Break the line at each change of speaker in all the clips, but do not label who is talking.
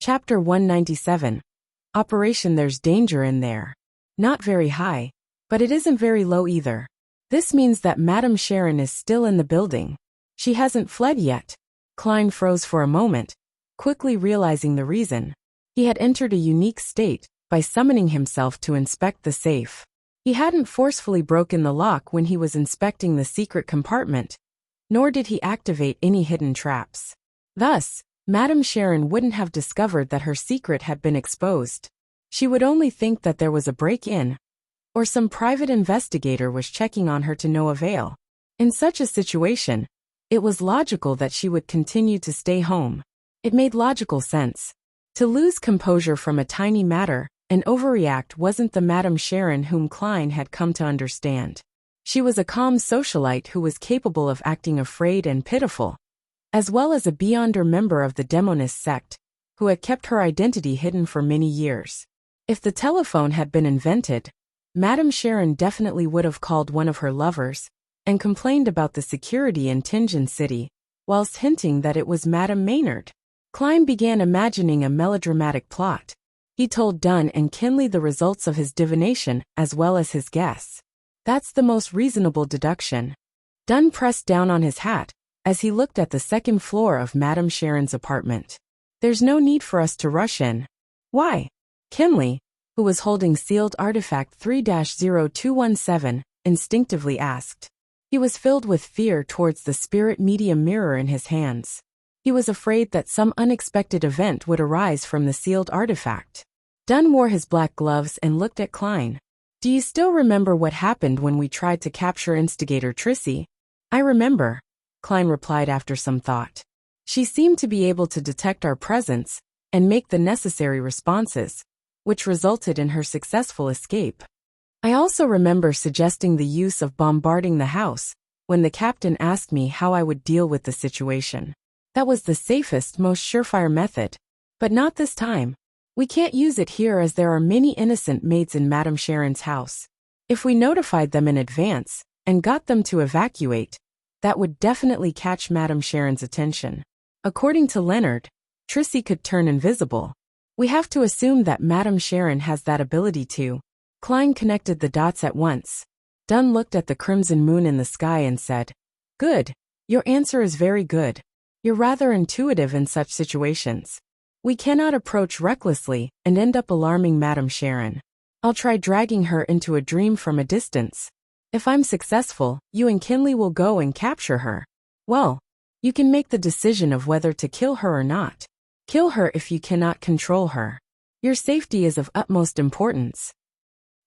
Chapter 197. Operation There's Danger in There. Not very high, but it isn't very low either. This means that Madame Sharon is still in the building. She hasn't fled yet. Klein froze for a moment, quickly realizing the reason. He had entered a unique state by summoning himself to inspect the safe. He hadn't forcefully broken the lock when he was inspecting the secret compartment, nor did he activate any hidden traps. Thus, Madame Sharon wouldn't have discovered that her secret had been exposed. She would only think that there was a break-in, or some private investigator was checking on her to no avail. In such a situation, it was logical that she would continue to stay home. It made logical sense. To lose composure from a tiny matter and overreact wasn't the Madame Sharon whom Klein had come to understand. She was a calm socialite who was capable of acting afraid and pitiful, as well as a Beyonder member of the Demonist sect, who had kept her identity hidden for many years. If the telephone had been invented, Madame Sharon definitely would have called one of her lovers and complained about the security in Tingen City, whilst hinting that it was Madame Maynard. Klein began imagining a melodramatic plot. He told Dunn and Kinley the results of his divination as well as his guess. That's the most reasonable deduction. Dunn pressed down on his hat as he looked at the second floor of Madame Sharon's apartment. There's no need for us to rush in. Why? Kinley, who was holding sealed artifact 3-0217, instinctively asked. He was filled with fear towards the spirit medium mirror in his hands. He was afraid that some unexpected event would arise from the sealed artifact. Dunn wore his black gloves and looked at Klein. Do you still remember what happened when we tried to capture instigator Trissy? I remember, Klein replied after some thought. She seemed to be able to detect our presence and make the necessary responses, which resulted in her successful escape. I also remember suggesting the use of bombarding the house when the captain asked me how I would deal with the situation. That was the safest, most surefire method. But not this time. We can't use it here as there are many innocent maids in Madame Sharon's house. If we notified them in advance and got them to evacuate, that would definitely catch Madame Sharon's attention. According to Leonard, Trissy could turn invisible. We have to assume that Madame Sharon has that ability too. Klein connected the dots at once. Dunn looked at the crimson moon in the sky and said, Good. Your answer is very good. You're rather intuitive in such situations. We cannot approach recklessly and end up alarming Madame Sharon. I'll try dragging her into a dream from a distance. If I'm successful, you and Kinley will go and capture her. Well, you can make the decision of whether to kill her or not. Kill her if you cannot control her. Your safety is of utmost importance.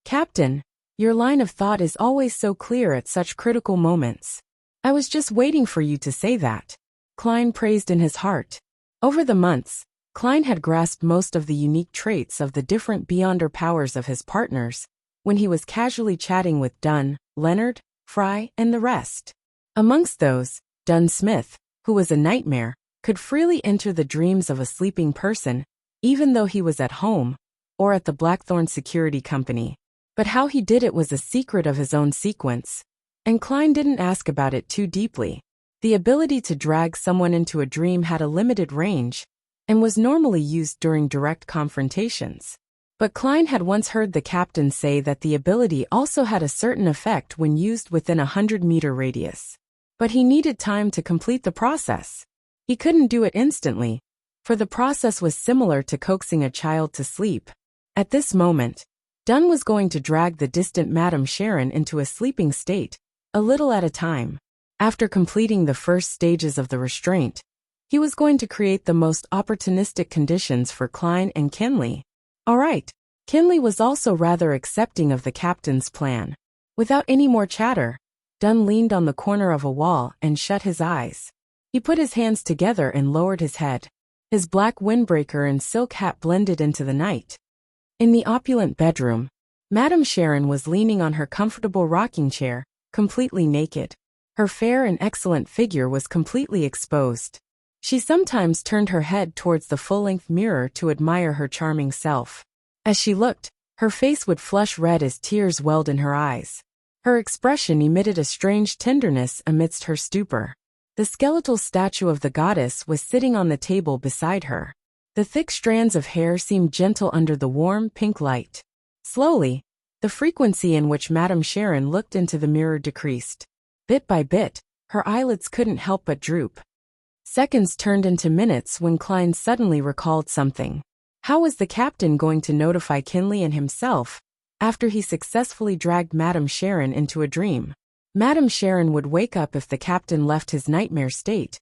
Captain, your line of thought is always so clear at such critical moments. I was just waiting for you to say that. Klein praised in his heart. Over the months, Klein had grasped most of the unique traits of the different Beyonder powers of his partners when he was casually chatting with Dunn, Leonard, Fry, and the rest. Amongst those, Dunn Smith, who was a nightmare, could freely enter the dreams of a sleeping person, even though he was at home or at the Blackthorn Security Company. But how he did it was a secret of his own sequence, and Klein didn't ask about it too deeply. The ability to drag someone into a dream had a limited range and was normally used during direct confrontations. But Klein had once heard the captain say that the ability also had a certain effect when used within a 100-meter radius. But he needed time to complete the process. He couldn't do it instantly, for the process was similar to coaxing a child to sleep. At this moment, Dunn was going to drag the distant Madame Sharon into a sleeping state, a little at a time. After completing the first stages of the restraint, he was going to create the most opportunistic conditions for Klein and Kinley. All right. Kinley was also rather accepting of the captain's plan. Without any more chatter, Dunn leaned on the corner of a wall and shut his eyes. He put his hands together and lowered his head. His black windbreaker and silk hat blended into the night. In the opulent bedroom, Madame Sharon was leaning on her comfortable rocking chair, completely naked. Her fair and excellent figure was completely exposed. She sometimes turned her head towards the full-length mirror to admire her charming self. As she looked, her face would flush red as tears welled in her eyes. Her expression emitted a strange tenderness amidst her stupor. The skeletal statue of the goddess was sitting on the table beside her. The thick strands of hair seemed gentle under the warm, pink light. Slowly, the frequency in which Madame Sharon looked into the mirror decreased. Bit by bit, her eyelids couldn't help but droop. Seconds turned into minutes when Klein suddenly recalled something. How was the captain going to notify Kinley and himself after he successfully dragged Madame Sharon into a dream? Madame Sharon would wake up if the captain left his nightmare state,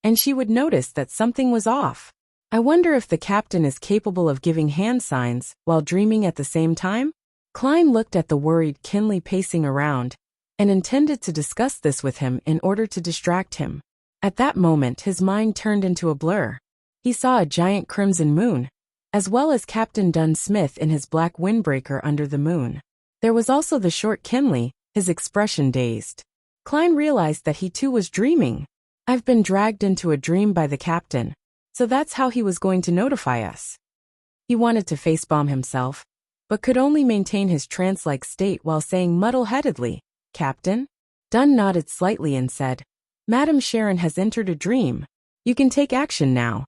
and she would notice that something was off. I wonder if the captain is capable of giving hand signs while dreaming at the same time? Klein looked at the worried Kinley pacing around and intended to discuss this with him in order to distract him. At that moment his mind turned into a blur. He saw a giant crimson moon, as well as Captain Dunn Smith in his black windbreaker under the moon. There was also the short Kinley, his expression dazed. Klein realized that he too was dreaming. I've been dragged into a dream by the captain, so that's how he was going to notify us. He wanted to facepalm himself, but could only maintain his trance-like state while saying muddle-headedly, "Captain?" Dunn nodded slightly and said, "Madame Sharon has entered a dream. You can take action now."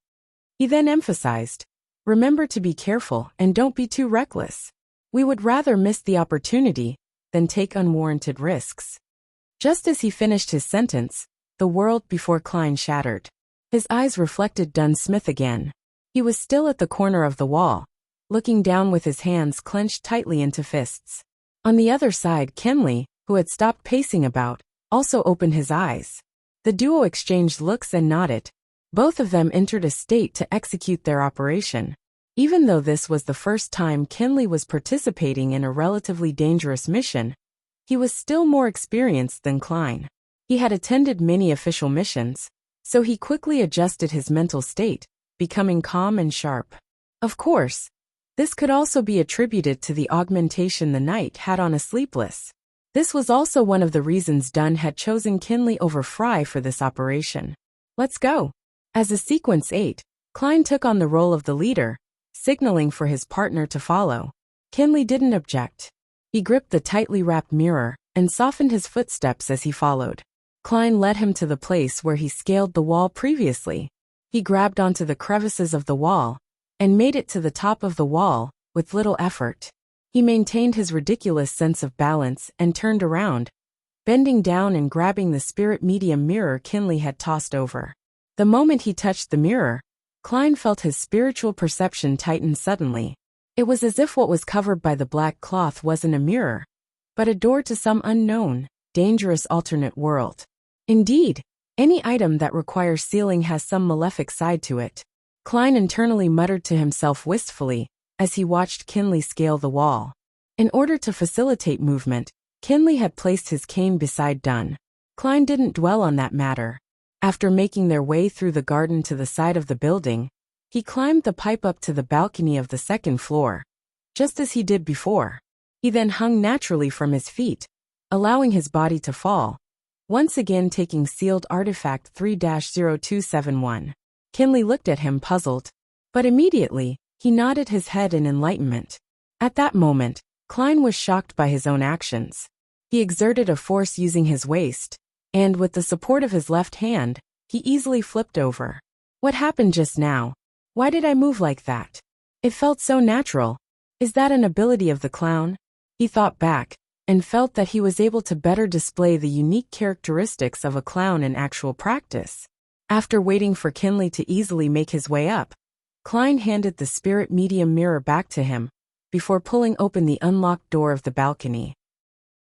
He then emphasized, "Remember to be careful and don't be too reckless. We would rather miss the opportunity than take unwarranted risks." Just as he finished his sentence, the world before Klein shattered. His eyes reflected Dunn Smith again. He was still at the corner of the wall, looking down with his hands clenched tightly into fists. On the other side, Kinley, who had stopped pacing about, also opened his eyes. The duo exchanged looks and nodded. Both of them entered a state to execute their operation. Even though this was the first time Kinley was participating in a relatively dangerous mission, he was still more experienced than Klein. He had attended many official missions, so he quickly adjusted his mental state, becoming calm and sharp. Of course, this could also be attributed to the augmentation the knight had on a sleepless. This was also one of the reasons Dunn had chosen Kinley over Fry for this operation. "Let's go." As a sequence 8, Klein took on the role of the leader, signaling for his partner to follow. Kinley didn't object. He gripped the tightly wrapped mirror and softened his footsteps as he followed. Klein led him to the place where he scaled the wall previously. He grabbed onto the crevices of the wall and made it to the top of the wall with little effort. He maintained his ridiculous sense of balance and turned around, bending down and grabbing the spirit medium mirror Kinley had tossed over. The moment he touched the mirror, Klein felt his spiritual perception tighten suddenly. It was as if what was covered by the black cloth wasn't a mirror, but a door to some unknown, dangerous alternate world. Indeed, any item that requires sealing has some malefic side to it. Klein internally muttered to himself wistfully as he watched Kinley scale the wall. In order to facilitate movement, Kinley had placed his cane beside Dunn. Klein didn't dwell on that matter. After making their way through the garden to the side of the building, he climbed the pipe up to the balcony of the second floor, just as he did before. He then hung naturally from his feet, allowing his body to fall, once again taking sealed artifact 3-0271. Kinley looked at him puzzled, but immediately, he nodded his head in enlightenment. At that moment, Klein was shocked by his own actions. He exerted a force using his waist, and with the support of his left hand, he easily flipped over. What happened just now? Why did I move like that? It felt so natural. Is that an ability of the clown? He thought back, and felt that he was able to better display the unique characteristics of a clown in actual practice. After waiting for Kinley to easily make his way up, Klein handed the spirit medium mirror back to him, before pulling open the unlocked door of the balcony.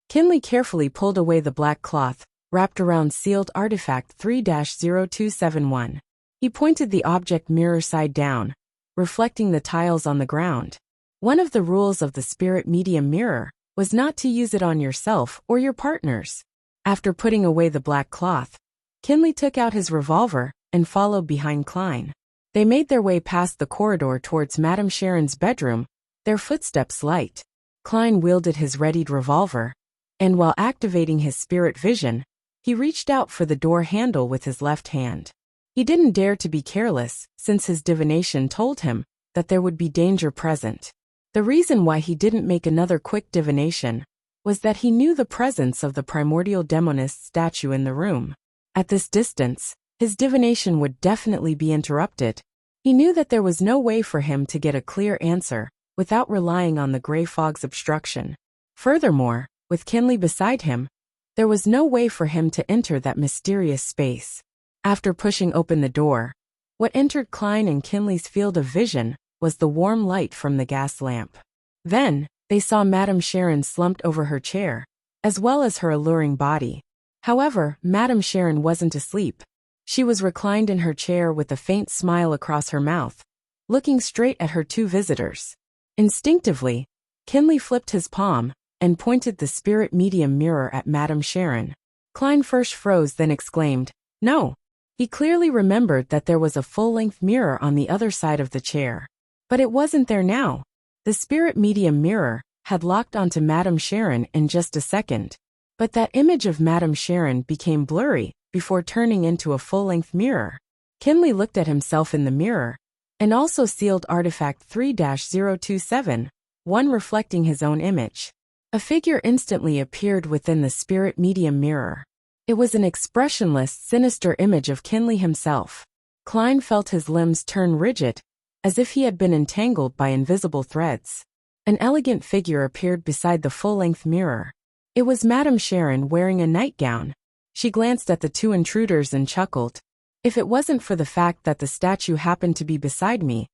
Kinley carefully pulled away the black cloth, wrapped around sealed artifact 3-0271. He pointed the object mirror side down, reflecting the tiles on the ground. One of the rules of the spirit medium mirror was not to use it on yourself or your partners. After putting away the black cloth, Kinley took out his revolver and followed behind Klein. They made their way past the corridor towards Madame Sharon's bedroom, their footsteps light. Klein wielded his readied revolver, and while activating his spirit vision, he reached out for the door handle with his left hand. He didn't dare to be careless, since his divination told him that there would be danger present. The reason why he didn't make another quick divination was that he knew the presence of the primordial demonist statue in the room. At this distance, his divination would definitely be interrupted, He knew that there was no way for him to get a clear answer without relying on the gray fog's obstruction. Furthermore, with Kinley beside him, there was no way for him to enter that mysterious space. After pushing open the door, what entered Klein and Kinley's field of vision was the warm light from the gas lamp. Then, they saw Madame Sharon slumped over her chair, as well as her alluring body. However, Madame Sharon wasn't asleep. She was reclined in her chair with a faint smile across her mouth, looking straight at her two visitors. Instinctively, Kinley flipped his palm and pointed the spirit medium mirror at Madame Sharon. Klein first froze, then exclaimed, "No!" He clearly remembered that there was a full-length mirror on the other side of the chair. But it wasn't there now. The spirit medium mirror had locked onto Madame Sharon in just a second. But that image of Madame Sharon became blurry before turning into a full-length mirror. Kinley looked at himself in the mirror, and also sealed artifact 3-027, one reflecting his own image. A figure instantly appeared within the spirit medium mirror. It was an expressionless, sinister image of Kinley himself. Klein felt his limbs turn rigid, as if he had been entangled by invisible threads. An elegant figure appeared beside the full-length mirror. It was Madame Sharon wearing a nightgown. She glanced at the two intruders and chuckled. "If it wasn't for the fact that the statue happened to be beside me,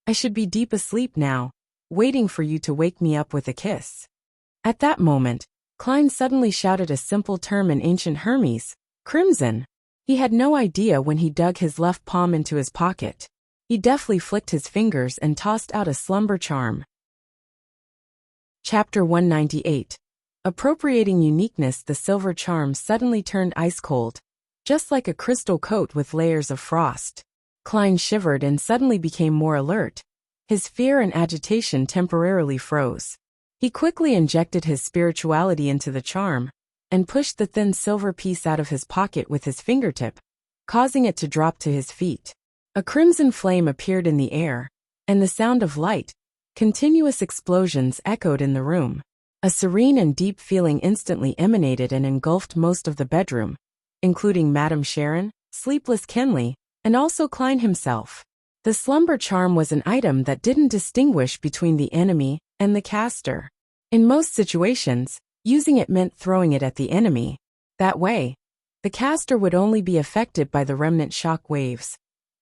I should be deep asleep now, waiting for you to wake me up with a kiss." At that moment, Klein suddenly shouted a simple term in ancient Hermes, "Crimson." He had no idea when he dug his left palm into his pocket. He deftly flicked his fingers and tossed out a slumber charm. Chapter 198. Appropriating uniqueness. The silver charm suddenly turned ice-cold, just like a crystal coat with layers of frost. Klein shivered and suddenly became more alert. His fear and agitation temporarily froze. He quickly injected his spirituality into the charm, and pushed the thin silver piece out of his pocket with his fingertip, causing it to drop to his feet. A crimson flame appeared in the air, and the sound of light, continuous explosions echoed in the room. A serene and deep feeling instantly emanated and engulfed most of the bedroom, including Madame Sharon, sleepless Kinley, and also Klein himself. The slumber charm was an item that didn't distinguish between the enemy and the caster. In most situations, using it meant throwing it at the enemy. That way, the caster would only be affected by the remnant shock waves,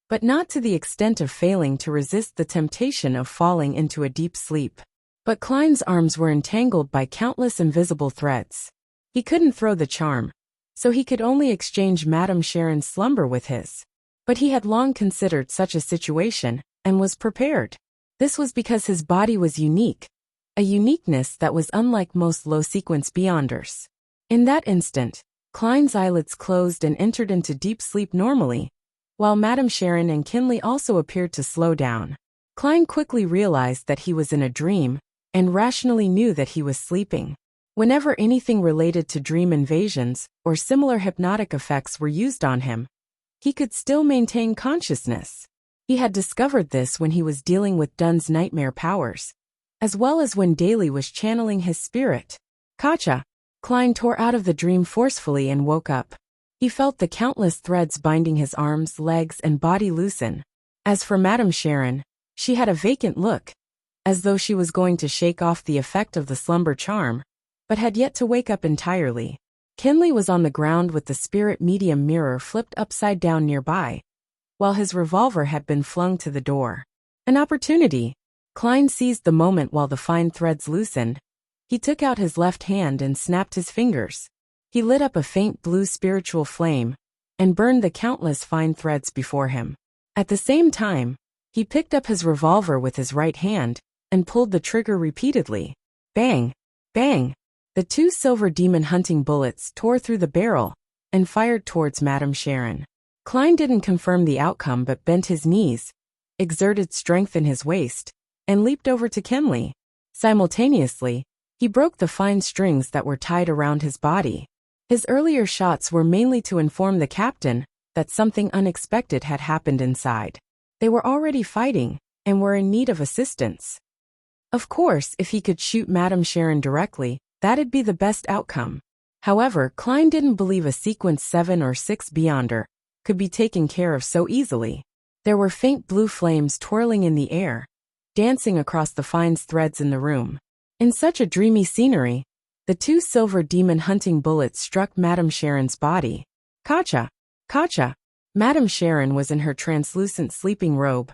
but not to the extent of failing to resist the temptation of falling into a deep sleep. But Klein's arms were entangled by countless invisible threads. He couldn't throw the charm, so he could only exchange Madame Sharon's slumber with his. But he had long considered such a situation, and was prepared. This was because his body was unique, a uniqueness that was unlike most low-sequence beyonders. In that instant, Klein's eyelids closed and entered into deep sleep normally, while Madame Sharon and Kinley also appeared to slow down. Klein quickly realized that he was in a dream, and rationally knew that he was sleeping. Whenever anything related to dream invasions or similar hypnotic effects were used on him, he could still maintain consciousness. He had discovered this when he was dealing with Dun's nightmare powers, as well as when Daly was channeling his spirit. Kacha! Klein tore out of the dream forcefully and woke up. He felt the countless threads binding his arms, legs, and body loosen. As for Madame Sharon, she had a vacant look, as though she was going to shake off the effect of the slumber charm, but had yet to wake up entirely. Kinley was on the ground with the spirit medium mirror flipped upside down nearby, while his revolver had been flung to the door. An opportunity. Klein seized the moment while the fine threads loosened. He took out his left hand and snapped his fingers. He lit up a faint blue spiritual flame, and burned the countless fine threads before him. At the same time, he picked up his revolver with his right hand, and pulled the trigger repeatedly. Bang! Bang! The two silver demon hunting bullets tore through the barrel, and fired towards Madame Sharon. Klein didn't confirm the outcome but bent his knees, exerted strength in his waist, and leaped over to Kinley. Simultaneously, he broke the fine strings that were tied around his body. His earlier shots were mainly to inform the captain that something unexpected had happened inside. They were already fighting, and were in need of assistance. Of course, if he could shoot Madame Sharon directly, that'd be the best outcome. However, Klein didn't believe a sequence 7 or 6 Beyonder could be taken care of so easily. There were faint blue flames twirling in the air, dancing across the fine threads in the room. In such a dreamy scenery, the two silver demon hunting bullets struck Madame Sharon's body. Kacha! Kacha! Madame Sharon was in her translucent sleeping robe,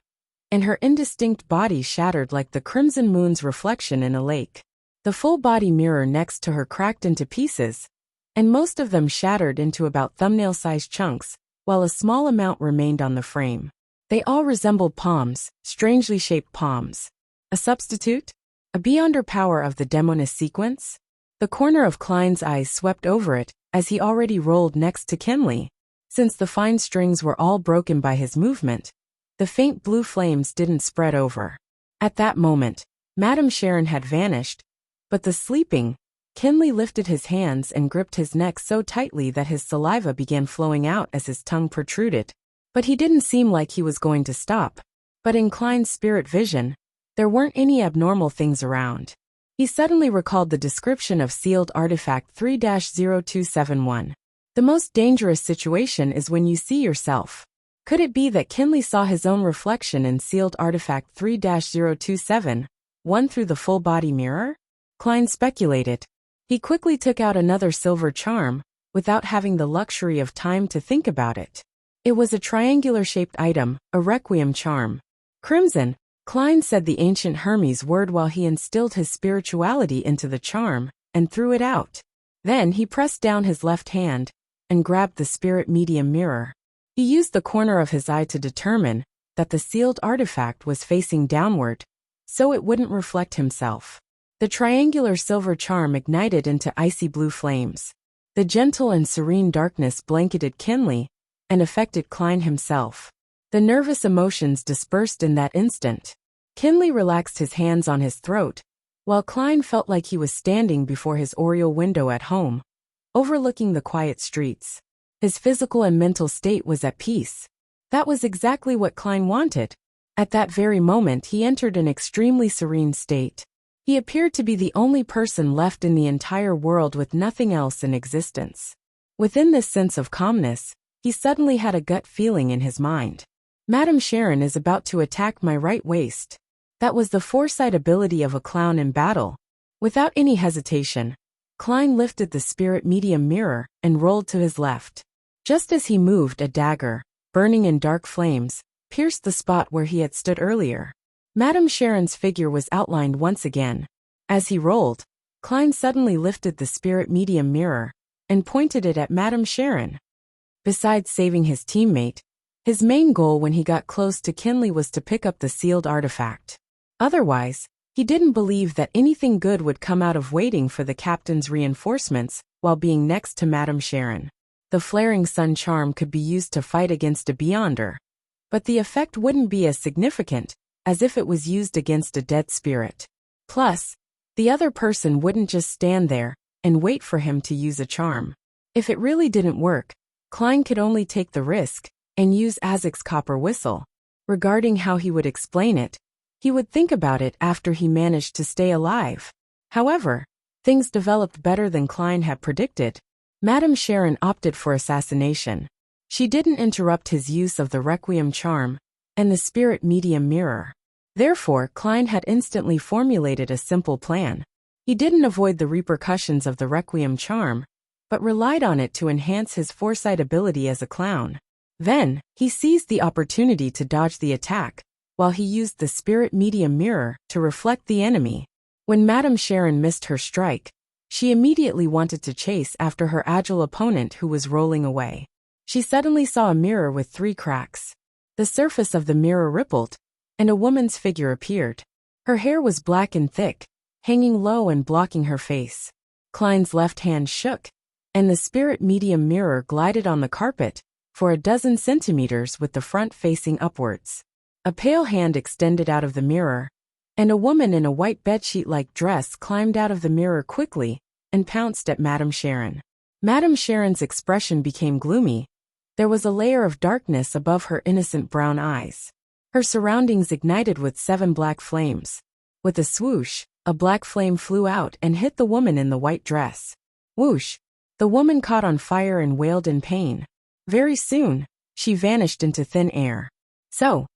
and her indistinct body shattered like the crimson moon's reflection in a lake. The full-body mirror next to her cracked into pieces, and most of them shattered into about thumbnail-sized chunks, while a small amount remained on the frame. They all resembled palms, strangely shaped palms. A substitute? A beyonder power of the demoness sequence? The corner of Klein's eyes swept over it, as he already rolled next to Kinley. Since the fine strings were all broken by his movement, the faint blue flames didn't spread over. At that moment, Madame Sharon had vanished, but the sleeping, Kinley lifted his hands and gripped his neck so tightly that his saliva began flowing out as his tongue protruded. But he didn't seem like he was going to stop. But in Klein's spirit vision, there weren't any abnormal things around. He suddenly recalled the description of sealed artifact 3-0271. The most dangerous situation is when you see yourself. Could it be that Kinley saw his own reflection in sealed artifact 3-027, one through the full-body mirror? Klein speculated. He quickly took out another silver charm, without having the luxury of time to think about it. It was a triangular-shaped item, a requiem charm. Crimson, Klein said the ancient Hermes word while he instilled his spirituality into the charm, and threw it out. Then he pressed down his left hand, and grabbed the spirit medium mirror. He used the corner of his eye to determine that the sealed artifact was facing downward, so it wouldn't reflect himself. The triangular silver charm ignited into icy blue flames. The gentle and serene darkness blanketed Kinley, and affected Klein himself. The nervous emotions dispersed in that instant. Kinley relaxed his hands on his throat, while Klein felt like he was standing before his oriel window at home, overlooking the quiet streets. His physical and mental state was at peace. That was exactly what Klein wanted. At that very moment he entered an extremely serene state. He appeared to be the only person left in the entire world with nothing else in existence. Within this sense of calmness, he suddenly had a gut feeling in his mind. Madame Sharon is about to attack my right waist. That was the foresight ability of a clown in battle. Without any hesitation, Klein lifted the spirit medium mirror and rolled to his left. Just as he moved, a dagger, burning in dark flames, pierced the spot where he had stood earlier. Madame Sharon's figure was outlined once again. As he rolled, Klein suddenly lifted the spirit medium mirror and pointed it at Madame Sharon. Besides saving his teammate, his main goal when he got close to Kinley was to pick up the sealed artifact. Otherwise, he didn't believe that anything good would come out of waiting for the captain's reinforcements while being next to Madame Sharon. The flaring sun charm could be used to fight against a beyonder, but the effect wouldn't be as significant as if it was used against a dead spirit. Plus, the other person wouldn't just stand there and wait for him to use a charm. If it really didn't work, Klein could only take the risk and use Azek's copper whistle. Regarding how he would explain it, he would think about it after he managed to stay alive. However, things developed better than Klein had predicted. Madame Sharon opted for assassination. She didn't interrupt his use of the requiem charm and the spirit medium mirror. Therefore, Klein had instantly formulated a simple plan. He didn't avoid the repercussions of the requiem charm, but relied on it to enhance his foresight ability as a clown. Then, he seized the opportunity to dodge the attack, while he used the spirit medium mirror to reflect the enemy. When Madame Sharon missed her strike, she immediately wanted to chase after her agile opponent who was rolling away. She suddenly saw a mirror with 3 cracks. The surface of the mirror rippled, and a woman's figure appeared. Her hair was black and thick, hanging low and blocking her face. Klein's left hand shook, and the spirit medium mirror glided on the carpet for a dozen centimeters with the front facing upwards. A pale hand extended out of the mirror, and a woman in a white bedsheet-like dress climbed out of the mirror quickly and pounced at Madame Sharon. Madame Sharon's expression became gloomy. There was a layer of darkness above her innocent brown eyes. Her surroundings ignited with 7 black flames. With a swoosh, a black flame flew out and hit the woman in the white dress. Whoosh! The woman caught on fire and wailed in pain. Very soon, she vanished into thin air. So.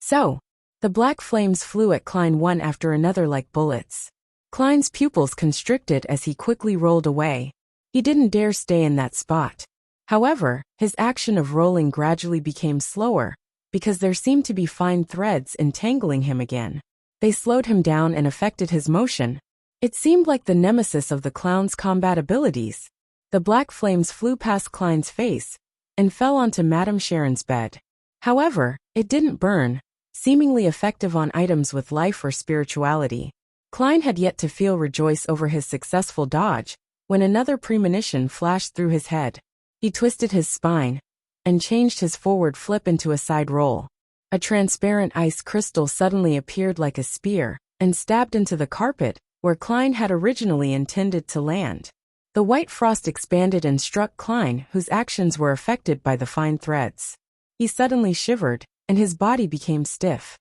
So. The black flames flew at Klein one after another like bullets. Klein's pupils constricted as he quickly rolled away. He didn't dare stay in that spot. However, his action of rolling gradually became slower, because there seemed to be fine threads entangling him again. They slowed him down and affected his motion. It seemed like the nemesis of the clown's combat abilities. The black flames flew past Klein's face and fell onto Madame Sharon's bed. However, it didn't burn, seemingly effective on items with life or spirituality. Klein had yet to feel rejoice over his successful dodge, when another premonition flashed through his head. He twisted his spine and changed his forward flip into a side roll. A transparent ice crystal suddenly appeared like a spear and stabbed into the carpet where Klein had originally intended to land. The white frost expanded and struck Klein, whose actions were affected by the fine threads. He suddenly shivered, and his body became stiff.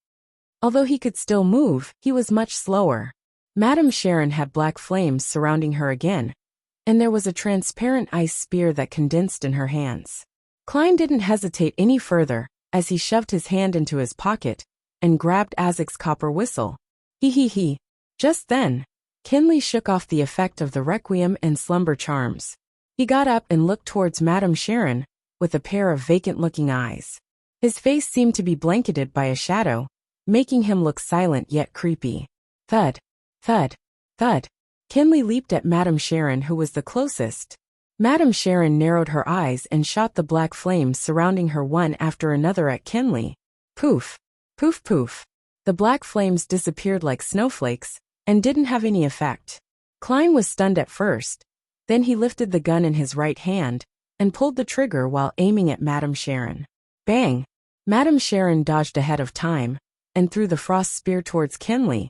Although he could still move, he was much slower. Madame Sharon had black flames surrounding her again, and there was a transparent ice spear that condensed in her hands. Klein didn't hesitate any further, as he shoved his hand into his pocket and grabbed Azek's copper whistle. He. Just then, Kinley shook off the effect of the requiem and slumber charms. He got up and looked towards Madame Sharon, with a pair of vacant-looking eyes. His face seemed to be blanketed by a shadow, making him look silent yet creepy. Thud. Thud. Thud. Kinley leaped at Madame Sharon, who was the closest. Madame Sharon narrowed her eyes and shot the black flames surrounding her one after another at Kinley. Poof. Poof poof. The black flames disappeared like snowflakes, and didn't have any effect. Klein was stunned at first, then he lifted the gun in his right hand and pulled the trigger while aiming at Madame Sharon. Bang! Madame Sharon dodged ahead of time and threw the frost spear towards Kinley,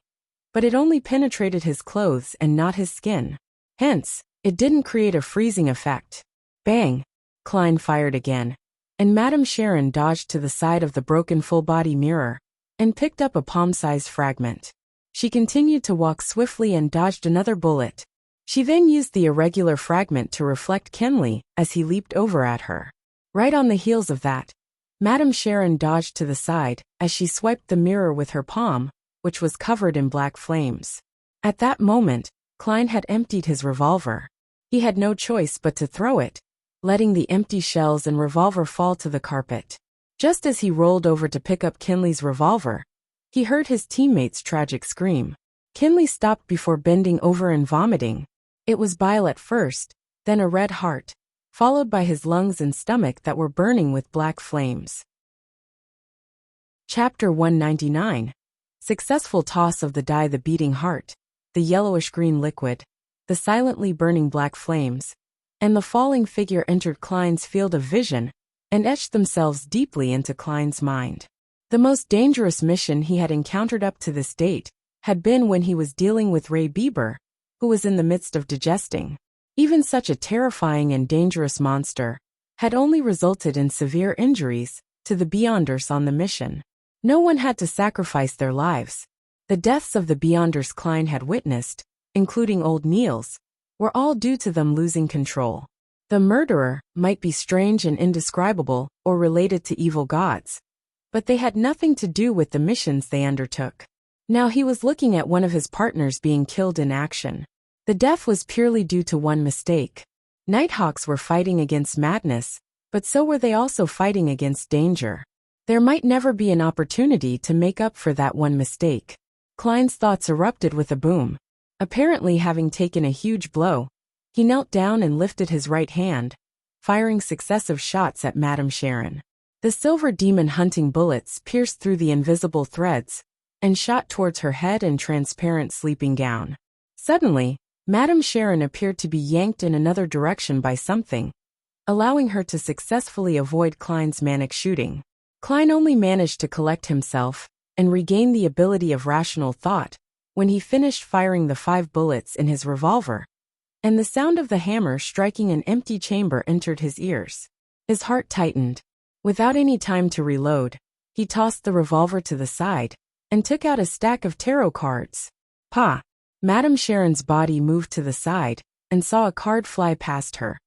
but it only penetrated his clothes and not his skin. Hence, it didn't create a freezing effect. Bang! Klein fired again, and Madame Sharon dodged to the side of the broken full-body mirror and picked up a palm-sized fragment. She continued to walk swiftly and dodged another bullet. She then used the irregular fragment to reflect Kinley as he leaped over at her. Right on the heels of that, Madame Sharon dodged to the side as she swiped the mirror with her palm, which was covered in black flames. At that moment, Klein had emptied his revolver. He had no choice but to throw it, letting the empty shells and revolver fall to the carpet. Just as he rolled over to pick up Kinley's revolver, he heard his teammate's tragic scream. Kinley stopped before bending over and vomiting. It was bile at first, then a red heart, followed by his lungs and stomach that were burning with black flames. Chapter 199. Successful toss of the die. The beating heart, the yellowish-green liquid, the silently burning black flames, and the falling figure entered Klein's field of vision and etched themselves deeply into Klein's mind. The most dangerous mission he had encountered up to this date had been when he was dealing with Ray Bieber, who was in the midst of digesting. Even such a terrifying and dangerous monster had only resulted in severe injuries to the Beyonders on the mission. No one had to sacrifice their lives. The deaths of the Beyonders Klein had witnessed, including old Niels, were all due to them losing control. The murderer might be strange and indescribable or related to evil gods, but they had nothing to do with the missions they undertook. Now he was looking at one of his partners being killed in action. The death was purely due to one mistake. Nighthawks were fighting against madness, but so were they also fighting against danger. There might never be an opportunity to make up for that one mistake. Klein's thoughts erupted with a boom. Apparently having taken a huge blow, he knelt down and lifted his right hand, firing successive shots at Madame Sharon. The silver demon hunting bullets pierced through the invisible threads and shot towards her head and transparent sleeping gown. Suddenly, Madame Sharon appeared to be yanked in another direction by something, allowing her to successfully avoid Klein's manic shooting. Klein only managed to collect himself and regain the ability of rational thought when he finished firing the 5 bullets in his revolver, and the sound of the hammer striking an empty chamber entered his ears. His heart tightened. Without any time to reload, he tossed the revolver to the side and took out a stack of tarot cards. Pa! Madame Sharon's body moved to the side and saw a card fly past her,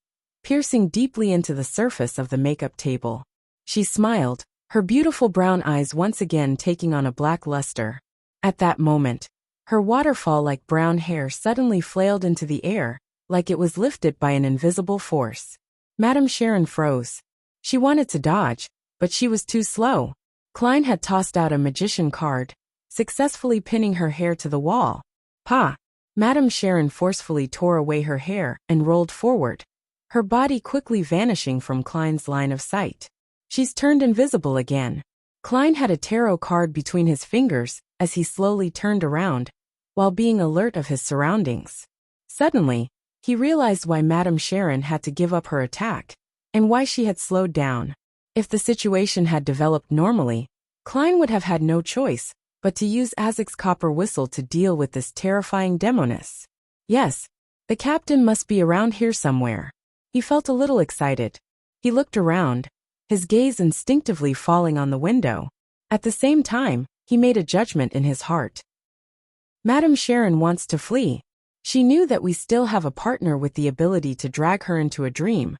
piercing deeply into the surface of the makeup table. She smiled, her beautiful brown eyes once again taking on a black luster. At that moment, her waterfall-like brown hair suddenly flailed into the air, like it was lifted by an invisible force. Madame Sharon froze. She wanted to dodge, but she was too slow. Klein had tossed out a magician card, successfully pinning her hair to the wall. Pa! Madame Sharon forcefully tore away her hair and rolled forward, her body quickly vanishing from Klein's line of sight. She's turned invisible again. Klein had a tarot card between his fingers as he slowly turned around, while being alert of his surroundings. Suddenly, he realized why Madame Sharon had to give up her attack, and why she had slowed down. If the situation had developed normally, Klein would have had no choice but to use Azek's copper whistle to deal with this terrifying demoness. Yes, the captain must be around here somewhere. He felt a little excited. He looked around, his gaze instinctively falling on the window. At the same time, he made a judgment in his heart. Madame Sharon wants to flee. She knew that we still have a partner with the ability to drag her into a dream,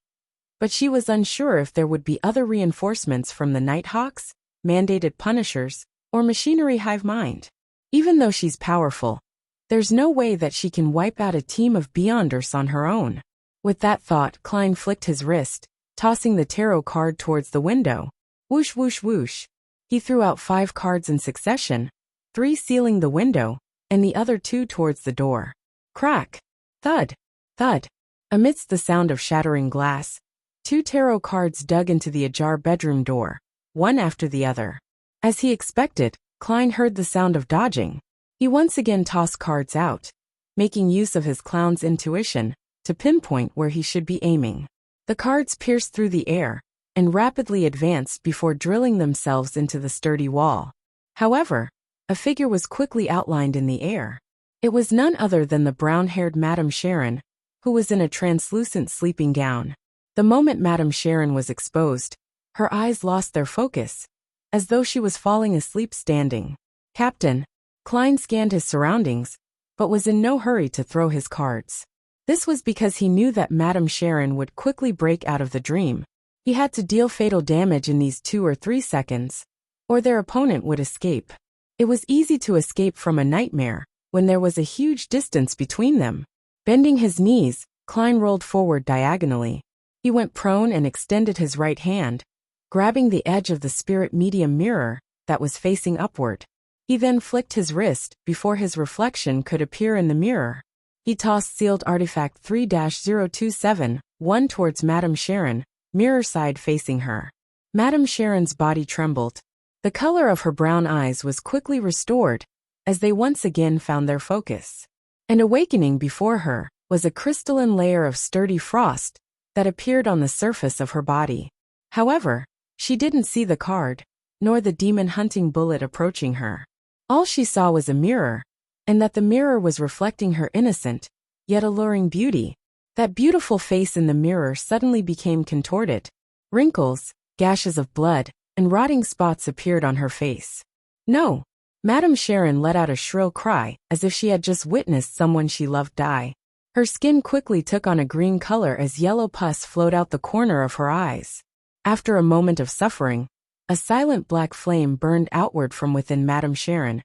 but she was unsure if there would be other reinforcements from the Nighthawks, mandated punishers, or machinery hive mind. Even though she's powerful, there's no way that she can wipe out a team of Beyonders on her own. With that thought, Klein flicked his wrist, tossing the tarot card towards the window. Whoosh whoosh whoosh. He threw out 5 cards in succession, 3 sealing the window, and the other 2 towards the door. Crack! Thud! Thud! Amidst the sound of shattering glass, 2 tarot cards dug into the ajar bedroom door, one after the other. As he expected, Klein heard the sound of dodging. He once again tossed cards out, making use of his clown's intuition to pinpoint where he should be aiming. The cards pierced through the air and rapidly advanced before drilling themselves into the sturdy wall. However, a figure was quickly outlined in the air. It was none other than the brown-haired Madame Sharon, who was in a translucent sleeping gown. The moment Madame Sharon was exposed, her eyes lost their focus, as though she was falling asleep standing. Captain, Klein scanned his surroundings, but was in no hurry to throw his cards. This was because he knew that Madame Sharon would quickly break out of the dream. He had to deal fatal damage in these 2 or 3 seconds, or their opponent would escape. It was easy to escape from a nightmare when there was a huge distance between them. Bending his knees, Klein rolled forward diagonally. He went prone and extended his right hand, grabbing the edge of the spirit medium mirror that was facing upward. He then flicked his wrist before his reflection could appear in the mirror. He tossed sealed artifact 3-027, one towards Madame Sharon, mirror side facing her. Madame Sharon's body trembled. The color of her brown eyes was quickly restored as they once again found their focus. And awakening before her was a crystalline layer of sturdy frost that appeared on the surface of her body. However, she didn't see the card, nor the demon-hunting bullet approaching her. All she saw was a mirror, and that the mirror was reflecting her innocent, yet alluring beauty. That beautiful face in the mirror suddenly became contorted. Wrinkles, gashes of blood, and rotting spots appeared on her face. No! Madame Sharon let out a shrill cry, as if she had just witnessed someone she loved die. Her skin quickly took on a green color as yellow pus flowed out the corner of her eyes. After a moment of suffering, a silent black flame burned outward from within Madame Sharon,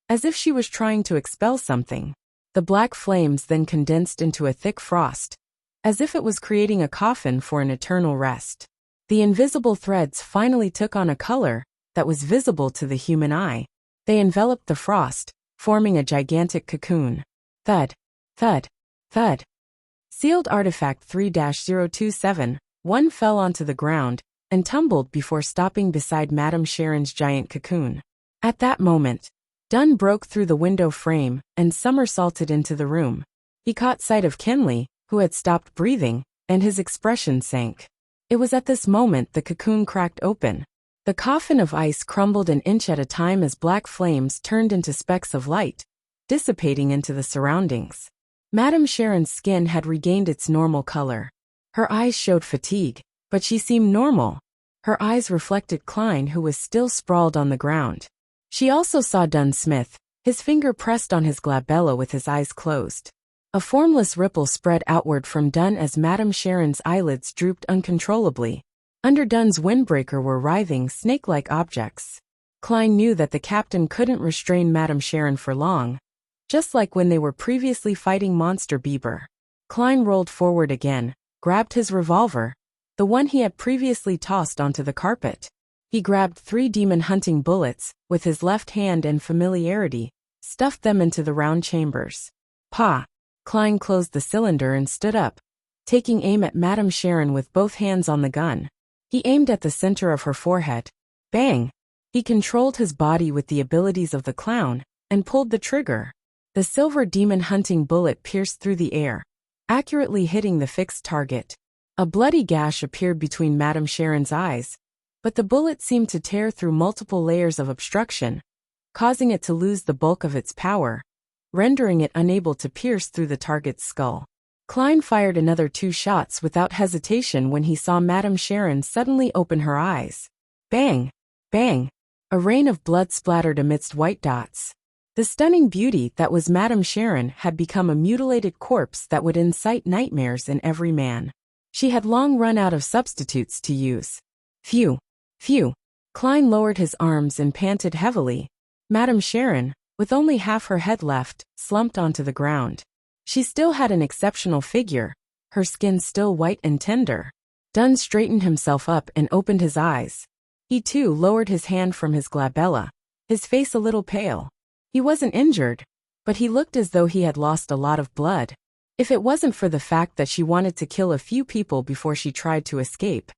as if she was trying to expel something. The black flames then condensed into a thick frost, as if it was creating a coffin for an eternal rest. The invisible threads finally took on a color that was visible to the human eye. They enveloped the frost, forming a gigantic cocoon. Thud, thud, thud. Sealed artifact 3-027, one fell onto the ground and tumbled before stopping beside Madame Sharon's giant cocoon. At that moment, Dunn broke through the window frame and somersaulted into the room. He caught sight of Kenley, who had stopped breathing, and his expression sank. It was at this moment the cocoon cracked open. The coffin of ice crumbled an inch at a time as black flames turned into specks of light, dissipating into the surroundings. Madame Sharon's skin had regained its normal color. Her eyes showed fatigue, but she seemed normal. Her eyes reflected Klein, who was still sprawled on the ground. She also saw Dunn Smith, his finger pressed on his glabella with his eyes closed. A formless ripple spread outward from Dunn as Madame Sharon's eyelids drooped uncontrollably. Under Dunn's windbreaker were writhing, snake-like objects. Klein knew that the captain couldn't restrain Madame Sharon for long, just like when they were previously fighting Monster Bieber. Klein rolled forward again, grabbed his revolver, the one he had previously tossed onto the carpet. He grabbed 3 demon-hunting bullets with his left hand and familiarity, stuffed them into the round chambers. Pa! Klein closed the cylinder and stood up, taking aim at Madame Sharon with both hands on the gun. He aimed at the center of her forehead. Bang! He controlled his body with the abilities of the clown, and pulled the trigger. The silver demon-hunting bullet pierced through the air, accurately hitting the fixed target. A bloody gash appeared between Madame Sharon's eyes, but the bullet seemed to tear through multiple layers of obstruction, causing it to lose the bulk of its power, rendering it unable to pierce through the target's skull. Klein fired another 2 shots without hesitation when he saw Madame Sharon suddenly open her eyes. Bang! Bang! A rain of blood splattered amidst white dots. The stunning beauty that was Madame Sharon had become a mutilated corpse that would incite nightmares in every man. She had long run out of substitutes to use. Phew! Phew! Klein lowered his arms and panted heavily. Madame Sharon, with only half her head left, slumped onto the ground. She still had an exceptional figure, her skin still white and tender. Dunn straightened himself up and opened his eyes. He too lowered his hand from his glabella, his face a little pale. He wasn't injured, but he looked as though he had lost a lot of blood. If it wasn't for the fact that she wanted to kill a few people before she tried to escape.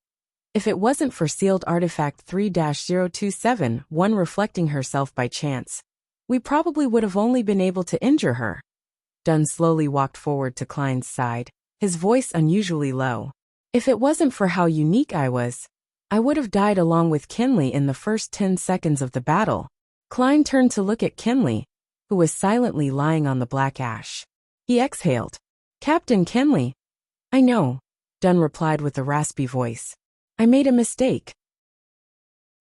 If it wasn't for sealed artifact 3-027, one reflecting herself by chance, we probably would have only been able to injure her. Dunn slowly walked forward to Klein's side, his voice unusually low. If it wasn't for how unique I was, I would have died along with Kinley in the first 10 seconds of the battle. Klein turned to look at Kinley, who was silently lying on the black ash. He exhaled. Captain Kinley. I know, Dunn replied with a raspy voice. I made a mistake.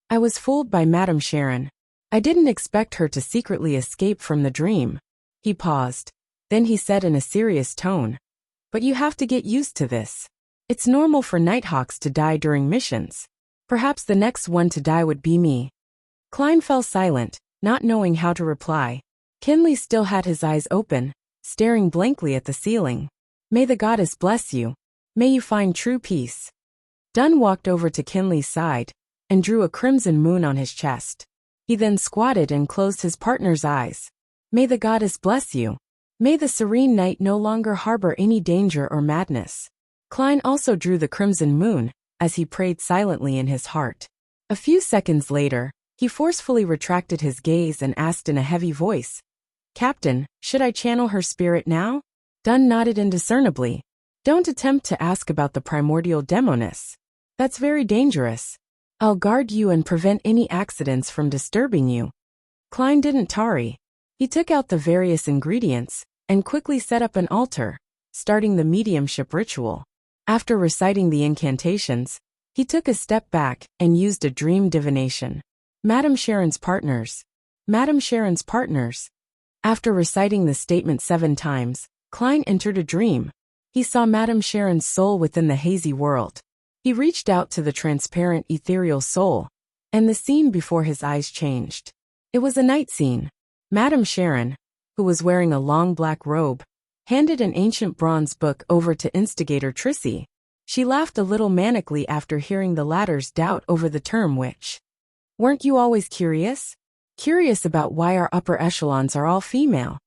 I was fooled by Madame Sharon. I didn't expect her to secretly escape from the dream. He paused. Then he said in a serious tone. But you have to get used to this. It's normal for Nighthawks to die during missions. Perhaps the next one to die would be me. Klein fell silent, not knowing how to reply. Kinley still had his eyes open, staring blankly at the ceiling. May the goddess bless you. May you find true peace. Dunn walked over to Kinley's side, and drew a crimson moon on his chest. He then squatted and closed his partner's eyes. May the goddess bless you. May the serene night no longer harbor any danger or madness. Klein also drew the crimson moon, as he prayed silently in his heart. A few seconds later, he forcefully retracted his gaze and asked in a heavy voice, Captain, should I channel her spirit now? Dunn nodded indiscernibly. Don't attempt to ask about the primordial demoness. That's very dangerous. I'll guard you and prevent any accidents from disturbing you. Klein didn't tarry. He took out the various ingredients, and quickly set up an altar, starting the mediumship ritual. After reciting the incantations, he took a step back and used a dream divination. Madame Sharon's partners. Madame Sharon's partners. After reciting the statement 7 times, Klein entered a dream. He saw Madame Sharon's soul within the hazy world. He reached out to the transparent ethereal soul, and the scene before his eyes changed. It was a night scene. Madame Sharon, who was wearing a long black robe, handed an ancient bronze book over to instigator Trissy. She laughed a little manically after hearing the latter's doubt over the term witch. Weren't you always curious? Curious about why our upper echelons are all female?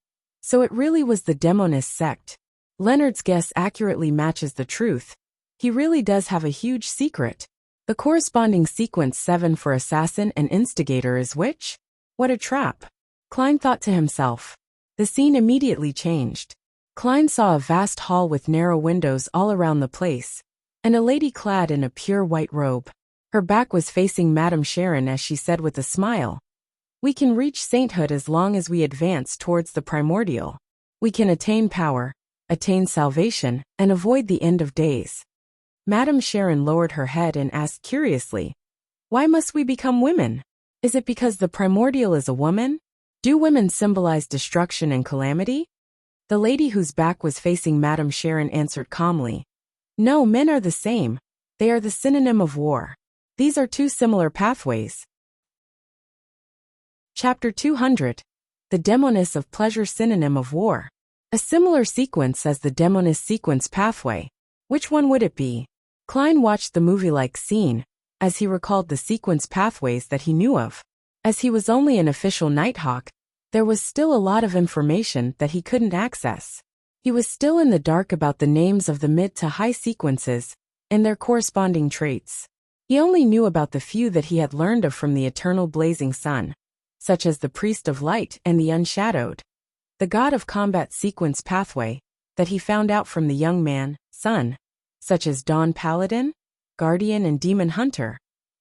So it really was the demonist sect. Leonard's guess accurately matches the truth. He really does have a huge secret. The corresponding sequence 7 for assassin and instigator is witch? What a trap. Klein thought to himself. The scene immediately changed. Klein saw a vast hall with narrow windows all around the place, and a lady clad in a pure white robe. Her back was facing Madame Sharon as she said with a smile, We can reach sainthood as long as we advance towards the primordial. We can attain power, attain salvation, and avoid the end of days. Madame Sharon lowered her head and asked curiously, Why must we become women? Is it because the primordial is a woman? Do women symbolize destruction and calamity? The lady whose back was facing Madame Sharon answered calmly, No, men are the same. They are the synonym of war. These are two similar pathways. Chapter 200. The demoness of pleasure synonym of war. A similar sequence as the demoness sequence pathway. Which one would it be? Klein watched the movie-like scene, as he recalled the sequence pathways that he knew of. As he was only an official Nighthawk, there was still a lot of information that he couldn't access. He was still in the dark about the names of the mid to high sequences and their corresponding traits. He only knew about the few that he had learned of from the eternal blazing sun, such as the Priest of Light and the Unshadowed. The God of Combat sequence pathway, that he found out from the young man, Sun, such as Dawn Paladin, Guardian and Demon Hunter,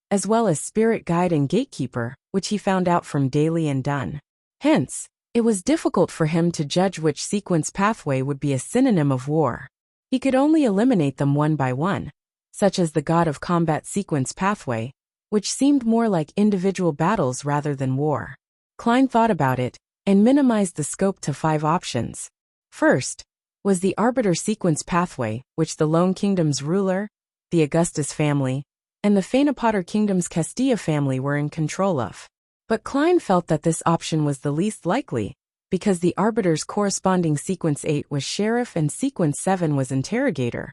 as well as Spirit Guide and Gatekeeper, which he found out from Daly and Dunn. Hence, it was difficult for him to judge which sequence pathway would be a synonym of war. He could only eliminate them one by one, such as the God of Combat sequence pathway, which seemed more like individual battles rather than war. Klein thought about it, and minimized the scope to 5 options. First, was the Arbiter sequence pathway, which the Lone Kingdom's ruler, the Augustus family, and the Phaenopotter Kingdom's Castilla family were in control of. But Klein felt that this option was the least likely, because the Arbiter's corresponding sequence 8 was Sheriff and sequence 7 was Interrogator,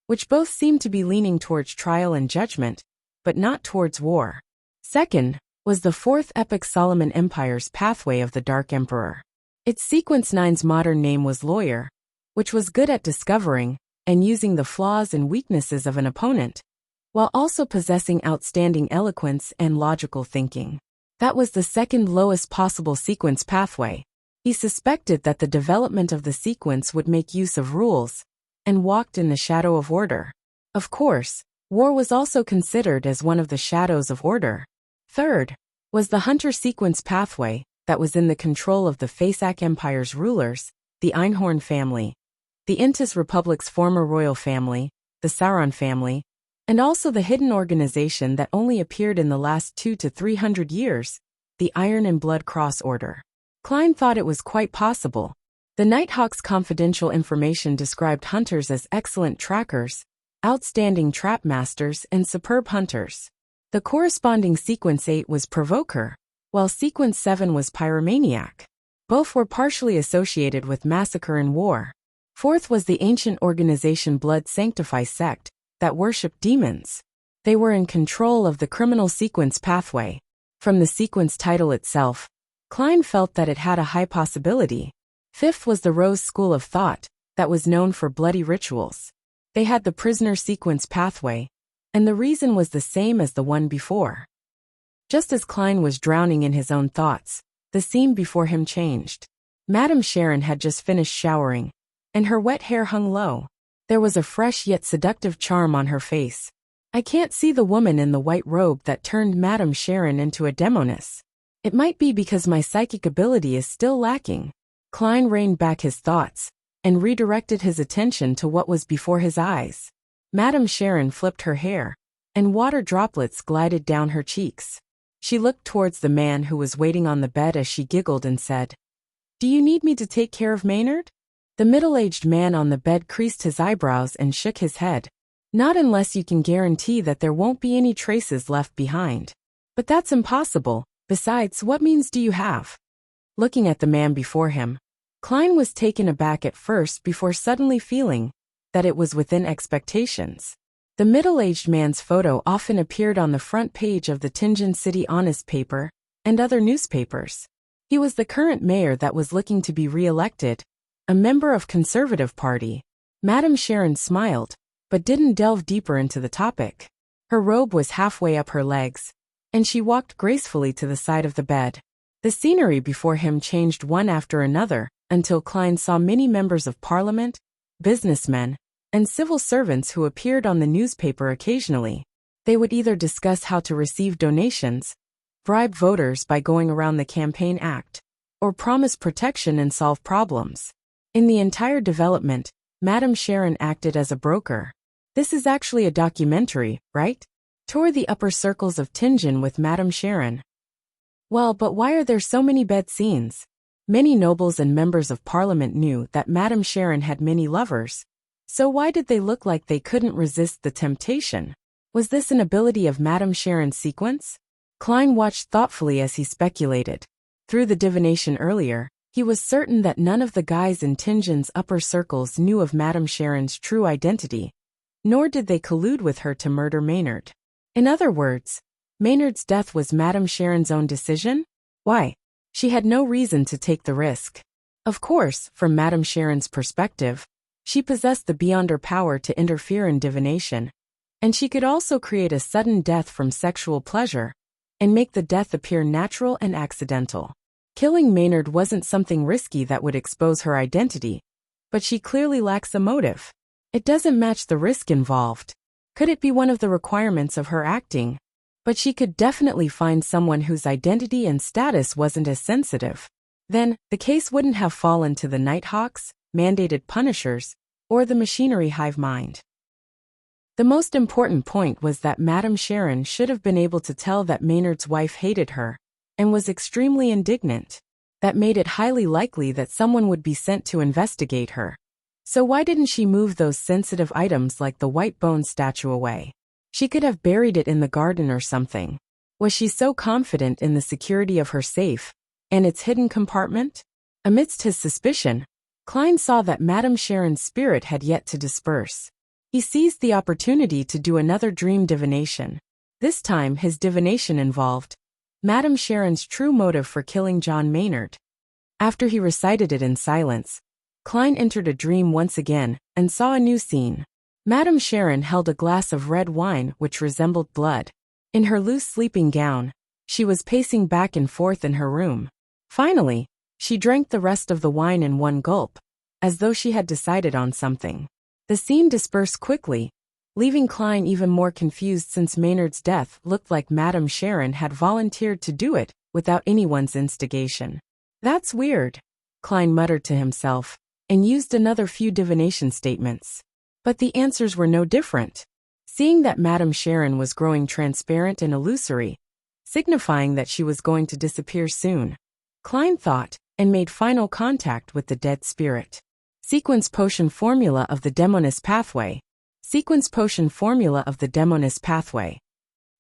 which both seemed to be leaning towards trial and judgment, but not towards war. Second, was the 4th Epic Solomon Empire's pathway of the Dark Emperor. Its sequence 9's modern name was Lawyer, which was good at discovering and using the flaws and weaknesses of an opponent, while also possessing outstanding eloquence and logical thinking. That was the second lowest possible sequence pathway. He suspected that the development of the sequence would make use of rules, and walked in the shadow of order. Of course, war was also considered as one of the shadows of order. Third, was the Hunter sequence pathway, that was in the control of the Faesac Empire's rulers, the Einhorn family, the Intis Republic's former royal family, the Sauron family, and also the hidden organization that only appeared in the last 200 to 300 years, the Iron and Blood Cross Order. Klein thought it was quite possible. The Nighthawk's confidential information described hunters as excellent trackers, outstanding trap masters, and superb hunters. The corresponding sequence 8 was Provoker, while sequence 7 was Pyromaniac. Both were partially associated with massacre and war. Fourth was the ancient organization Blood Sanctify sect, that worshipped demons. They were in control of the criminal sequence pathway. From the sequence title itself, Klein felt that it had a high possibility. Fifth was the Rose School of Thought, that was known for bloody rituals. They had the prisoner sequence pathway, and the reason was the same as the one before. Just as Klein was drowning in his own thoughts, the scene before him changed. Madame Sharon had just finished showering, and her wet hair hung low. There was a fresh yet seductive charm on her face. I can't see the woman in the white robe that turned Madame Sharon into a demoness. It might be because my psychic ability is still lacking. Klein reined back his thoughts, and redirected his attention to what was before his eyes. Madame Sharon flipped her hair, and water droplets glided down her cheeks. She looked towards the man who was waiting on the bed as she giggled and said, "Do you need me to take care of Maynard?" The middle-aged man on the bed creased his eyebrows and shook his head. "Not unless you can guarantee that there won't be any traces left behind. But that's impossible. Besides, what means do you have?" Looking at the man before him, Klein was taken aback at first before suddenly feeling that it was within expectations. The middle-aged man's photo often appeared on the front page of the Tianjin City Honest paper and other newspapers. He was the current mayor that was looking to be re-elected, a member of Conservative Party. Madame Sharon smiled, but didn't delve deeper into the topic. Her robe was halfway up her legs, and she walked gracefully to the side of the bed. The scenery before him changed one after another, until Klein saw many members of parliament, businessmen, and civil servants who appeared on the newspaper occasionally. They would either discuss how to receive donations, bribe voters by going around the campaign act, or promise protection and solve problems. In the entire development, Madame Sharon acted as a broker. This is actually a documentary, right? Tour the upper circles of Tianjin with Madame Sharon. Well, but why are there so many bed scenes? Many nobles and members of parliament knew that Madame Sharon had many lovers, so why did they look like they couldn't resist the temptation? Was this an ability of Madame Sharon's sequence? Klein watched thoughtfully as he speculated. Through the divination earlier, he was certain that none of the guys in Tinjin's upper circles knew of Madame Sharon's true identity, nor did they collude with her to murder Maynard. In other words, Maynard's death was Madame Sharon's own decision? Why? She had no reason to take the risk. Of course, from Madame Sharon's perspective, she possessed the beyonder power to interfere in divination, and she could also create a sudden death from sexual pleasure, and make the death appear natural and accidental. Killing Maynard wasn't something risky that would expose her identity, but she clearly lacks a motive. It doesn't match the risk involved. Could it be one of the requirements of her acting? But she could definitely find someone whose identity and status wasn't as sensitive. Then, the case wouldn't have fallen to the Nighthawks, mandated punishers, or the machinery hive mind. The most important point was that Madame Sharon should have been able to tell that Maynard's wife hated her, and was extremely indignant. That made it highly likely that someone would be sent to investigate her. So why didn't she move those sensitive items like the white bone statue away? She could have buried it in the garden or something. Was she so confident in the security of her safe, and its hidden compartment? Amidst his suspicion, Klein saw that Madame Sharon's spirit had yet to disperse. He seized the opportunity to do another dream divination. This time his divination involved Madame Sharon's true motive for killing John Maynard. After he recited it in silence, Klein entered a dream once again, and saw a new scene. Madame Sharon held a glass of red wine which resembled blood. In her loose sleeping gown, she was pacing back and forth in her room. Finally, she drank the rest of the wine in one gulp, as though she had decided on something. The scene dispersed quickly, leaving Klein even more confused since Maynard's death looked like Madame Sharon had volunteered to do it without anyone's instigation. That's weird, Klein muttered to himself, and used another few divination statements. But the answers were no different. Seeing that Madame Sharon was growing transparent and illusory, signifying that she was going to disappear soon, Klein thought, and made final contact with the dead spirit. Sequence potion formula of the Demoness pathway. Sequence potion formula of the Demoness pathway.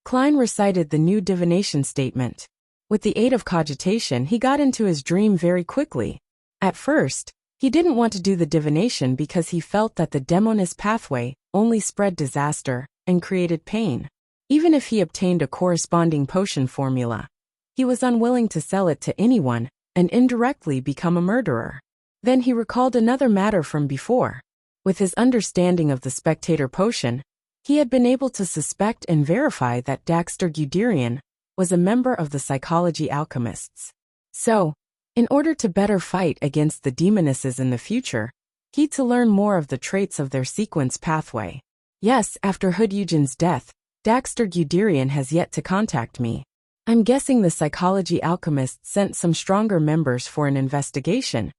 Klein recited the new divination statement. With the aid of cogitation, he got into his dream very quickly. At first, he didn't want to do the divination because he felt that the Demoness pathway only spread disaster and created pain. Even if he obtained a corresponding potion formula, he was unwilling to sell it to anyone and indirectly become a murderer. Then he recalled another matter from before. With his understanding of the spectator potion, he had been able to suspect and verify that Daxter Guderian was a member of the psychology alchemists. So, in order to better fight against the demonesses in the future, he had to learn more of the traits of their sequence pathway. Yes, after Hood Eugen's death, Daxter Guderian has yet to contact me. I'm guessing the psychology alchemists sent some stronger members for an investigation,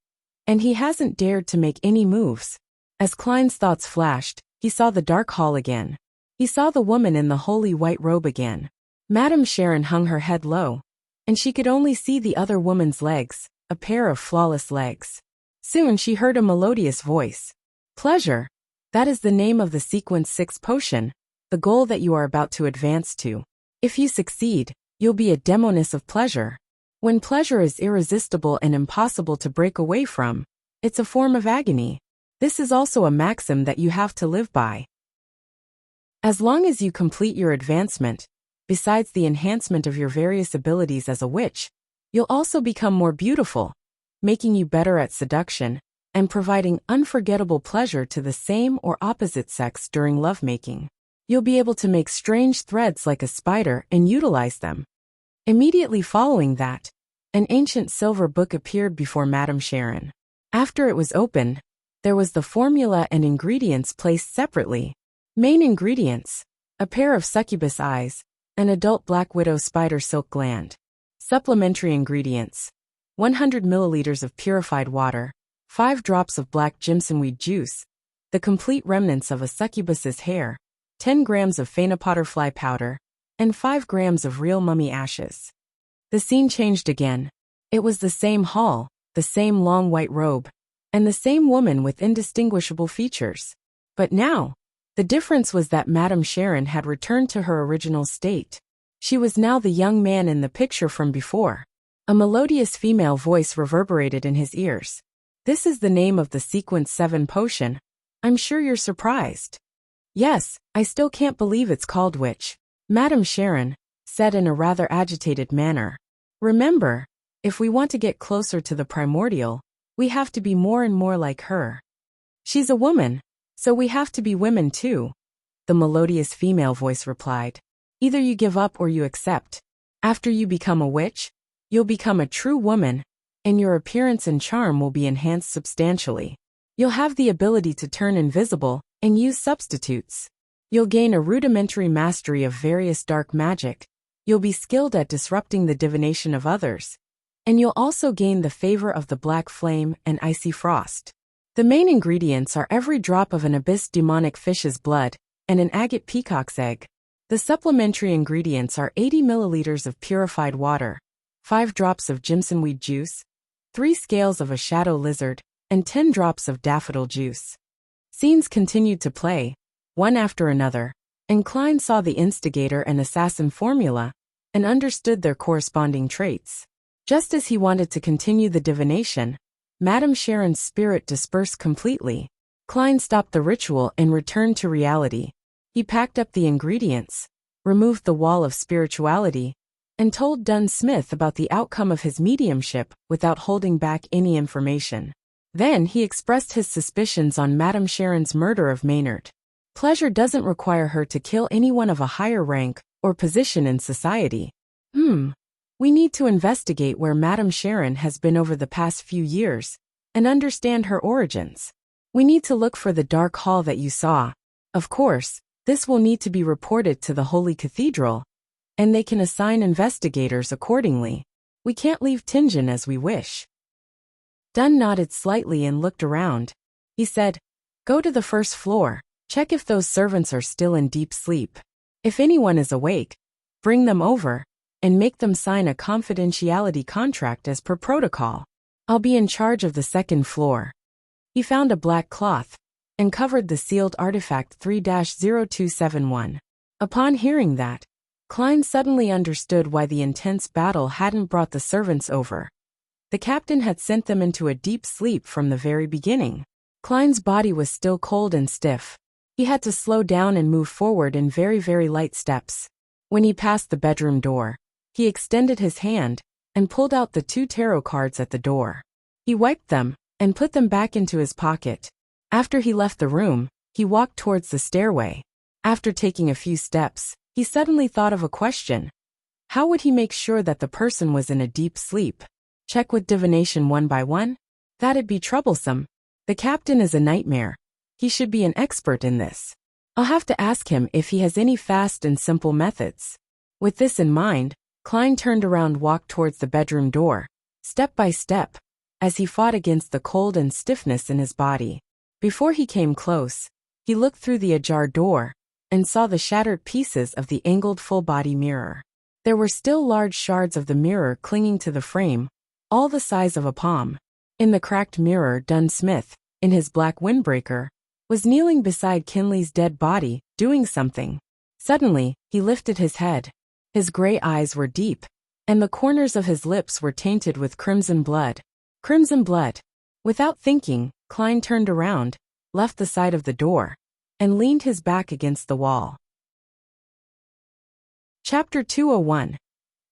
and he hasn't dared to make any moves. As Klein's thoughts flashed, he saw the dark hall again. He saw the woman in the holy white robe again. Madame Sharon hung her head low, and she could only see the other woman's legs, a pair of flawless legs. Soon she heard a melodious voice. Pleasure. That is the name of the Sequence 6 potion, the goal that you are about to advance to. If you succeed, you'll be a demoness of pleasure. When pleasure is irresistible and impossible to break away from, it's a form of agony. This is also a maxim that you have to live by. As long as you complete your advancement, besides the enhancement of your various abilities as a witch, you'll also become more beautiful, making you better at seduction, and providing unforgettable pleasure to the same or opposite sex during lovemaking. You'll be able to make strange threads like a spider and utilize them. Immediately following that, an ancient silver book appeared before Madame Sharon. After it was opened, there was the formula and ingredients placed separately. Main ingredients: a pair of succubus eyes, an adult black widow spider silk gland. Supplementary ingredients: 100 milliliters of purified water, 5 drops of black jimsonweed juice, the complete remnants of a succubus's hair, 10 grams of phainopotterfly powder, and 5 grams of real mummy ashes. The scene changed again. It was the same hall, the same long white robe, and the same woman with indistinguishable features. But now, The difference was that Madame Sharon had returned to her original state. She was now the young man in the picture from before. A melodious female voice reverberated in his ears. "This is the name of the Sequence 7 potion. I'm sure you're surprised." "Yes, I still can't believe it's called which," Madame Sharon said in a rather agitated manner. "Remember, if we want to get closer to the primordial, we have to be more and more like her. She's a woman, so we have to be women too," the melodious female voice replied. "Either you give up or you accept. After you become a witch, you'll become a true woman, and your appearance and charm will be enhanced substantially. You'll have the ability to turn invisible and use substitutes. You'll gain a rudimentary mastery of various dark magic. You'll be skilled at disrupting the divination of others. And you'll also gain the favor of the black flame and icy frost. The main ingredients are every drop of an abyss demonic fish's blood and an agate peacock's egg. The supplementary ingredients are 80 milliliters of purified water, 5 drops of jimsonweed juice, 3 scales of a shadow lizard, and 10 drops of daffodil juice." Scenes continued to play, one after another, and Klein saw the instigator and assassin formula and understood their corresponding traits. Just as he wanted to continue the divination, Madame Sharon's spirit dispersed completely. Klein stopped the ritual and returned to reality. He packed up the ingredients, removed the wall of spirituality, and told Dunn Smith about the outcome of his mediumship without holding back any information. Then he expressed his suspicions on Madame Sharon's murder of Maynard. Pleasure doesn't require her to kill anyone of a higher rank or position in society. We need to investigate where Madame Sharon has been over the past few years and understand her origins. We need to look for the dark hall that you saw. Of course, this will need to be reported to the Holy Cathedral, and they can assign investigators accordingly. We can't leave Tingen as we wish." Dunn nodded slightly and looked around. He said, "Go to the first floor, check if those servants are still in deep sleep. If anyone is awake, bring them over, and make them sign a confidentiality contract as per protocol. I'll be in charge of the second floor." He found a black cloth and covered the sealed artifact 3-0271. Upon hearing that, Klein suddenly understood why the intense battle hadn't brought the servants over. The captain had sent them into a deep sleep from the very beginning. Klein's body was still cold and stiff. He had to slow down and move forward in very, very light steps. When he passed the bedroom door, he extended his hand and pulled out the 2 tarot cards at the door. He wiped them and put them back into his pocket. After he left the room, he walked towards the stairway. After taking a few steps, he suddenly thought of a question. How would he make sure that the person was in a deep sleep? Check with divination one by one? That'd be troublesome. The captain is a nightmare. He should be an expert in this. I'll have to ask him if he has any fast and simple methods. With this in mind, Klein turned around, walked towards the bedroom door, step by step, as he fought against the cold and stiffness in his body. Before he came close, he looked through the ajar door and saw the shattered pieces of the angled full-body mirror. There were still large shards of the mirror clinging to the frame, all the size of a palm. In the cracked mirror, Dunn Smith, in his black windbreaker, was kneeling beside Kinley's dead body, doing something. Suddenly, he lifted his head. His gray eyes were deep, and the corners of his lips were tainted with crimson blood. Crimson blood. Without thinking, Klein turned around, left the side of the door, and leaned his back against the wall. Chapter 201.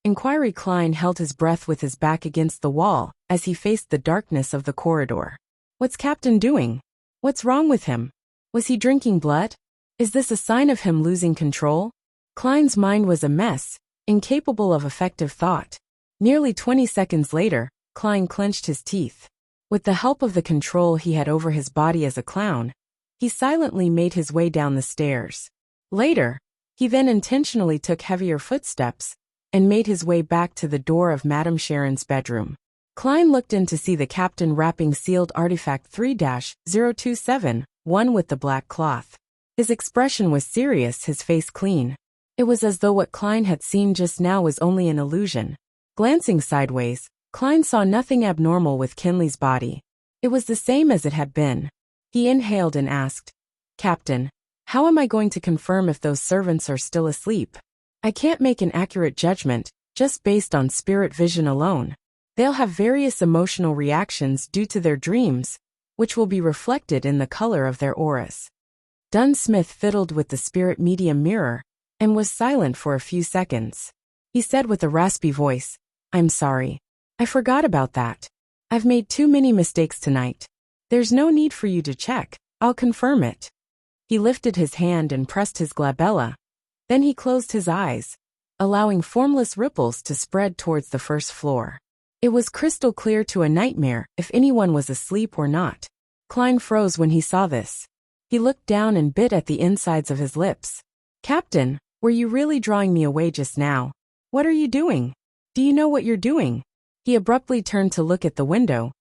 Inquiry. Klein held his breath with his back against the wall as he faced the darkness of the corridor. What's Captain doing? What's wrong with him? Was he drinking blood? Is this a sign of him losing control? Klein's mind was a mess, incapable of effective thought. Nearly 20 seconds later, Klein clenched his teeth. With the help of the control he had over his body as a clown, he silently made his way down the stairs. Later, he then intentionally took heavier footsteps and made his way back to the door of Madame Sharon's bedroom. Klein looked in to see the captain wrapping sealed artifact 3-0271 with the black cloth. His expression was serious, his face clean. It was as though what Klein had seen just now was only an illusion. Glancing sideways, Klein saw nothing abnormal with Kinley's body. It was the same as it had been. He inhaled and asked, "Captain, How am I going to confirm if those servants are still asleep? I can't make an accurate judgment, just based on spirit vision alone. They'll have various emotional reactions due to their dreams, which will be reflected in the color of their auras. Dunsmith fiddled with the spirit medium mirror, and was silent for a few seconds. He said with a raspy voice, "I'm sorry. I forgot about that. I've made too many mistakes tonight. There's no need for you to check, I'll confirm it." He lifted his hand and pressed his glabella. Then he closed his eyes, allowing formless ripples to spread towards the first floor. It was crystal clear to a nightmare if anyone was asleep or not. Klein froze when he saw this. He looked down and bit at the insides of his lips. "Captain, were you really drawing me away just now? What are you doing? Do you know what you're doing?" He abruptly turned to look at the window,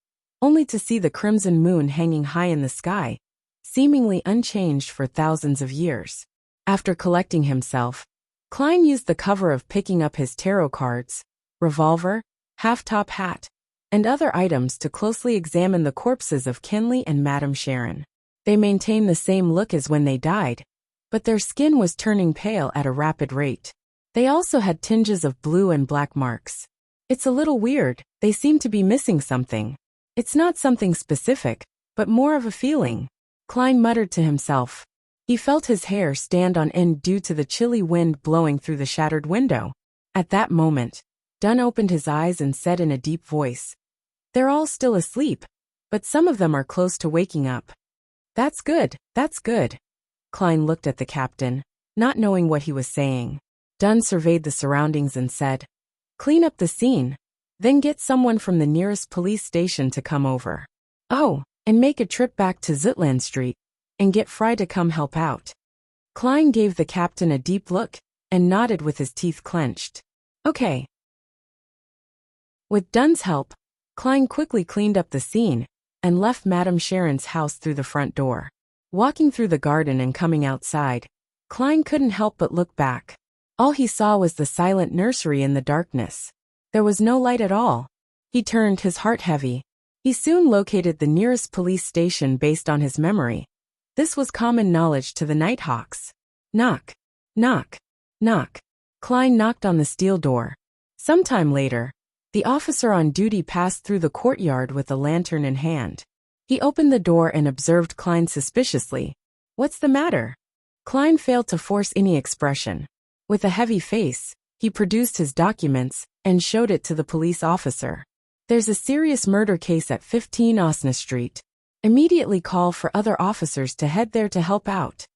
only to see the crimson moon hanging high in the sky, seemingly unchanged for thousands of years. After collecting himself, Klein used the cover of picking up his tarot cards, revolver, half-top hat, and other items to closely examine the corpses of Kinley and Madame Sharon. They maintained the same look as when they died, but their skin was turning pale at a rapid rate. They also had tinges of blue and black marks. It's a little weird, they seem to be missing something. It's not something specific, but more of a feeling. Klein muttered to himself. He felt his hair stand on end due to the chilly wind blowing through the shattered window. At that moment, Dunn opened his eyes and said in a deep voice, "They're all still asleep, but some of them are close to waking up." That's good, that's good." Klein looked at the captain, not knowing what he was saying. Dunn surveyed the surroundings and said, "Clean up the scene, then get someone from the nearest police station to come over. Oh, and make a trip back to Zutland Street, and get Fry to come help out." Klein gave the captain a deep look, and nodded with his teeth clenched. "Okay." With Dunn's help, Klein quickly cleaned up the scene, and left Madame Sharon's house through the front door. Walking through the garden and coming outside, Klein couldn't help but look back. All he saw was the silent nursery in the darkness. There was no light at all. He turned, his heart heavy. He soon located the nearest police station based on his memory. This was common knowledge to the Nighthawks. Knock. Knock. Knock. Klein knocked on the steel door. Sometime later, the officer on duty passed through the courtyard with a lantern in hand. He opened the door and observed Klein suspiciously. "What's the matter?" Klein failed to force any expression. With a heavy face, he produced his documents and showed it to the police officer. "There's a serious murder case at 15 Osna Street. Immediately call for other officers to head there to help out."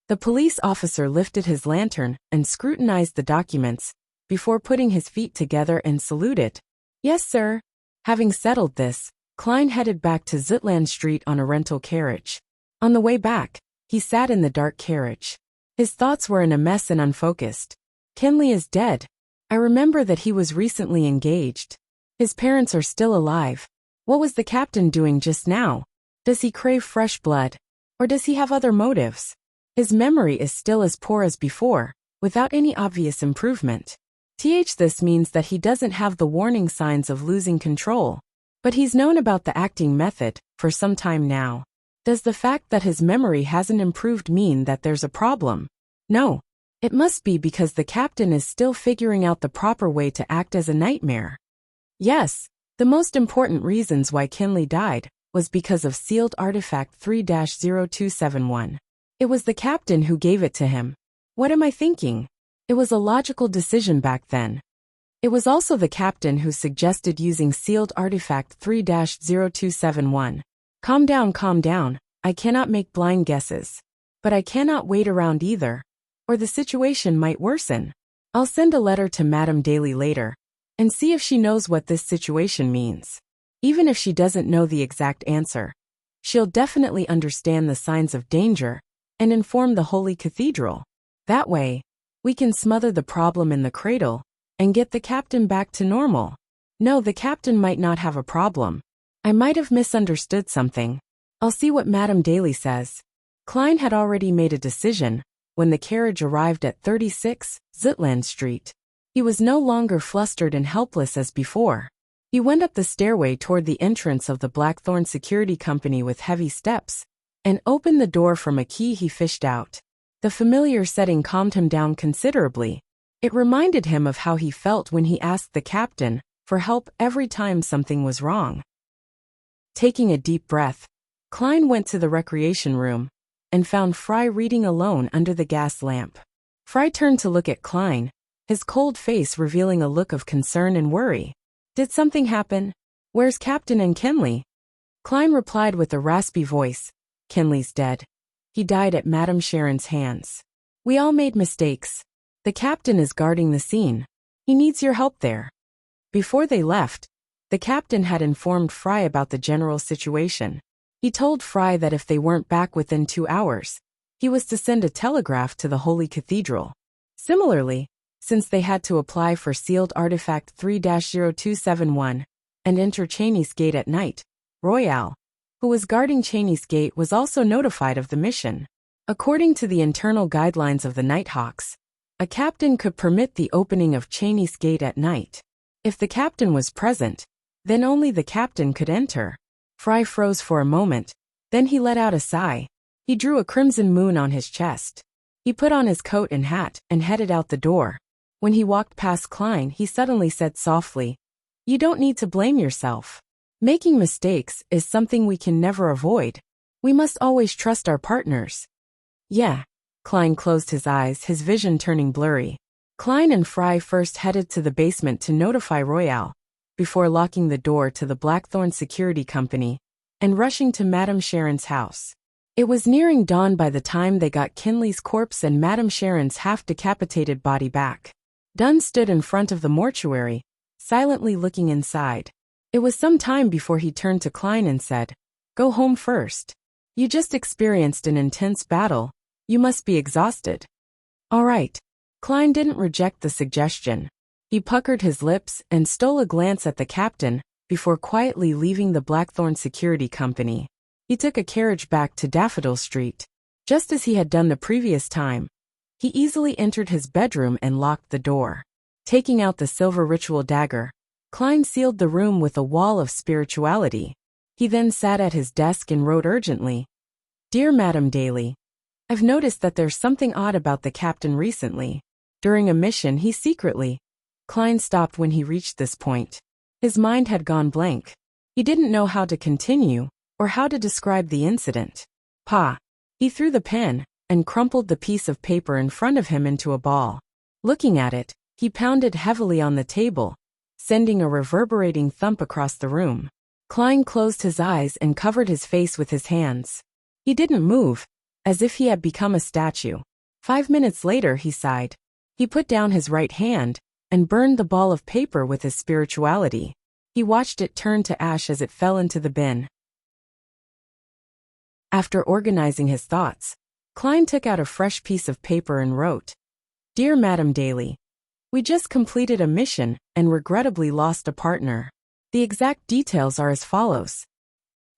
The police officer lifted his lantern and scrutinized the documents before putting his feet together and saluted. "Yes, sir." Having settled this, Klein headed back to Zutland Street on a rental carriage. On the way back, he sat in the dark carriage. His thoughts were in a mess and unfocused. Kinley is dead. I remember that he was recently engaged. His parents are still alive. What was the captain doing just now? Does he crave fresh blood? Or does he have other motives? His memory is still as poor as before, without any obvious improvement. This means that he doesn't have the warning signs of losing control. But he's known about the acting method for some time now. Does the fact that his memory hasn't improved mean that there's a problem? No. It must be because the captain is still figuring out the proper way to act as a nightmare. Yes, the most important reasons why Kinley died was because of sealed artifact 3-0271. It was the captain who gave it to him. What am I thinking? It was a logical decision back then. It was also the captain who suggested using sealed artifact 3-0271. Calm down, I cannot make blind guesses. But I cannot wait around either, or the situation might worsen. I'll send a letter to Madame Daly later, and see if she knows what this situation means. Even if she doesn't know the exact answer, she'll definitely understand the signs of danger, and inform the Holy Cathedral. That way, we can smother the problem in the cradle, and get the captain back to normal. No, the captain might not have a problem. I might have misunderstood something. I'll see what Madame Daly says. Klein had already made a decision when the carriage arrived at 36 Zutland Street. He was no longer flustered and helpless as before. He went up the stairway toward the entrance of the Blackthorn Security Company with heavy steps, and opened the door from a key he fished out. The familiar setting calmed him down considerably. It reminded him of how he felt when he asked the captain for help every time something was wrong. Taking a deep breath, Klein went to the recreation room and found Fry reading alone under the gas lamp. Fry turned to look at Klein, his cold face revealing a look of concern and worry. "Did something happen? Where's Captain and Kinley?" Klein replied with a raspy voice, "Kinley's dead. He died at Madame Sharon's hands. We all made mistakes. The captain is guarding the scene. He needs your help there." Before they left, the captain had informed Fry about the general situation. He told Fry that if they weren't back within 2 hours, he was to send a telegraph to the Holy Cathedral. Similarly, since they had to apply for sealed artifact 3-0271 and enter Cheney's Gate at night, Royale, who was guarding Cheney's Gate, was also notified of the mission. According to the internal guidelines of the Nighthawks, a captain could permit the opening of Cheney's Gate at night. If the captain was present, then only the captain could enter. Fry froze for a moment, then he let out a sigh. He drew a crimson moon on his chest. He put on his coat and hat and headed out the door. When he walked past Klein, he suddenly said softly, "You don't need to blame yourself. Making mistakes is something we can never avoid. We must always trust our partners." "Yeah." Klein closed his eyes, his vision turning blurry. Klein and Fry first headed to the basement to notify Royale, before locking the door to the Blackthorn Security Company and rushing to Madame Sharon's house. It was nearing dawn by the time they got Kinley's corpse and Madame Sharon's half-decapitated body back. Dunn stood in front of the mortuary, silently looking inside. It was some time before he turned to Klein and said, "Go home first. You just experienced an intense battle. You must be exhausted." "All right." Klein didn't reject the suggestion. He puckered his lips and stole a glance at the captain before quietly leaving the Blackthorn Security Company. He took a carriage back to Daffodil Street. Just as he had done the previous time, he easily entered his bedroom and locked the door. Taking out the silver ritual dagger, Klein sealed the room with a wall of spirituality. He then sat at his desk and wrote urgently, "Dear Madame Daly, I've noticed that there's something odd about the captain recently. During a mission he secretly..." Klein stopped when he reached this point. His mind had gone blank. He didn't know how to continue or how to describe the incident. "Pa." He threw the pen and crumpled the piece of paper in front of him into a ball. Looking at it, he pounded heavily on the table, sending a reverberating thump across the room. Klein closed his eyes and covered his face with his hands. He didn't move, as if he had become a statue. 5 minutes later, he sighed. He put down his right hand and burned the ball of paper with his spirituality. He watched it turn to ash as it fell into the bin. After organizing his thoughts, Klein took out a fresh piece of paper and wrote, "Dear Madame Daly, we just completed a mission and regrettably lost a partner. The exact details are as follows.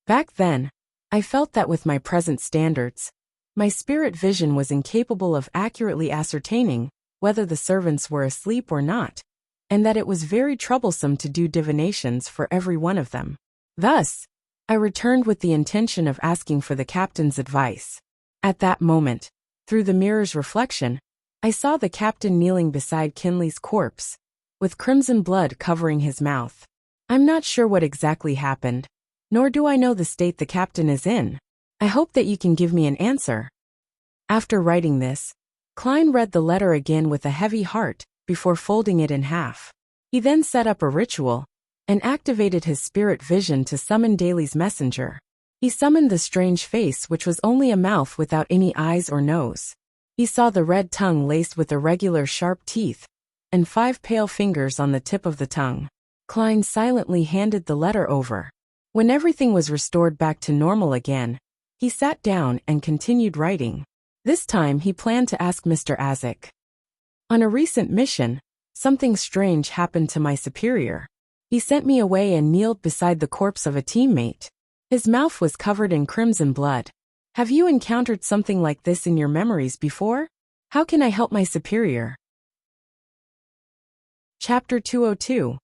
Back then, I felt that with my present standards, my spirit vision was incapable of accurately ascertaining whether the servants were asleep or not, and that it was very troublesome to do divinations for every one of them. Thus, I returned with the intention of asking for the captain's advice. At that moment, through the mirror's reflection, I saw the captain kneeling beside Kinley's corpse, with crimson blood covering his mouth. I'm not sure what exactly happened, nor do I know the state the captain is in. I hope that you can give me an answer." After writing this, Klein read the letter again with a heavy heart before folding it in half. He then set up a ritual and activated his spirit vision to summon Daly's messenger. He summoned the strange face, which was only a mouth without any eyes or nose. He saw the red tongue laced with irregular sharp teeth and 5 pale fingers on the tip of the tongue. Klein silently handed the letter over. When everything was restored back to normal again, he sat down and continued writing. This time he planned to ask Mr. Azek. On a recent mission, something strange happened to my superior. He sent me away and kneeled beside the corpse of a teammate. His mouth was covered in crimson blood. Have you encountered something like this in your memories before? How can I help my superior? Chapter 202.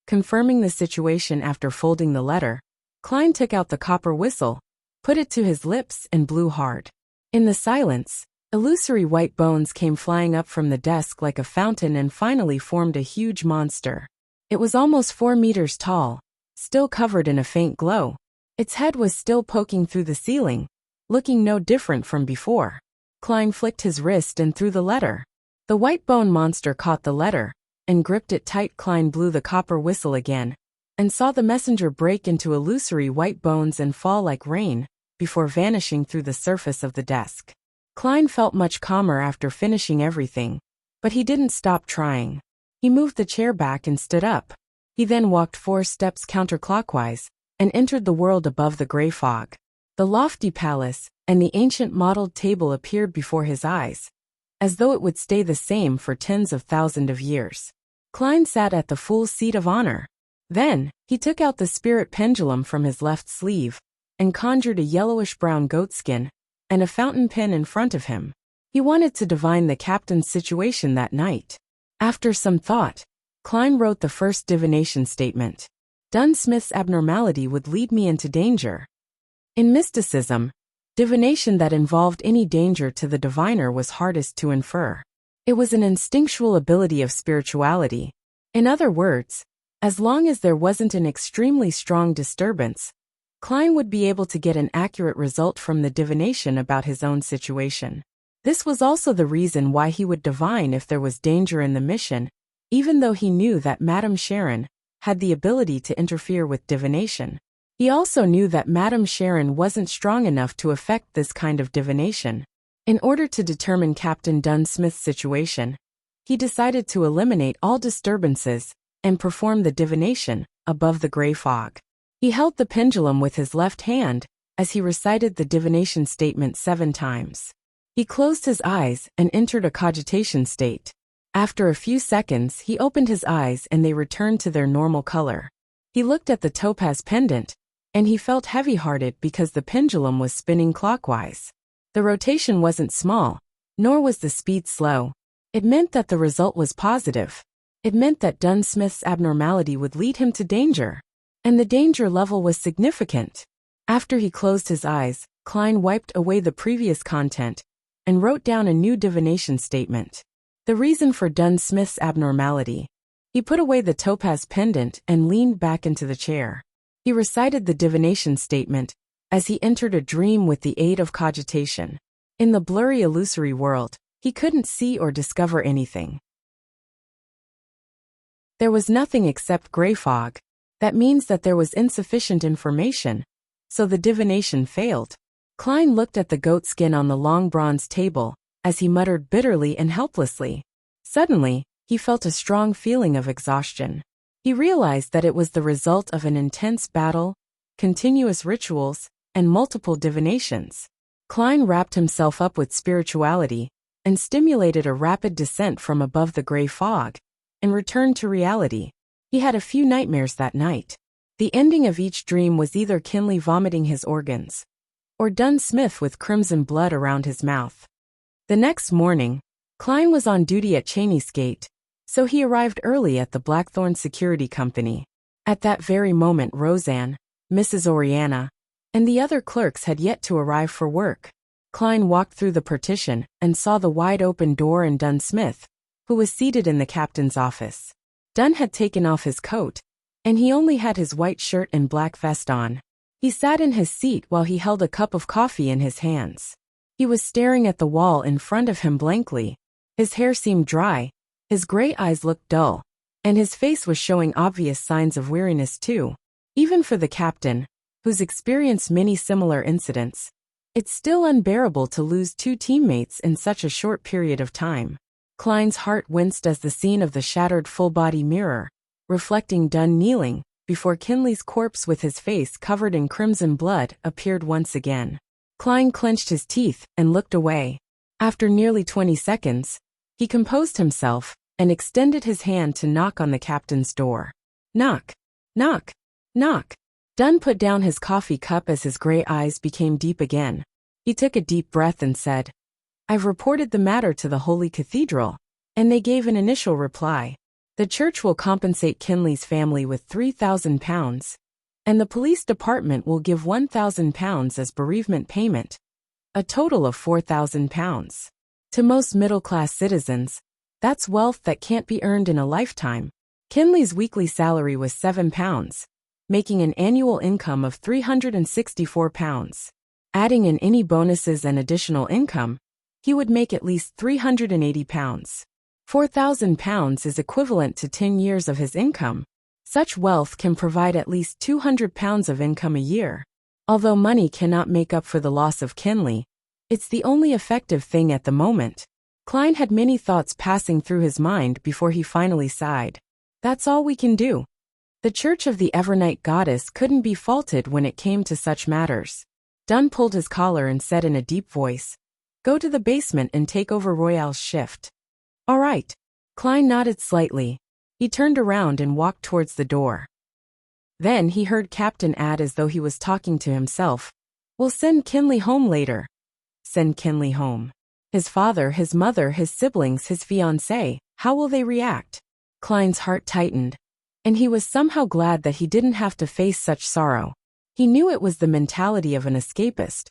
Confirming the situation. After folding the letter, Klein took out the copper whistle, put it to his lips and blew hard. In the silence, Illusory white bones came flying up from the desk like a fountain and finally formed a huge monster. It was almost 4 meters tall, still covered in a faint glow. Its head was still poking through the ceiling, looking no different from before. Klein flicked his wrist and threw the letter. The white bone monster caught the letter and gripped it tight. Klein blew the copper whistle again and saw the messenger break into illusory white bones and fall like rain before vanishing through the surface of the desk. Klein felt much calmer after finishing everything, but he didn't stop trying. He moved the chair back and stood up. He then walked 4 steps counterclockwise and entered the world above the gray fog. The lofty palace and the ancient mottled table appeared before his eyes, as though it would stay the same for tens of thousands of years. Klein sat at the full seat of honor. Then, he took out the spirit pendulum from his left sleeve and conjured a yellowish-brown goatskin and a fountain pen in front of him. He wanted to divine the captain's situation that night. After some thought, Klein wrote the first divination statement. Dunsmith's abnormality would lead me into danger. In mysticism, divination that involved any danger to the diviner was hardest to infer. It was an instinctual ability of spirituality. In other words, as long as there wasn't an extremely strong disturbance, Klein would be able to get an accurate result from the divination about his own situation. This was also the reason why he would divine if there was danger in the mission, even though he knew that Madame Sharon had the ability to interfere with divination. He also knew that Madame Sharon wasn't strong enough to affect this kind of divination. In order to determine Captain Dunsmith's situation, he decided to eliminate all disturbances and perform the divination above the gray fog. He held the pendulum with his left hand as he recited the divination statement 7 times. He closed his eyes and entered a cogitation state. After a few seconds, he opened his eyes and they returned to their normal color. He looked at the topaz pendant, and he felt heavy-hearted because the pendulum was spinning clockwise. The rotation wasn't small, nor was the speed slow. It meant that the result was positive. It meant that Dunsmith's abnormality would lead him to danger. And the danger level was significant. After he closed his eyes, Klein wiped away the previous content and wrote down a new divination statement. The reason for Dunsmith's abnormality. He put away the topaz pendant and leaned back into the chair. He recited the divination statement as he entered a dream with the aid of cogitation. In the blurry illusory world, he couldn't see or discover anything. There was nothing except gray fog. That means that there was insufficient information, so the divination failed. Klein looked at the goatskin on the long bronze table as he muttered bitterly and helplessly. Suddenly, he felt a strong feeling of exhaustion. He realized that it was the result of an intense battle, continuous rituals, and multiple divinations. Klein wrapped himself up with spirituality and stimulated a rapid descent from above the gray fog and returned to reality. He had a few nightmares that night. The ending of each dream was either Kinley vomiting his organs, or Dunsmith with crimson blood around his mouth. The next morning, Klein was on duty at Cheney's Gate, so he arrived early at the Blackthorn Security Company. At that very moment Roseanne, Mrs. Oriana, and the other clerks had yet to arrive for work. Klein walked through the partition and saw the wide-open door and Dunsmith, who was seated in the captain's office. Dunn had taken off his coat, and he only had his white shirt and black vest on. He sat in his seat while he held a cup of coffee in his hands. He was staring at the wall in front of him blankly. His hair seemed dry, his gray eyes looked dull, and his face was showing obvious signs of weariness too. Even for the captain, who's experienced many similar incidents, it's still unbearable to lose 2 teammates in such a short period of time. Klein's heart winced as the scene of the shattered full-body mirror, reflecting Dunn kneeling before Kinley's corpse with his face covered in crimson blood, appeared once again. Klein clenched his teeth and looked away. After nearly 20 seconds, he composed himself and extended his hand to knock on the captain's door. Knock, knock, knock. Dunn put down his coffee cup as his gray eyes became deep again. He took a deep breath and said, "I've reported the matter to the Holy Cathedral," and they gave an initial reply. The church will compensate Kinley's family with £3,000, and the police department will give £1,000 as bereavement payment, a total of £4,000. To most middle-class citizens, that's wealth that can't be earned in a lifetime. Kinley's weekly salary was £7, making an annual income of £364. Adding in any bonuses and additional income, he would make at least £380. £4,000 is equivalent to 10 years of his income. Such wealth can provide at least £200 of income a year. Although money cannot make up for the loss of Kinley, it's the only effective thing at the moment. Klein had many thoughts passing through his mind before he finally sighed. That's all we can do. The Church of the Evernight Goddess couldn't be faulted when it came to such matters. Dunn pulled his collar and said in a deep voice, "Go to the basement and take over Royale's shift." "All right." Klein nodded slightly. He turned around and walked towards the door. Then he heard Captain add as though he was talking to himself, "We'll send Kinley home later." Send Kinley home. His father, his mother, his siblings, his fiancée, how will they react? Klein's heart tightened, and he was somehow glad that he didn't have to face such sorrow. He knew it was the mentality of an escapist,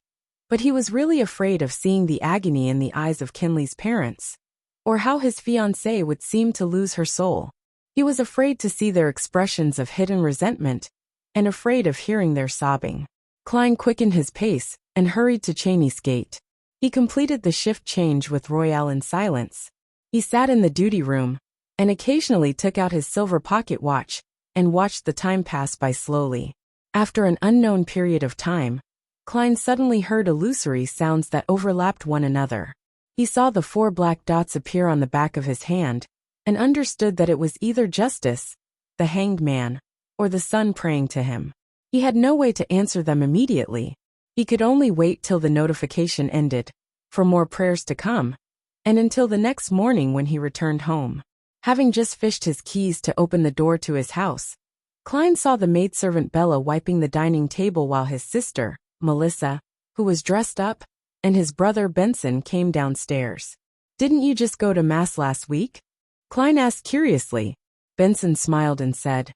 but he was really afraid of seeing the agony in the eyes of Kinley's parents, or how his fiancée would seem to lose her soul. He was afraid to see their expressions of hidden resentment, and afraid of hearing their sobbing. Klein quickened his pace and hurried to Cheney's gate. He completed the shift change with Royale in silence. He sat in the duty room, and occasionally took out his silver pocket watch, and watched the time pass by slowly. After an unknown period of time, Klein suddenly heard illusory sounds that overlapped one another. He saw the 4 black dots appear on the back of his hand, and understood that it was either Justice, the hanged man, or the sun praying to him. He had no way to answer them immediately. He could only wait till the notification ended, for more prayers to come, and until the next morning when he returned home. Having just fished his keys to open the door to his house, Klein saw the maidservant Bella wiping the dining table while his sister, Melissa, who was dressed up, and his brother Benson came downstairs. "Didn't you just go to Mass last week?" Klein asked curiously. Benson smiled and said,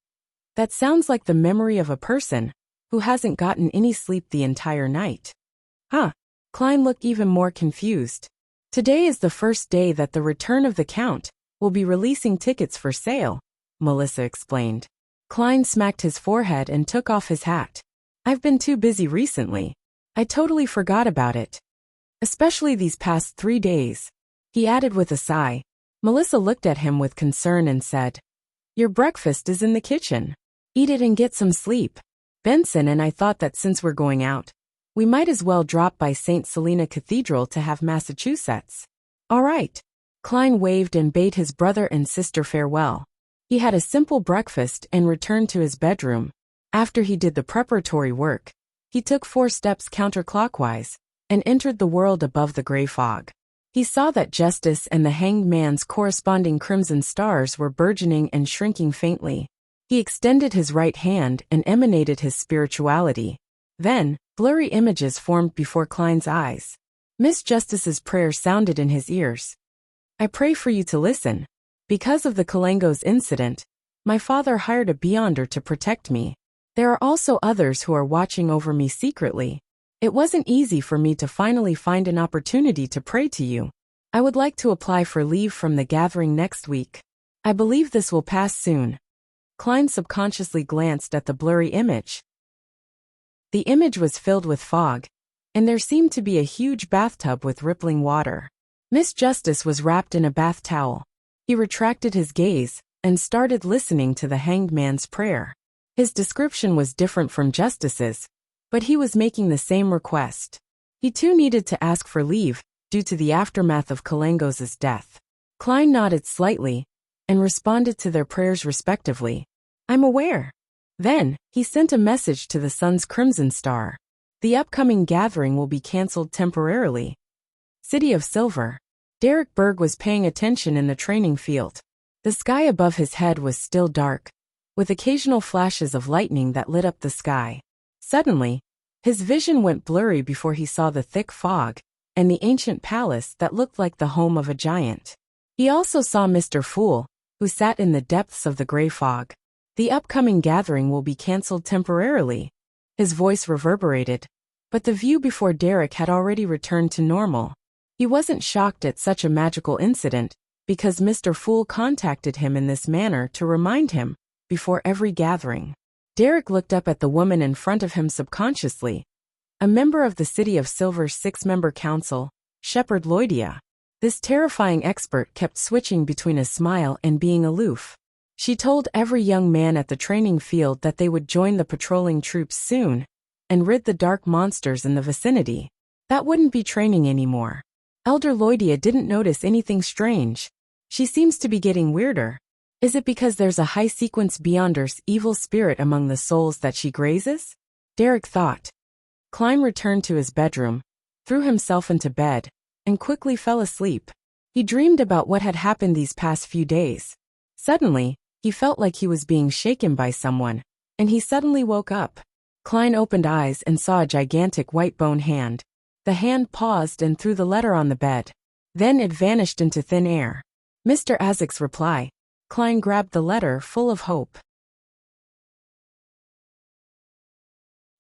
"That sounds like the memory of a person who hasn't gotten any sleep the entire night." Huh? Klein looked even more confused. "Today is the first day that the Return of the Count will be releasing tickets for sale," Melissa explained. Klein smacked his forehead and took off his hat. "I've been too busy recently. I totally forgot about it. Especially these past 3 days," he added with a sigh. Melissa looked at him with concern and said, "Your breakfast is in the kitchen. Eat it and get some sleep. Benson and I thought that since we're going out, we might as well drop by St. Selena Cathedral to have Massachusetts." "All right." Klein waved and bade his brother and sister farewell. He had a simple breakfast and returned to his bedroom. After he did the preparatory work, he took 4 steps counterclockwise and entered the world above the gray fog. He saw that Justice and the hanged man's corresponding crimson stars were burgeoning and shrinking faintly. He extended his right hand and emanated his spirituality. Then, blurry images formed before Klein's eyes. Miss Justice's prayer sounded in his ears. "I pray for you to listen. Because of the Kalengos incident, my father hired a beyonder to protect me. There are also others who are watching over me secretly. It wasn't easy for me to finally find an opportunity to pray to you. I would like to apply for leave from the gathering next week. I believe this will pass soon." Klein subconsciously glanced at the blurry image. The image was filled with fog, and there seemed to be a huge bathtub with rippling water. Miss Justice was wrapped in a bath towel. He retracted his gaze and started listening to the hanged man's prayer. His description was different from Justice's, but he was making the same request. He too needed to ask for leave, due to the aftermath of Kalengos' death. Klein nodded slightly, and responded to their prayers respectively. "I'm aware." Then, he sent a message to the sun's crimson star. "The upcoming gathering will be cancelled temporarily. City of Silver." Derek Berg was paying attention in the training field. The sky above his head was still dark, with occasional flashes of lightning that lit up the sky. Suddenly, his vision went blurry before he saw the thick fog and the ancient palace that looked like the home of a giant. He also saw Mr. Fool, who sat in the depths of the gray fog. "The upcoming gathering will be cancelled temporarily." His voice reverberated, but the view before Derek had already returned to normal. He wasn't shocked at such a magical incident, because Mr. Fool contacted him in this manner to remind him, before every gathering. Derek looked up at the woman in front of him subconsciously. A member of the City of Silver's 6-member council, Shepherd Lloydia. This terrifying expert kept switching between a smile and being aloof. She told every young man at the training field that they would join the patrolling troops soon and rid the dark monsters in the vicinity. That wouldn't be training anymore. Elder Lloydia didn't notice anything strange. She seems to be getting weirder. Is it because there's a high-sequence Beyonder's evil spirit among the souls that she grazes? Derek thought. Klein returned to his bedroom, threw himself into bed, and quickly fell asleep. He dreamed about what had happened these past few days. Suddenly, he felt like he was being shaken by someone, and he suddenly woke up. Klein opened eyes and saw a gigantic white bone hand. The hand paused and threw the letter on the bed. Then it vanished into thin air. Mr. Isaac's reply. Klein grabbed the letter full of hope.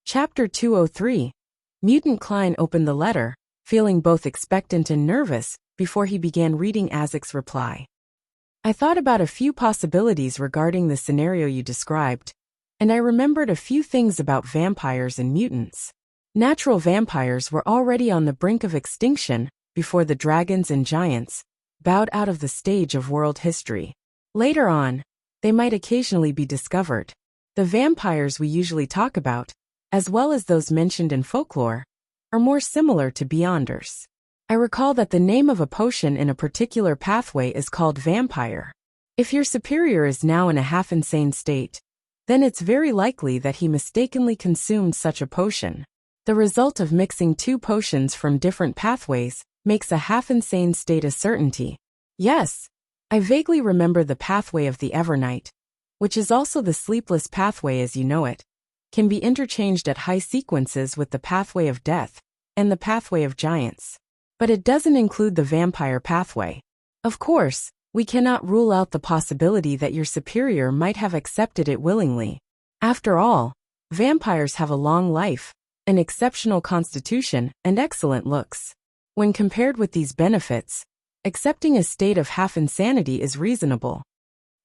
Chapter 203. Mutant Klein opened the letter, feeling both expectant and nervous, before he began reading Isaac's reply. I thought about a few possibilities regarding the scenario you described, and I remembered a few things about vampires and mutants. Natural vampires were already on the brink of extinction before the dragons and giants bowed out of the stage of world history. Later on, they might occasionally be discovered. The vampires we usually talk about, as well as those mentioned in folklore, are more similar to Beyonders. I recall that the name of a potion in a particular pathway is called vampire. If your superior is now in a half-insane state, then it's very likely that he mistakenly consumed such a potion. The result of mixing two potions from different pathways makes a half-insane state a certainty. Yes, I vaguely remember the pathway of the Evernight, which is also the sleepless pathway as you know it, can be interchanged at high sequences with the pathway of death and the pathway of giants. But it doesn't include the vampire pathway. Of course, we cannot rule out the possibility that your superior might have accepted it willingly. After all, vampires have a long life, an exceptional constitution, and excellent looks. When compared with these benefits, accepting a state of half-insanity is reasonable.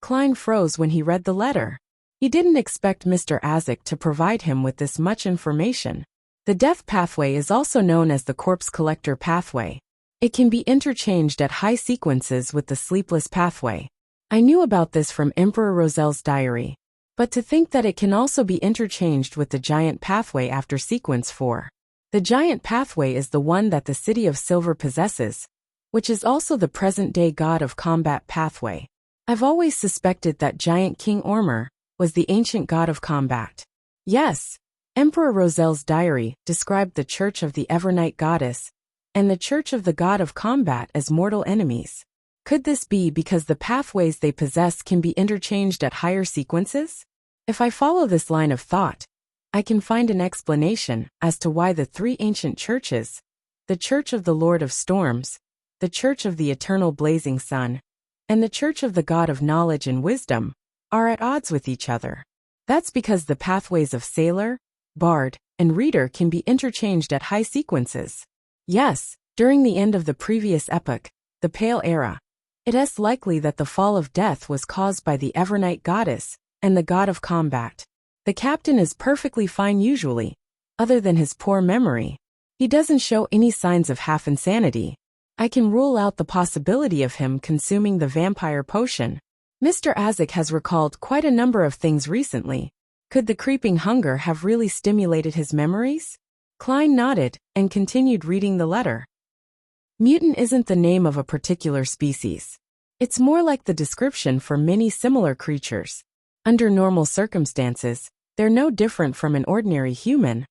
Klein froze when he read the letter. He didn't expect Mr. Isaac to provide him with this much information. The death pathway is also known as the corpse collector pathway. It can be interchanged at high sequences with the sleepless pathway. I knew about this from Emperor Roselle's diary. But to think that it can also be interchanged with the giant pathway after sequence 4. The giant pathway is the one that the City of Silver possesses, which is also the present-day god of combat pathway. I've always suspected that giant King Ormer was the ancient god of combat. Yes, Emperor Roselle's diary described the Church of the Evernight Goddess and the Church of the God of Combat as mortal enemies. Could this be because the pathways they possess can be interchanged at higher sequences? If I follow this line of thought, I can find an explanation as to why the three ancient churches, the Church of the Lord of Storms, the Church of the Eternal Blazing Sun, and the Church of the God of Knowledge and Wisdom, are at odds with each other. That's because the pathways of Sailor, Bard, and Reader can be interchanged at high sequences. Yes, during the end of the previous epoch, the Pale Era, it is likely that the fall of death was caused by the Evernight Goddess and the God of Combat. The captain is perfectly fine usually, other than his poor memory. He doesn't show any signs of half-insanity. I can rule out the possibility of him consuming the vampire potion. Mr. Isaac has recalled quite a number of things recently. Could the creeping hunger have really stimulated his memories? Klein nodded and continued reading the letter. Mutant isn't the name of a particular species. It's more like the description for many similar creatures. Under normal circumstances, they're no different from an ordinary human,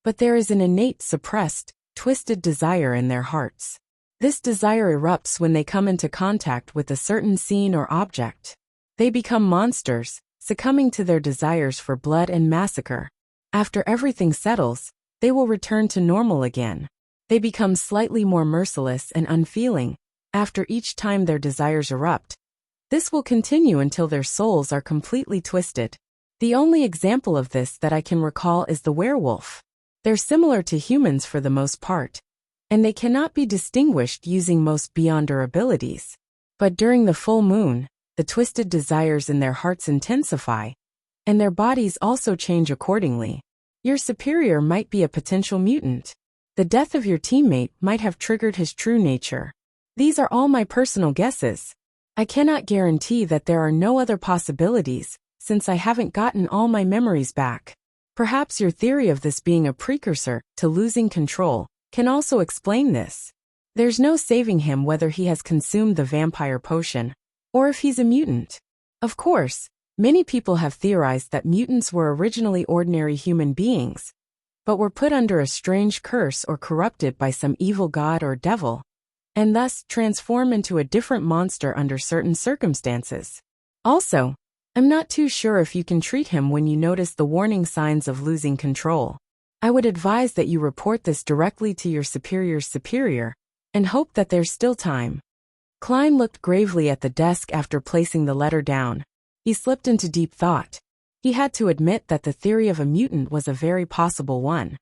but there is an innate, suppressed, twisted desire in their hearts. This desire erupts when they come into contact with a certain scene or object. They become monsters, succumbing to their desires for blood and massacre. After everything settles, they will return to normal again. They become slightly more merciless and unfeeling after each time their desires erupt. This will continue until their souls are completely twisted. The only example of this that I can recall is the werewolf. They're similar to humans for the most part. and they cannot be distinguished using most beyond their abilities. But during the full moon, the twisted desires in their hearts intensify, and their bodies also change accordingly. Your superior might be a potential mutant. The death of your teammate might have triggered his true nature. These are all my personal guesses. I cannot guarantee that there are no other possibilities, since I haven't gotten all my memories back. Perhaps your theory of this being a precursor to losing control can also explain this. There's no saving him whether he has consumed the vampire potion, or if he's a mutant. Of course, many people have theorized that mutants were originally ordinary human beings, but were put under a strange curse or corrupted by some evil god or devil, and thus transform into a different monster under certain circumstances. Also, I'm not too sure if you can treat him when you notice the warning signs of losing control. I would advise that you report this directly to your superior's superior, and hope that there's still time. Klein looked gravely at the desk after placing the letter down. He slipped into deep thought. He had to admit that the theory of a mutant was a very possible one.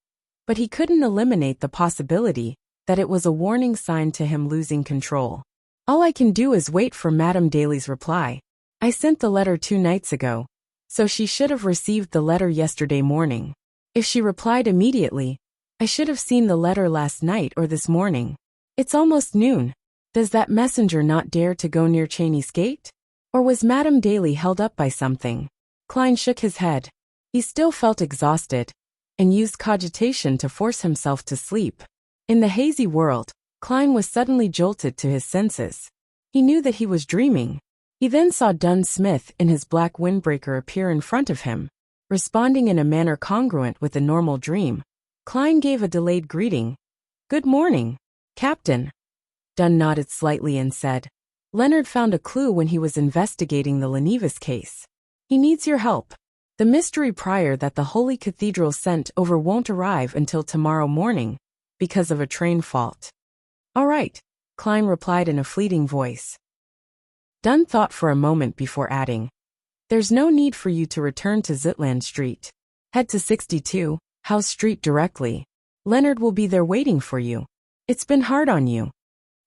But he couldn't eliminate the possibility that it was a warning sign to him losing control. All I can do is wait for Madame Daly's reply. I sent the letter 2 nights ago, so she should have received the letter yesterday morning. If she replied immediately, I should have seen the letter last night or this morning. It's almost noon. Does that messenger not dare to go near Cheney's gate? Or was Madame Daly held up by something? Klein shook his head. He still felt exhausted, and used cogitation to force himself to sleep. In the hazy world, Klein was suddenly jolted to his senses. He knew that he was dreaming. He then saw Dunn Smith in his black windbreaker appear in front of him. Responding in a manner congruent with a normal dream, Klein gave a delayed greeting. "Good morning, Captain." Dunn nodded slightly and said, "Leonard found a clue when he was investigating the Lenivas case. He needs your help. The mystery prior that the Holy Cathedral sent over won't arrive until tomorrow morning, because of a train fault." "All right," Klein replied in a fleeting voice. Dunn thought for a moment before adding, "There's no need for you to return to Zutland Street. Head to 62, House Street directly. Leonard will be there waiting for you. It's been hard on you."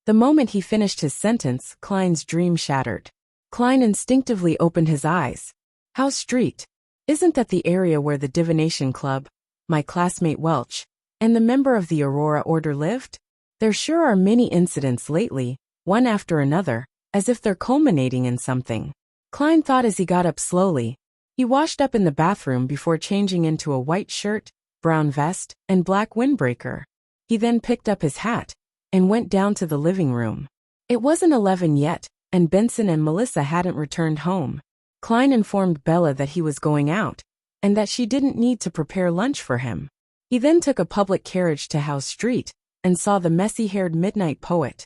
The moment he finished his sentence, Klein's dream shattered. Klein instinctively opened his eyes. House Street? Isn't that the area where the Divination Club, my classmate Welch, and the member of the Aurora Order lived? There sure are many incidents lately, one after another, as if they're culminating in something. Klein thought as he got up slowly. He washed up in the bathroom before changing into a white shirt, brown vest, and black windbreaker. He then picked up his hat and went down to the living room. It wasn't 11 yet, and Benson and Melissa hadn't returned home. Klein informed Bella that he was going out, and that she didn't need to prepare lunch for him. He then took a public carriage to House Street, and saw the messy-haired midnight poet,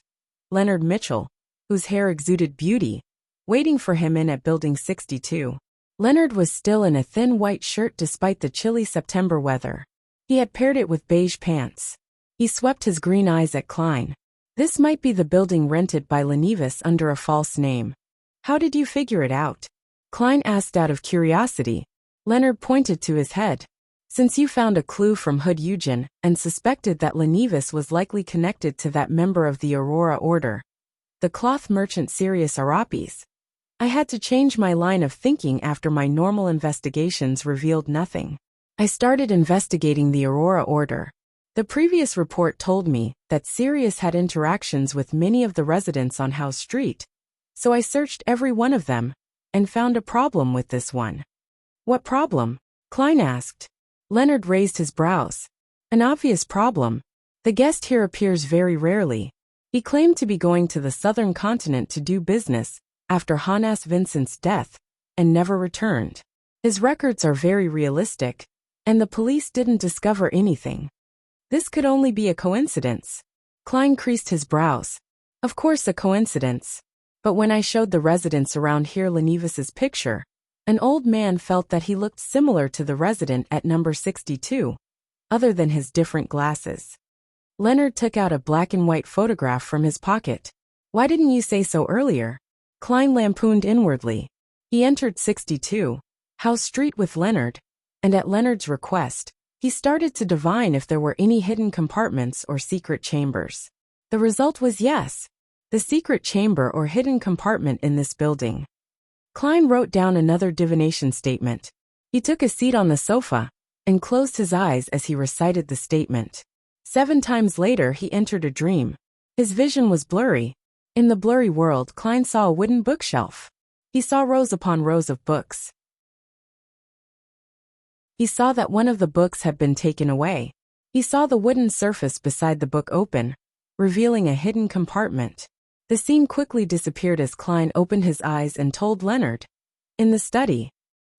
Leonard Mitchell, whose hair exuded beauty, waiting for him in at Building 62. Leonard was still in a thin white shirt despite the chilly September weather. He had paired it with beige pants. He swept his green eyes at Klein. This might be the building rented by Lenivas under a false name. "How did you figure it out?" Klein asked out of curiosity. Leonard pointed to his head. "Since you found a clue from Hood Eugen and suspected that Lenivas was likely connected to that member of the Aurora Order, the cloth merchant Sirius Arapis, I had to change my line of thinking after my normal investigations revealed nothing. I started investigating the Aurora Order. The previous report told me that Sirius had interactions with many of the residents on House Street, so I searched every one of them, and found a problem with this one." "What problem?" Klein asked. Leonard raised his brows. "An obvious problem. The guest here appears very rarely. He claimed to be going to the southern continent to do business after Hannes Vincent's death, and never returned. His records are very realistic, and the police didn't discover anything. This could only be a coincidence." Klein creased his brows. "Of course a coincidence. But when I showed the residents around here Lenivas's picture, an old man felt that he looked similar to the resident at number 62, other than his different glasses." Leonard took out a black and white photograph from his pocket. "Why didn't you say so earlier?" Klein lampooned inwardly. He entered 62, House Street with Leonard, and at Leonard's request, He started to divine if there were any hidden compartments or secret chambers. The result was yes. The secret chamber or hidden compartment in this building. Klein wrote down another divination statement. He took a seat on the sofa and closed his eyes as he recited the statement. 7 times later he entered a dream. His vision was blurry. In the blurry world, Klein saw a wooden bookshelf. He saw rows upon rows of books. He saw that one of the books had been taken away. He saw the wooden surface beside the book open, revealing a hidden compartment. The scene quickly disappeared as Klein opened his eyes and told Leonard. In the study,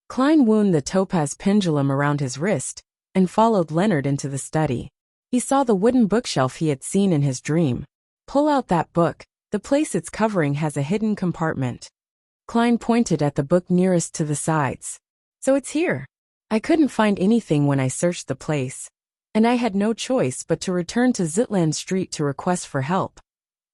Klein wound the topaz pendulum around his wrist and followed Leonard into the study. He saw the wooden bookshelf he had seen in his dream. Pull out that book. The place it's covering has a hidden compartment. Klein pointed at the book nearest to the sides. So it's here. I couldn't find anything when I searched the place, and I had no choice but to return to Zitland Street to request for help.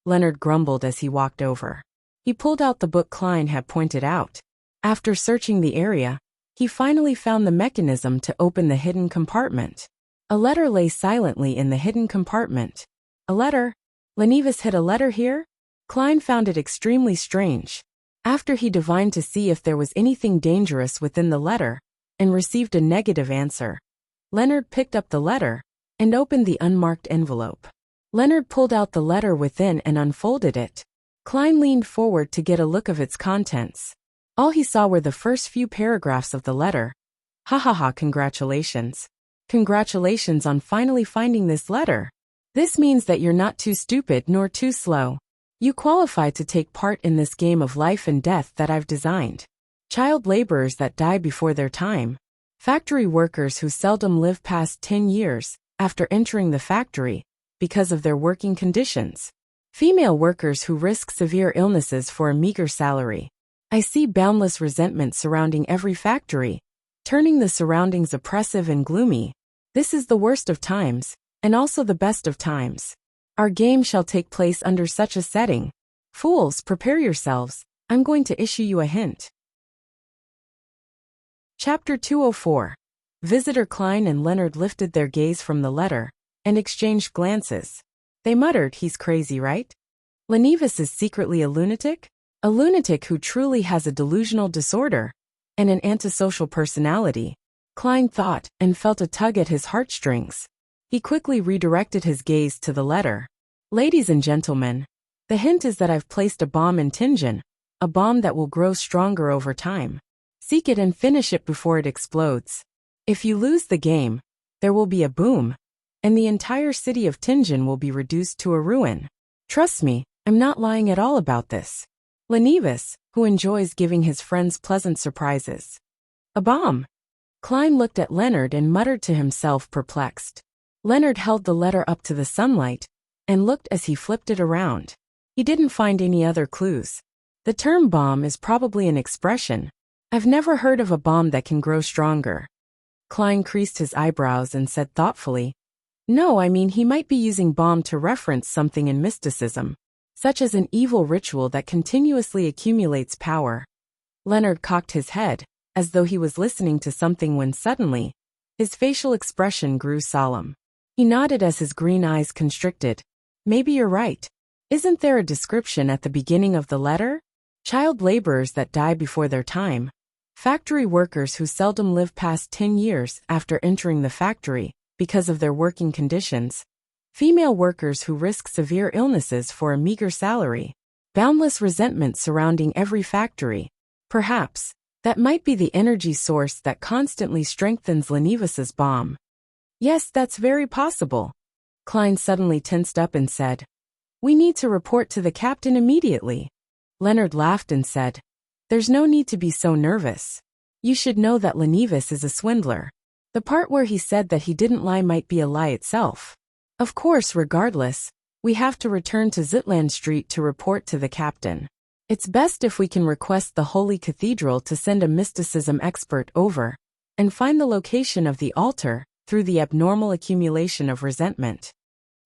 Leonard grumbled as he walked over. He pulled out the book Klein had pointed out. After searching the area, he finally found the mechanism to open the hidden compartment. A letter lay silently in the hidden compartment. A letter? Lenevis hid a letter here? Klein found it extremely strange. After he divined to see if there was anything dangerous within the letter, and received a negative answer, Leonard picked up the letter and opened the unmarked envelope. Leonard pulled out the letter within and unfolded it. Klein leaned forward to get a look of its contents. All he saw were the first few paragraphs of the letter. Ha ha ha, congratulations. Congratulations on finally finding this letter. This means that you're not too stupid nor too slow. You qualify to take part in this game of life and death that I've designed. Child laborers that die before their time. Factory workers who seldom live past 10 years after entering the factory because of their working conditions. Female workers who risk severe illnesses for a meager salary. I see boundless resentment surrounding every factory, turning the surroundings oppressive and gloomy. This is the worst of times, and also the best of times. Our game shall take place under such a setting. Fools, prepare yourselves. I'm going to issue you a hint. Chapter 204. Visitor Klein and Leonard lifted their gaze from the letter and exchanged glances. They muttered, he's crazy, right? Lenevis is secretly a lunatic? A lunatic who truly has a delusional disorder and an antisocial personality. Klein thought and felt a tug at his heartstrings. He quickly redirected his gaze to the letter. Ladies and gentlemen, the hint is that I've placed a bomb in Tingen, a bomb that will grow stronger over time. Seek it and finish it before it explodes. If you lose the game, there will be a boom, and the entire city of Tingen will be reduced to a ruin. Trust me, I'm not lying at all about this. Lenevis, who enjoys giving his friends pleasant surprises. A bomb. Klein looked at Leonard and muttered to himself, perplexed. Leonard held the letter up to the sunlight and looked as he flipped it around. He didn't find any other clues. The term bomb is probably an expression. I've never heard of a bomb that can grow stronger. Klein creased his eyebrows and said thoughtfully, No, I mean he might be using bomb to reference something in mysticism, such as an evil ritual that continuously accumulates power. Leonard cocked his head, as though he was listening to something when suddenly, his facial expression grew solemn. He nodded as his green eyes constricted. Maybe you're right. Isn't there a description at the beginning of the letter? Child laborers that die before their time. Factory workers who seldom live past 10 years after entering the factory because of their working conditions. Female workers who risk severe illnesses for a meager salary. Boundless resentment surrounding every factory. Perhaps, that might be the energy source that constantly strengthens Lenevis's bomb. Yes, that's very possible. Klein suddenly tensed up and said, We need to report to the captain immediately. Leonard laughed and said, There's no need to be so nervous. You should know that Lenevis is a swindler. The part where he said that he didn't lie might be a lie itself. Of course, regardless, we have to return to Zitland Street to report to the captain. It's best if we can request the Holy Cathedral to send a mysticism expert over and find the location of the altar through the abnormal accumulation of resentment.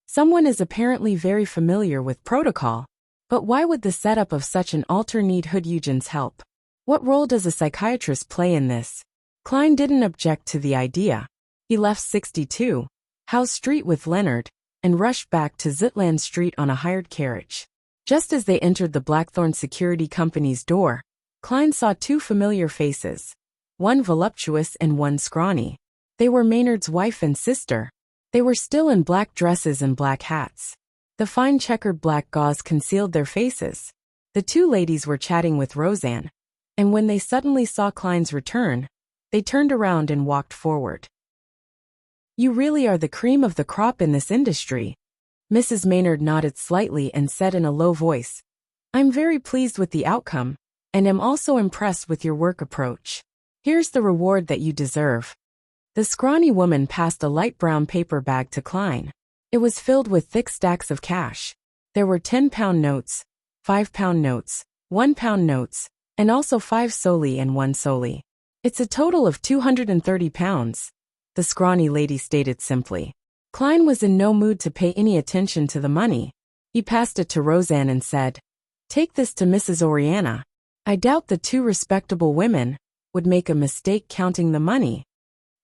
Someone is apparently very familiar with protocol. But why would the setup of such an altar need Eugen's help? What role does a psychiatrist play in this? Klein didn't object to the idea. He left 62 House Street with Leonard and rushed back to Zitland Street on a hired carriage. Just as they entered the Blackthorn Security Company's door, Klein saw two familiar faces, one voluptuous and one scrawny. They were Maynard's wife and sister. They were still in black dresses and black hats. The fine checkered black gauze concealed their faces. The two ladies were chatting with Roseanne, and when they suddenly saw Klein's return, they turned around and walked forward. "You really are the cream of the crop in this industry." Mrs. Maynard nodded slightly and said in a low voice, "I'm very pleased with the outcome, and am also impressed with your work approach. Here's the reward that you deserve." The scrawny woman passed a light brown paper bag to Klein. It was filled with thick stacks of cash. There were 10-pound notes, 5-pound notes, 1-pound notes, and also 5 soldi and 1 soldi. "It's a total of 230 pounds, the scrawny lady stated simply. Klein was in no mood to pay any attention to the money. He passed it to Roseanne and said, "Take this to Mrs. Oriana. I doubt the two respectable women would make a mistake counting the money."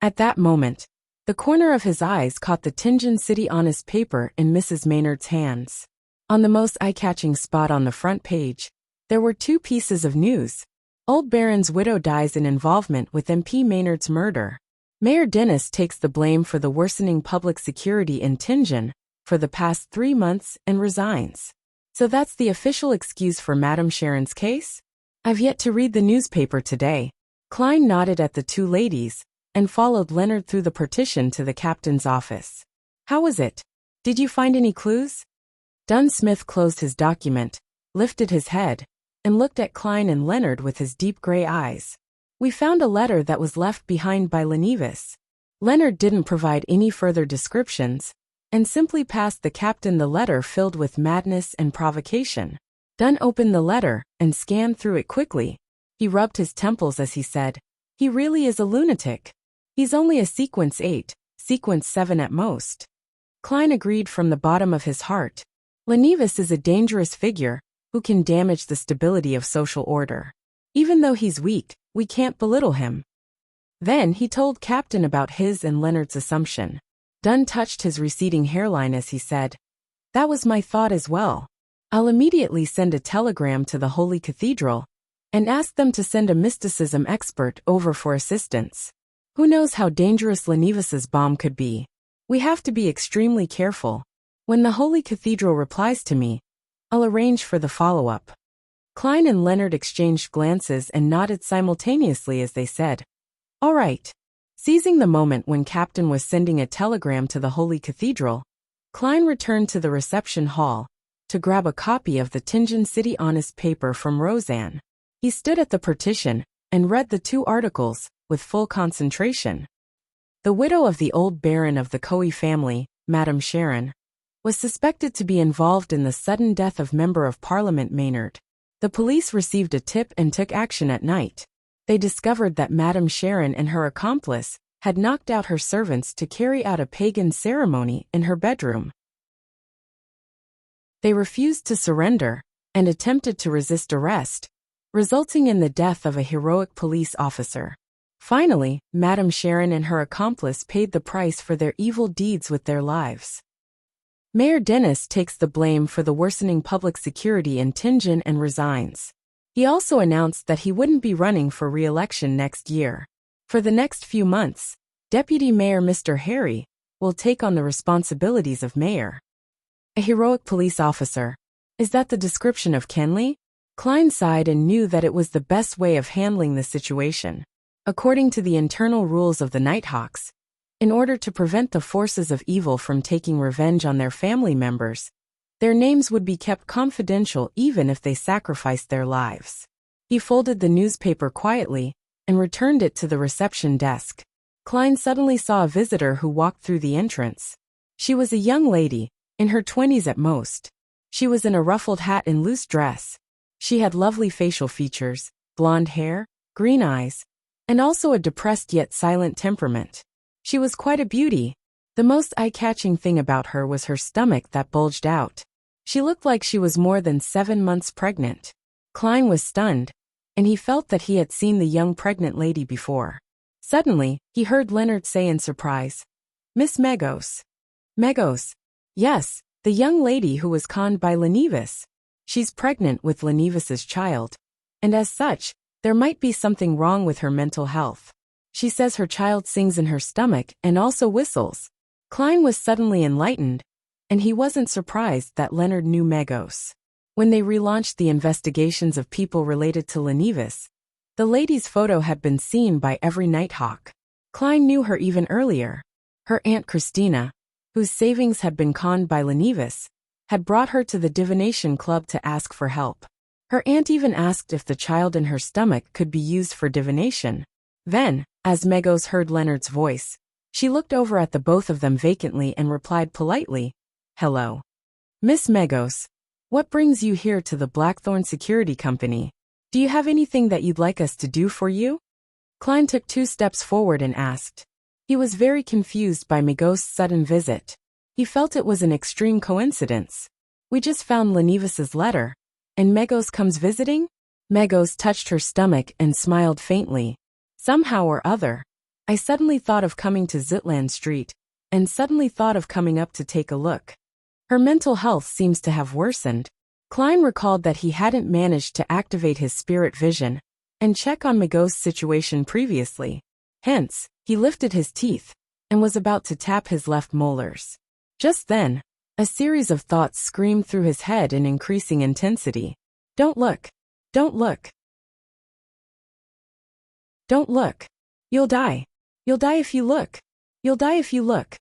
At that moment, the corner of his eyes caught the Tianjin City Honest paper in Mrs. Maynard's hands. On the most eye-catching spot on the front page, there were two pieces of news. Old Baron's widow dies in involvement with MP Maynard's murder. Mayor Dennis takes the blame for the worsening public security in Tianjin for the past 3 months and resigns. So that's the official excuse for Madame Sharon's case? I've yet to read the newspaper today. Klein nodded at the two ladies and followed Leonard through the partition to the captain's office. "How was it? Did you find any clues?" Dunsmith closed his document, lifted his head, and looked at Klein and Leonard with his deep gray eyes. "We found a letter that was left behind by Lenevis." Leonard didn't provide any further descriptions, and simply passed the captain the letter filled with madness and provocation. Dunn opened the letter and scanned through it quickly. He rubbed his temples as he said, "He really is a lunatic. He's only a sequence 8, sequence 7 at most." Klein agreed from the bottom of his heart. Lenevis is a dangerous figure who can damage the stability of social order. Even though he's weak, we can't belittle him. Then he told Captain about his and Leonard's assumption. Dunn touched his receding hairline as he said, "That was my thought as well. I'll immediately send a telegram to the Holy Cathedral and ask them to send a mysticism expert over for assistance. Who knows how dangerous Lenevis's bomb could be? We have to be extremely careful. When the Holy Cathedral replies to me, I'll arrange for the follow-up." Klein and Leonard exchanged glances and nodded simultaneously as they said, "All right." Seizing the moment when Captain was sending a telegram to the Holy Cathedral, Klein returned to the reception hall to grab a copy of the Tianjin City Honest paper from Roseanne. He stood at the partition and read the 2 articles with full concentration. The widow of the old baron of the Coe family, Madame Sharon, was suspected to be involved in the sudden death of Member of Parliament Maynard. The police received a tip and took action at night. They discovered that Madame Sharon and her accomplice had knocked out her servants to carry out a pagan ceremony in her bedroom. They refused to surrender and attempted to resist arrest, resulting in the death of a heroic police officer. Finally, Madame Sharon and her accomplice paid the price for their evil deeds with their lives. Mayor Dennis takes the blame for the worsening public security in Tianjin and resigns. He also announced that he wouldn't be running for re-election next year. For the next few months, Deputy Mayor Mr. Harry will take on the responsibilities of mayor. A heroic police officer. Is that the description of Kenley? Klein sighed and knew that it was the best way of handling the situation. According to the internal rules of the Nighthawks, in order to prevent the forces of evil from taking revenge on their family members, their names would be kept confidential even if they sacrificed their lives. He folded the newspaper quietly and returned it to the reception desk. Klein suddenly saw a visitor who walked through the entrance. She was a young lady, in her 20s at most. She was in a ruffled hat and loose dress. She had lovely facial features, blonde hair, green eyes, and also a depressed yet silent temperament. She was quite a beauty. The most eye-catching thing about her was her stomach that bulged out. She looked like she was more than 7 months pregnant. Klein was stunned, and he felt that he had seen the young pregnant lady before. Suddenly, he heard Leonard say in surprise, "Miss Megos." Megos. Yes, the young lady who was conned by Lenivas. She's pregnant with Lenivas's child. And as such, there might be something wrong with her mental health. She says her child sings in her stomach and also whistles. Klein was suddenly enlightened, and he wasn't surprised that Leonard knew Megos. When they relaunched the investigations of people related to Lenivas, the lady's photo had been seen by every Nighthawk. Klein knew her even earlier. Her Aunt Christina, whose savings had been conned by Lenivas, had brought her to the divination club to ask for help. Her aunt even asked if the child in her stomach could be used for divination. Then, as Megos heard Leonard's voice, she looked over at the both of them vacantly and replied politely, "Hello. Miss Megos, what brings you here to the Blackthorn Security Company? Do you have anything that you'd like us to do for you?" Klein took 2 steps forward and asked. He was very confused by Megos' sudden visit. He felt it was an extreme coincidence. We just found Lenivas's letter, and Megos comes visiting? Megos touched her stomach and smiled faintly. Somehow or other, I suddenly thought of coming to Zitland Street, and suddenly thought of coming up to take a look. Her mental health seems to have worsened. Klein recalled that he hadn't managed to activate his spirit vision and check on Megos' situation previously. Hence, he lifted his teeth and was about to tap his left molars. Just then, a series of thoughts screamed through his head in increasing intensity. Don't look. Don't look. Don't look. You'll die. You'll die if you look. You'll die if you look.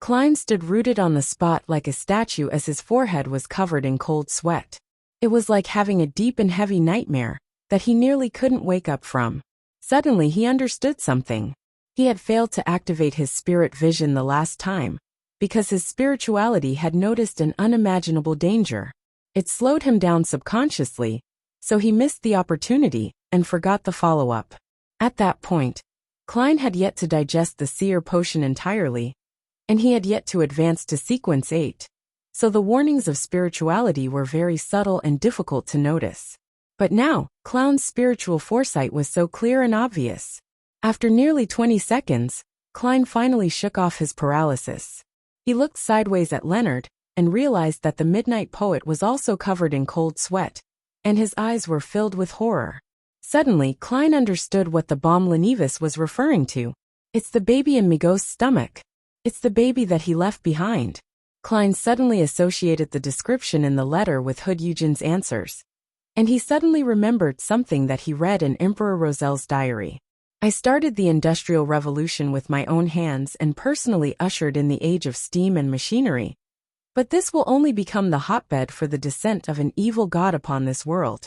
Klein stood rooted on the spot like a statue as his forehead was covered in cold sweat. It was like having a deep and heavy nightmare that he nearly couldn't wake up from. Suddenly he understood something. He had failed to activate his spirit vision the last time, because his spirituality had noticed an unimaginable danger. It slowed him down subconsciously, so he missed the opportunity and forgot the follow-up. At that point, Klein had yet to digest the seer potion entirely, and he had yet to advance to sequence 8, so the warnings of spirituality were very subtle and difficult to notice. But now, Klein's spiritual foresight was so clear and obvious. After nearly 20 seconds, Klein finally shook off his paralysis. He looked sideways at Leonard and realized that the midnight poet was also covered in cold sweat, and his eyes were filled with horror. Suddenly, Klein understood what the bomb Lenivas was referring to. It's the baby in Megos' stomach. It's the baby that he left behind. Klein suddenly associated the description in the letter with Hood Eugen's answers. And he suddenly remembered something that he read in Emperor Rosel's diary. I started the Industrial Revolution with my own hands and personally ushered in the age of steam and machinery. But this will only become the hotbed for the descent of an evil god upon this world.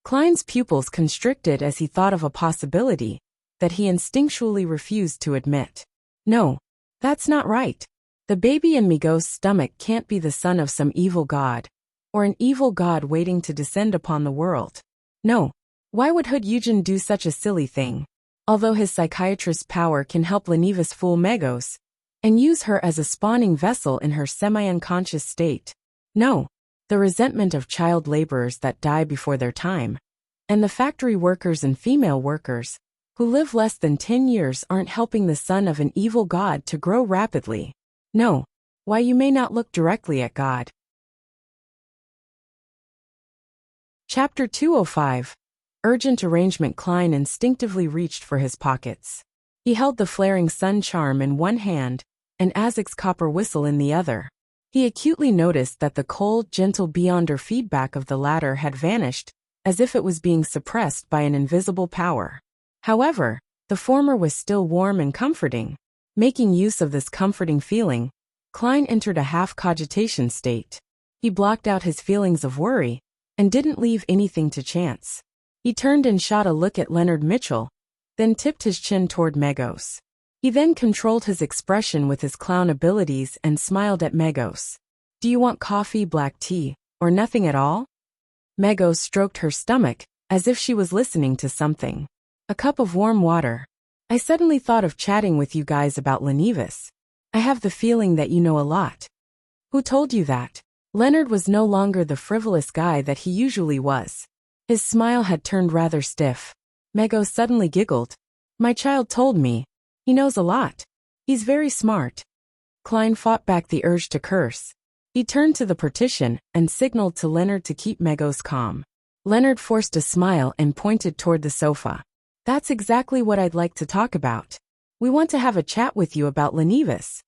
Klein's pupils constricted as he thought of a possibility that he instinctually refused to admit. No, that's not right. The baby in Megos' stomach can't be the son of some evil god, or an evil god waiting to descend upon the world. No, why would Hood Eugen do such a silly thing? Although his psychiatrist's power can help Lenivas fool Megos, and use her as a spawning vessel in her semi-unconscious state. No, the resentment of child laborers that die before their time, and the factory workers and female workers, who live less than 10 years aren't helping the son of an evil god to grow rapidly. No, why you may not look directly at God. Chapter 205. Urgent arrangement. Klein instinctively reached for his pockets. He held the flaring sun charm in one hand, and Azek's copper whistle in the other. He acutely noticed that the cold, gentle beyonder feedback of the latter had vanished, as if it was being suppressed by an invisible power. However, the former was still warm and comforting. Making use of this comforting feeling, Klein entered a half-cogitation state. He blocked out his feelings of worry, and didn't leave anything to chance. He turned and shot a look at Leonard Mitchell, then tipped his chin toward Megos. He then controlled his expression with his clown abilities and smiled at Megos. Do you want coffee, black tea, or nothing at all? Megos stroked her stomach, as if she was listening to something. A cup of warm water. I suddenly thought of chatting with you guys about Lenivas. I have the feeling that you know a lot. Who told you that? Leonard was no longer the frivolous guy that he usually was. His smile had turned rather stiff. Megos suddenly giggled. My child told me. He knows a lot. He's very smart. Klein fought back the urge to curse. He turned to the partition and signaled to Leonard to keep Megos calm. Leonard forced a smile and pointed toward the sofa. That's exactly what I'd like to talk about. We want to have a chat with you about Lenivas.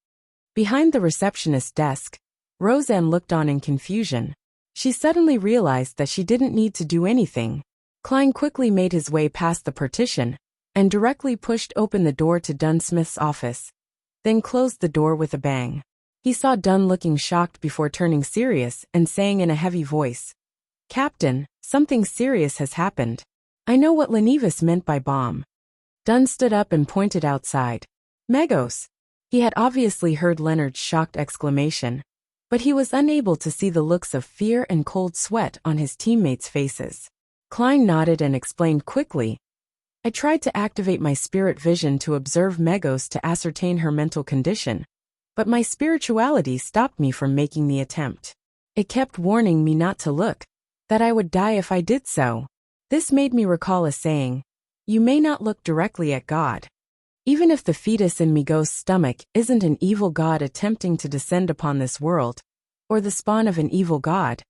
Behind the receptionist's desk, Roseanne looked on in confusion. She suddenly realized that she didn't need to do anything. Klein quickly made his way past the partition and directly pushed open the door to Dunn Smith's office, then closed the door with a bang. He saw Dunn looking shocked before turning serious and saying in a heavy voice, "Captain, something serious has happened. I know what Lenivas meant by bomb." Dunn stood up and pointed outside. Megos. He had obviously heard Leonard's shocked exclamation, but he was unable to see the looks of fear and cold sweat on his teammates' faces. Klein nodded and explained quickly, "I tried to activate my spirit vision to observe Megos to ascertain her mental condition, but my spirituality stopped me from making the attempt. It kept warning me not to look, that I would die if I did so. This made me recall a saying, 'You may not look directly at God.' Even if the fetus in Megos' stomach isn't an evil god attempting to descend upon this world, or the spawn of an evil god,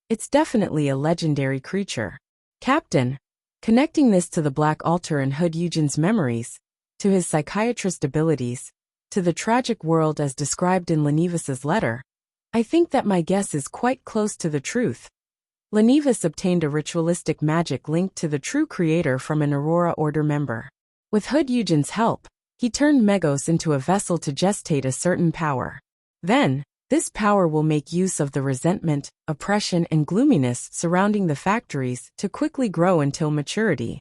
it's definitely a legendary creature. Captain." Connecting this to the Black Altar and Hood Eugen's memories, to his psychiatrist abilities, to the tragic world as described in Lenivas's letter, I think that my guess is quite close to the truth. Lenivas obtained a ritualistic magic linked to the true creator from an Aurora Order member. With Hood Eugen's help, he turned Megos into a vessel to gestate a certain power. Then, this power will make use of the resentment, oppression and gloominess surrounding the factories to quickly grow until maturity.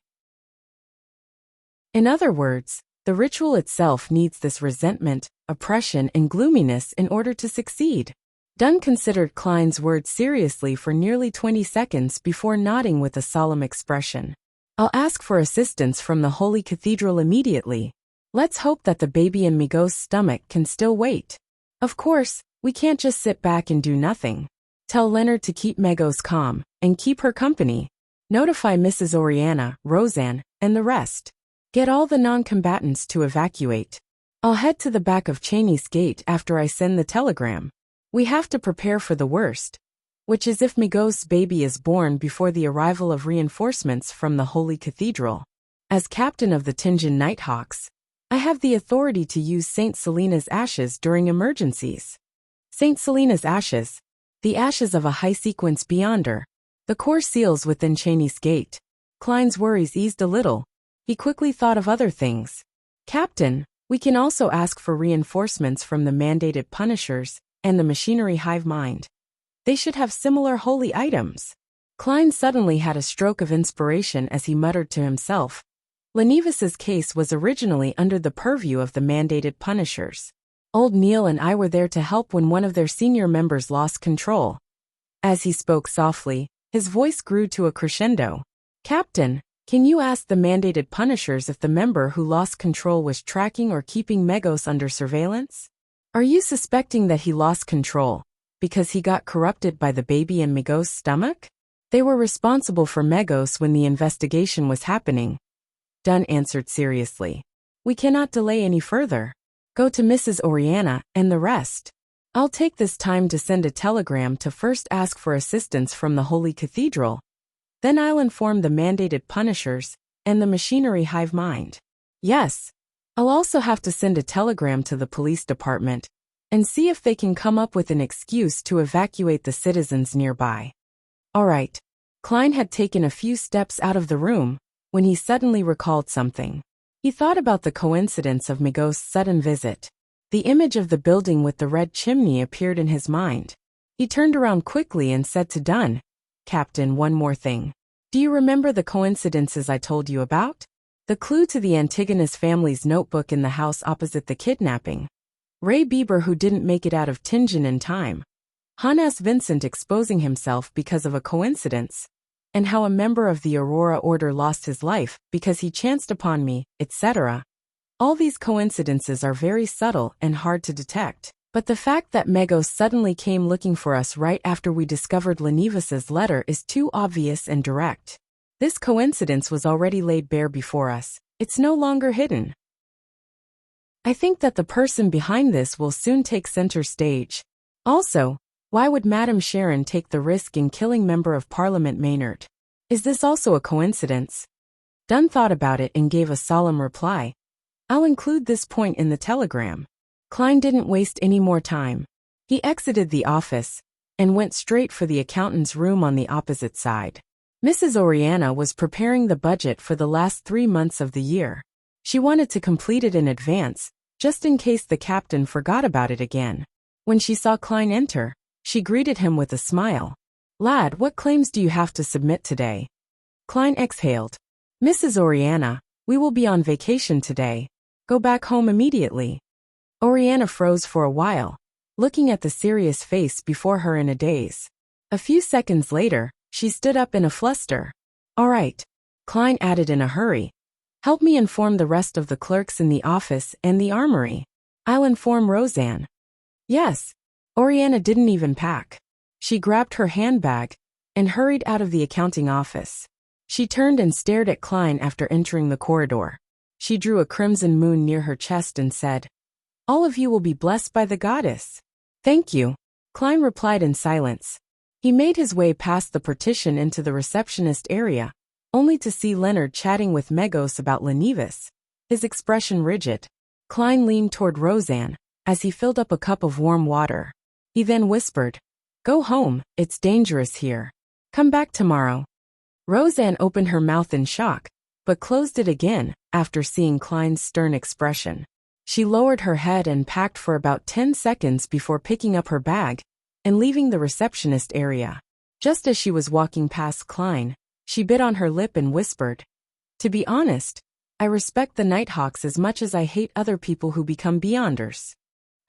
In other words, the ritual itself needs this resentment, oppression and gloominess in order to succeed. Dunn considered Klein's words seriously for nearly 20 seconds before nodding with a solemn expression. "I'll ask for assistance from the Holy Cathedral immediately. Let's hope that the baby in Megos' stomach can still wait. Of course, we can't just sit back and do nothing. Tell Leonard to keep Megos calm, and keep her company. Notify Mrs. Oriana, Roseanne, and the rest. Get all the non-combatants to evacuate. I'll head to the back of Cheney's gate after I send the telegram. We have to prepare for the worst, which is if Megos' baby is born before the arrival of reinforcements from the Holy Cathedral. As captain of the Tinjin Nighthawks, I have the authority to use Saint Selena's ashes during emergencies." Saint Selena's ashes, the ashes of a high-sequence beyonder, the core seals within Cheney's gate. Klein's worries eased a little. He quickly thought of other things. "Captain, we can also ask for reinforcements from the mandated Punishers and the Machinery Hive Mind. They should have similar holy items." Klein suddenly had a stroke of inspiration as he muttered to himself. Lenivas's case was originally under the purview of the mandated Punishers. Old Neil and I were there to help when one of their senior members lost control. As he spoke softly, his voice grew to a crescendo. "Captain, can you ask the mandated Punishers if the member who lost control was tracking or keeping Megos under surveillance? Are you suspecting that he lost control because he got corrupted by the baby in Megos' stomach? They were responsible for Megos when the investigation was happening." Dunn answered seriously. "We cannot delay any further. Go to Mrs. Oriana and the rest. I'll take this time to send a telegram to first ask for assistance from the Holy Cathedral. Then I'll inform the mandated Punishers and the Machinery Hive Mind. Yes, I'll also have to send a telegram to the police department and see if they can come up with an excuse to evacuate the citizens nearby." All right. Klein had taken a few steps out of the room when he suddenly recalled something. He thought about the coincidence of Megos' sudden visit. The image of the building with the red chimney appeared in his mind. He turned around quickly and said to Dunn, "Captain, one more thing. Do you remember the coincidences I told you about? The clue to the Antigonus family's notebook in the house opposite the kidnapping. Ray Bieber who didn't make it out of Tinjin in time. Hannes Vincent exposing himself because of a coincidence. And how a member of the Aurora Order lost his life because he chanced upon me, etc. All these coincidences are very subtle and hard to detect. But the fact that Megos suddenly came looking for us right after we discovered Lenivas's letter is too obvious and direct. This coincidence was already laid bare before us, It's no longer hidden. I think that the person behind this will soon take center stage. Also, why would Madame Sharon take the risk in killing Member of Parliament Maynard? Is this also a coincidence? Dunn thought about it and gave a solemn reply. I'll include this point in the telegram. Klein didn't waste any more time. He exited the office and went straight for the accountant's room on the opposite side. Mrs. Oriana was preparing the budget for the last 3 months of the year. She wanted to complete it in advance, just in case the captain forgot about it again. When she saw Klein enter, she greeted him with a smile. Lad, what claims do you have to submit today? Klein exhaled. Mrs. Oriana, we will be on vacation today. Go back home immediately. Oriana froze for a while, looking at the serious face before her in a daze. A few seconds later, she stood up in a fluster. All right, Klein added in a hurry. Help me inform the rest of the clerks in the office and the armory. I'll inform Roseanne. Yes. Oriana didn't even pack. She grabbed her handbag and hurried out of the accounting office. She turned and stared at Klein after entering the corridor. She drew a crimson moon near her chest and said, All of you will be blessed by the goddess. Thank you. Klein replied in silence. He made his way past the partition into the receptionist area, only to see Leonard chatting with Megos about Lenivas, his expression rigid. Klein leaned toward Roseanne as he filled up a cup of warm water. He then whispered, Go home, it's dangerous here. Come back tomorrow. Roseanne opened her mouth in shock, but closed it again after seeing Klein's stern expression. She lowered her head and packed for about 10 seconds before picking up her bag and leaving the receptionist area. Just as she was walking past Klein, she bit on her lip and whispered, To be honest, I respect the Nighthawks as much as I hate other people who become Beyonders.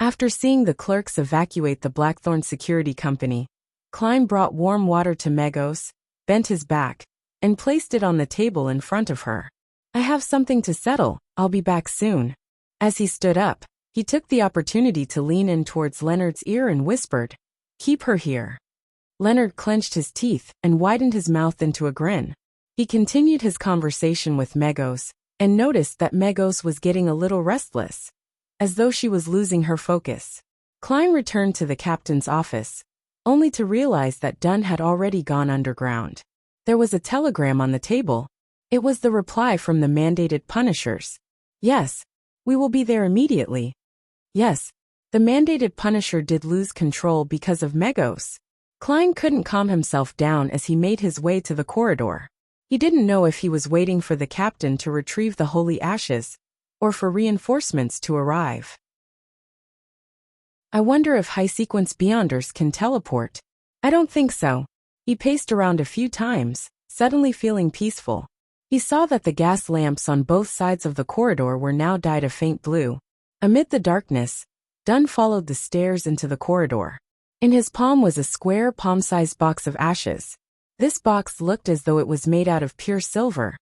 After seeing the clerks evacuate the Blackthorn Security Company, Klein brought warm water to Megos, bent his back, and placed it on the table in front of her. I have something to settle, I'll be back soon. As he stood up, he took the opportunity to lean in towards Leonard's ear and whispered, Keep her here. Leonard clenched his teeth and widened his mouth into a grin. He continued his conversation with Megos, and noticed that Megos was getting a little restless, as though she was losing her focus. Klein returned to the captain's office, only to realize that Dunn had already gone underground. There was a telegram on the table. It was the reply from the mandated punishers. Yes, we will be there immediately. Yes, the mandated punisher did lose control because of Megos. Klein couldn't calm himself down as he made his way to the corridor. He didn't know if he was waiting for the captain to retrieve the holy ashes, or for reinforcements to arrive. I wonder if high-sequence Beyonders can teleport. I don't think so. He paced around a few times, suddenly feeling peaceful. He saw that the gas lamps on both sides of the corridor were now dyed a faint blue. Amid the darkness, Dunn followed the stairs into the corridor. In his palm was a square, palm-sized box of ashes. This box looked as though it was made out of pure silver,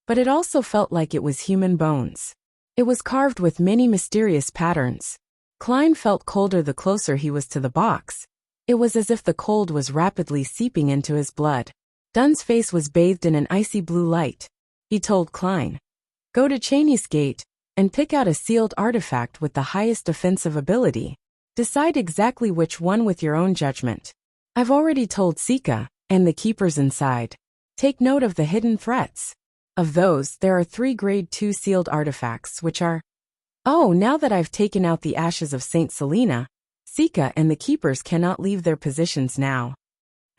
but it also felt like it was human bones. It was carved with many mysterious patterns. Klein felt colder the closer he was to the box. It was as if the cold was rapidly seeping into his blood. Dunn's face was bathed in an icy blue light. He told Klein, Go to Cheney's Gate and pick out a sealed artifact with the highest offensive ability. Decide exactly which one with your own judgment. I've already told Sika and the keepers inside. Take note of the hidden threats. Of those, there are 3 grade 2 sealed artifacts which are... Oh, now that I've taken out the ashes of Saint Selena, Sika and the keepers cannot leave their positions now.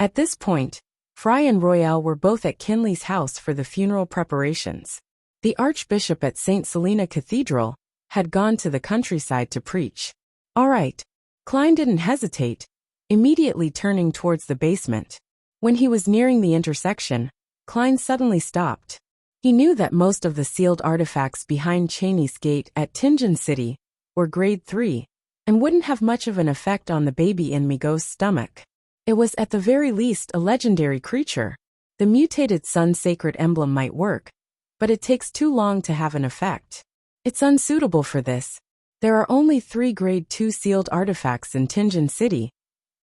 At this point, Fry and Royale were both at Kinley's house for the funeral preparations. The Archbishop at St. Selena Cathedral had gone to the countryside to preach. All right. Klein didn't hesitate, immediately turning towards the basement. When he was nearing the intersection, Klein suddenly stopped. He knew that most of the sealed artifacts behind Cheney's Gate at Tingen City were grade 3 and wouldn't have much of an effect on the baby in Migos' stomach. It was at the very least a legendary creature. The mutated sun sacred emblem might work, but it takes too long to have an effect. It's unsuitable for this. There are only 3 grade 2 sealed artifacts in Tingen City,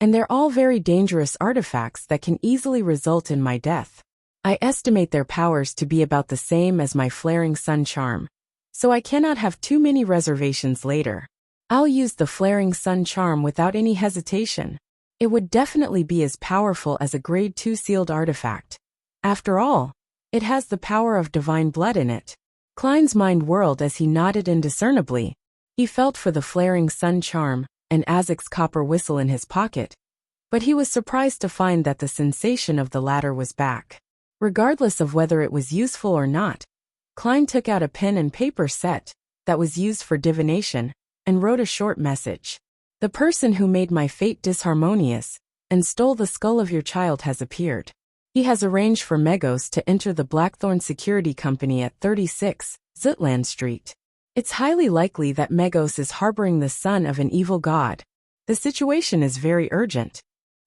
and they're all very dangerous artifacts that can easily result in my death. I estimate their powers to be about the same as my flaring sun charm, so I cannot have too many reservations later. I'll use the flaring sun charm without any hesitation. It would definitely be as powerful as a grade 2 sealed artifact. After all, it has the power of divine blood in it. Klein's mind whirled as he nodded indiscernibly. He felt for the flaring sun charm and Azek's copper whistle in his pocket, but he was surprised to find that the sensation of the latter was back. Regardless of whether it was useful or not, Klein took out a pen and paper set that was used for divination and wrote a short message. The person who made my fate disharmonious and stole the skull of your child has appeared. He has arranged for Megos to enter the Blackthorn Security Company at 36 Zutland Street. It's highly likely that Megos is harboring the son of an evil god. The situation is very urgent.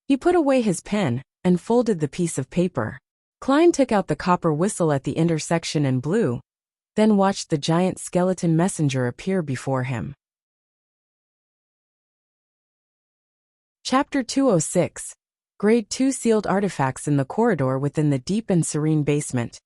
He put away his pen and folded the piece of paper. Klein took out the copper whistle at the intersection and blew, then watched the giant skeleton messenger appear before him. Chapter 206. Grade 2 sealed artifacts in the corridor within the deep and serene basement.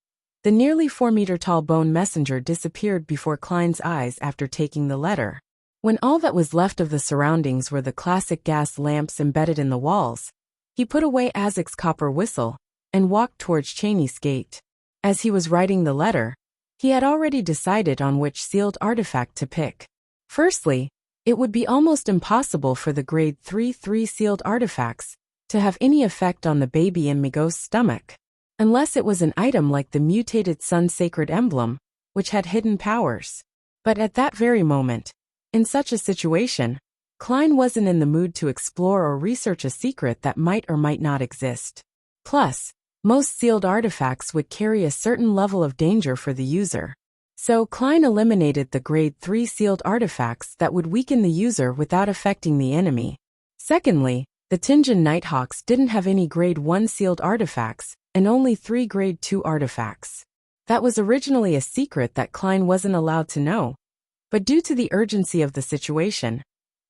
The nearly 4-meter-tall bone messenger disappeared before Klein's eyes after taking the letter. When all that was left of the surroundings were the classic gas lamps embedded in the walls, he put away Azek's copper whistle and walked towards Cheney's gate. As he was writing the letter, he had already decided on which sealed artifact to pick. Firstly, it would be almost impossible for the grade 3 sealed artifacts to have any effect on the baby in Megos' stomach, unless it was an item like the mutated sun sacred emblem, which had hidden powers. But at that very moment, in such a situation, Klein wasn't in the mood to explore or research a secret that might or might not exist. Plus, most sealed artifacts would carry a certain level of danger for the user. So Klein eliminated the grade 3 sealed artifacts that would weaken the user without affecting the enemy. Secondly, the Tinjin Nighthawks didn't have any grade 1 sealed artifacts and only 3 grade 2 artifacts. That was originally a secret that Klein wasn't allowed to know. But due to the urgency of the situation,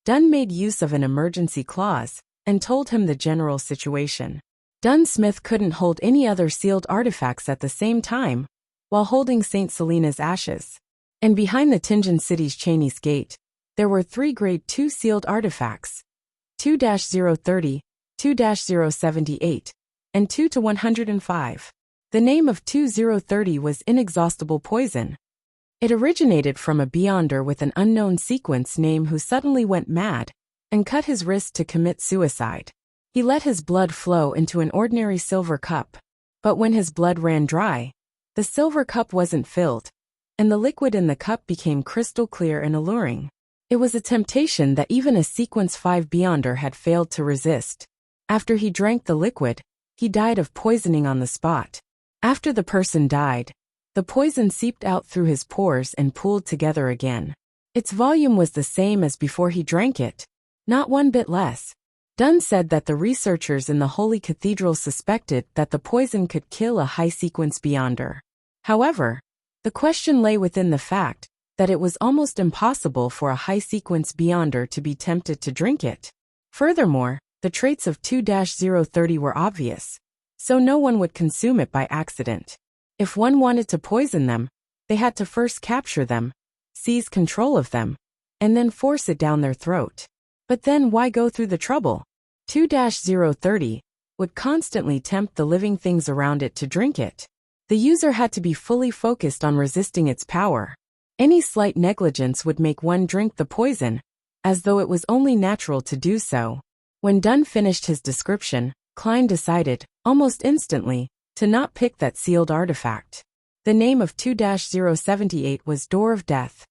Dunn made use of an emergency clause and told him the general situation. Dunn Smith couldn't hold any other sealed artifacts at the same time while holding St. Selena's ashes. And behind the Tinjin City's Cheney's gate, there were 3 grade 2 sealed artifacts, 2-030, 2-078, and 2-105. The name of 2030 was inexhaustible poison. It originated from a Beyonder with an unknown sequence name who suddenly went mad and cut his wrist to commit suicide. He let his blood flow into an ordinary silver cup, but when his blood ran dry, the silver cup wasn't filled, and the liquid in the cup became crystal clear and alluring. It was a temptation that even a Sequence 5 Beyonder had failed to resist. After he drank the liquid, he died of poisoning on the spot. After the person died, the poison seeped out through his pores and pooled together again. Its volume was the same as before he drank it, not one bit less. Dunn said that the researchers in the Holy Cathedral suspected that the poison could kill a high-sequence Beyonder. However, the question lay within the fact that it was almost impossible for a high-sequence Beyonder to be tempted to drink it. Furthermore, the traits of 2-030 were obvious, so no one would consume it by accident. If one wanted to poison them, they had to first capture them, seize control of them, and then force it down their throat. But then why go through the trouble? 2-030 would constantly tempt the living things around it to drink it. The user had to be fully focused on resisting its power. Any slight negligence would make one drink the poison, as though it was only natural to do so. When Dunn finished his description, Klein decided, almost instantly, to not pick that sealed artifact. The name of 2-078 was Door of Death.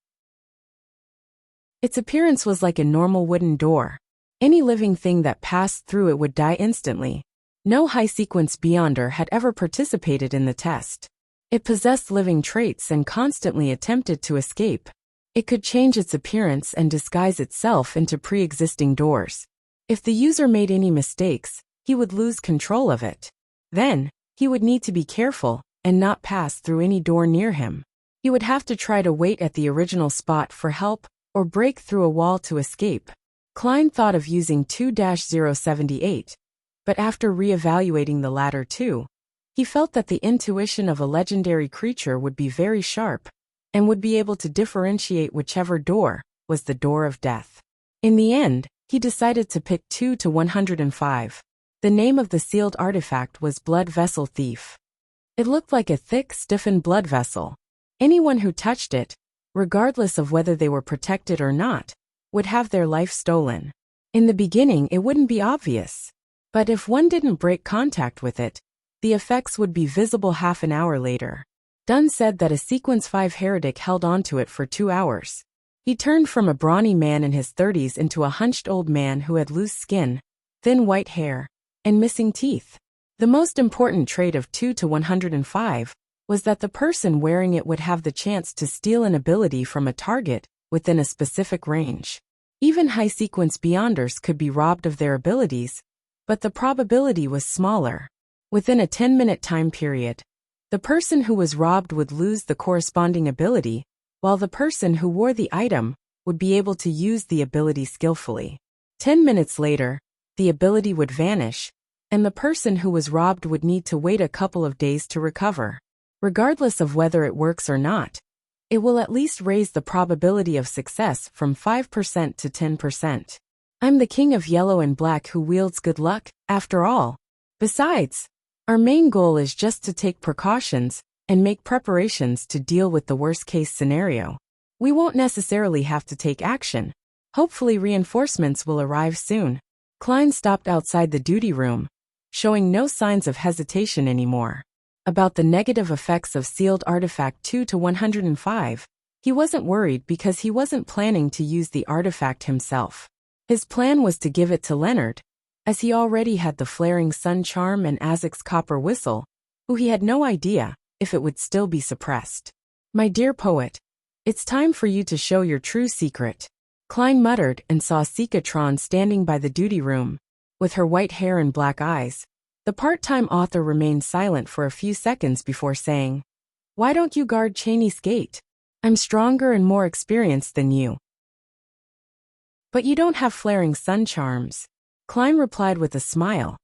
Its appearance was like a normal wooden door. Any living thing that passed through it would die instantly. No high-sequence Beyonder had ever participated in the test. It possessed living traits and constantly attempted to escape. It could change its appearance and disguise itself into pre-existing doors. If the user made any mistakes, he would lose control of it. Then, he would need to be careful and not pass through any door near him. He would have to try to wait at the original spot for help or break through a wall to escape. Klein thought of using 2-078, but after re-evaluating the latter two, He felt that the intuition of a legendary creature would be very sharp, and would be able to differentiate whichever door was the door of death. In the end, he decided to pick 2 to 105. The name of the sealed artifact was Blood Vessel Thief. It looked like a thick, stiffened blood vessel. Anyone who touched it, regardless of whether they were protected or not, would have their life stolen. In the beginning, it wouldn't be obvious. But if one didn't break contact with it, the effects would be visible half an hour later. Dunn said that a Sequence 5 heretic held onto it for 2 hours. He turned from a brawny man in his 30s into a hunched old man who had loose skin, thin white hair, and missing teeth. The most important trait of 2 to 105 was that the person wearing it would have the chance to steal an ability from a target within a specific range. Even high sequence beyonders could be robbed of their abilities, but the probability was smaller. Within a 10-minute time period, the person who was robbed would lose the corresponding ability, while the person who wore the item would be able to use the ability skillfully. 10 minutes later, the ability would vanish, and the person who was robbed would need to wait a couple of days to recover. Regardless of whether it works or not, it will at least raise the probability of success from 5% to 10%. I'm the king of yellow and black who wields good luck, after all. Besides, our main goal is just to take precautions and make preparations to deal with the worst-case scenario. We won't necessarily have to take action. Hopefully reinforcements will arrive soon. Klein stopped outside the duty room, showing no signs of hesitation anymore. About the negative effects of sealed artifact 2 to 105, he wasn't worried because he wasn't planning to use the artifact himself. His plan was to give it to Leonard, as he already had the flaring sun charm and Azek's copper whistle, who he had no idea if it would still be suppressed. My dear poet, it's time for you to show your true secret. Klein muttered and saw Sikatron standing by the duty room, with her white hair and black eyes. The part-time author remained silent for a few seconds before saying, "Why don't you guard Cheney's gate? I'm stronger and more experienced than you." "But you don't have flaring sun charms." Klein replied with a smile.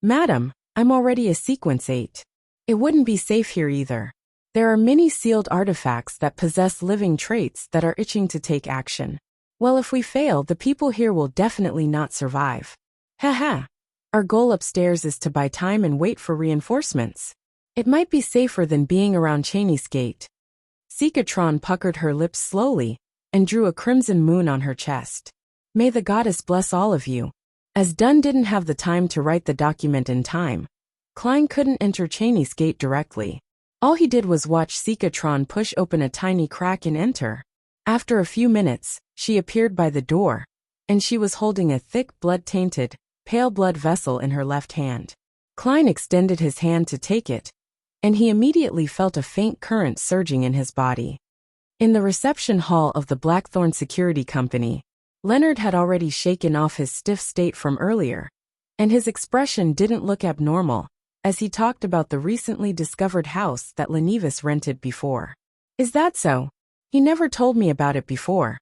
"Madam, I'm already a Sequence 8. It wouldn't be safe here either. There are many sealed artifacts that possess living traits that are itching to take action. Well, if we fail, the people here will definitely not survive. Haha. Our goal upstairs is to buy time and wait for reinforcements. It might be safer than being around Cheney's gate." Sikatron puckered her lips slowly and drew a crimson moon on her chest. "May the goddess bless all of you." As Dunn didn't have the time to write the document in time, Klein couldn't enter Cheney's gate directly. All he did was watch Sikatron push open a tiny crack and enter. After a few minutes, she appeared by the door, and she was holding a thick, blood-tainted, pale blood vessel in her left hand. Klein extended his hand to take it, and he immediately felt a faint current surging in his body. In the reception hall of the Blackthorn Security Company, Leonard had already shaken off his stiff state from earlier, and his expression didn't look abnormal, as he talked about the recently discovered house that Lenivus rented before. "Is that so? He never told me about it before,"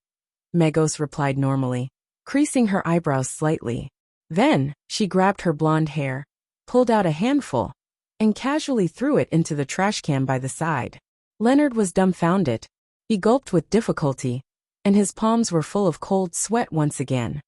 Megos replied normally, creasing her eyebrows slightly. Then, she grabbed her blonde hair, pulled out a handful, and casually threw it into the trash can by the side. Leonard was dumbfounded. He gulped with difficulty, and his palms were full of cold sweat once again.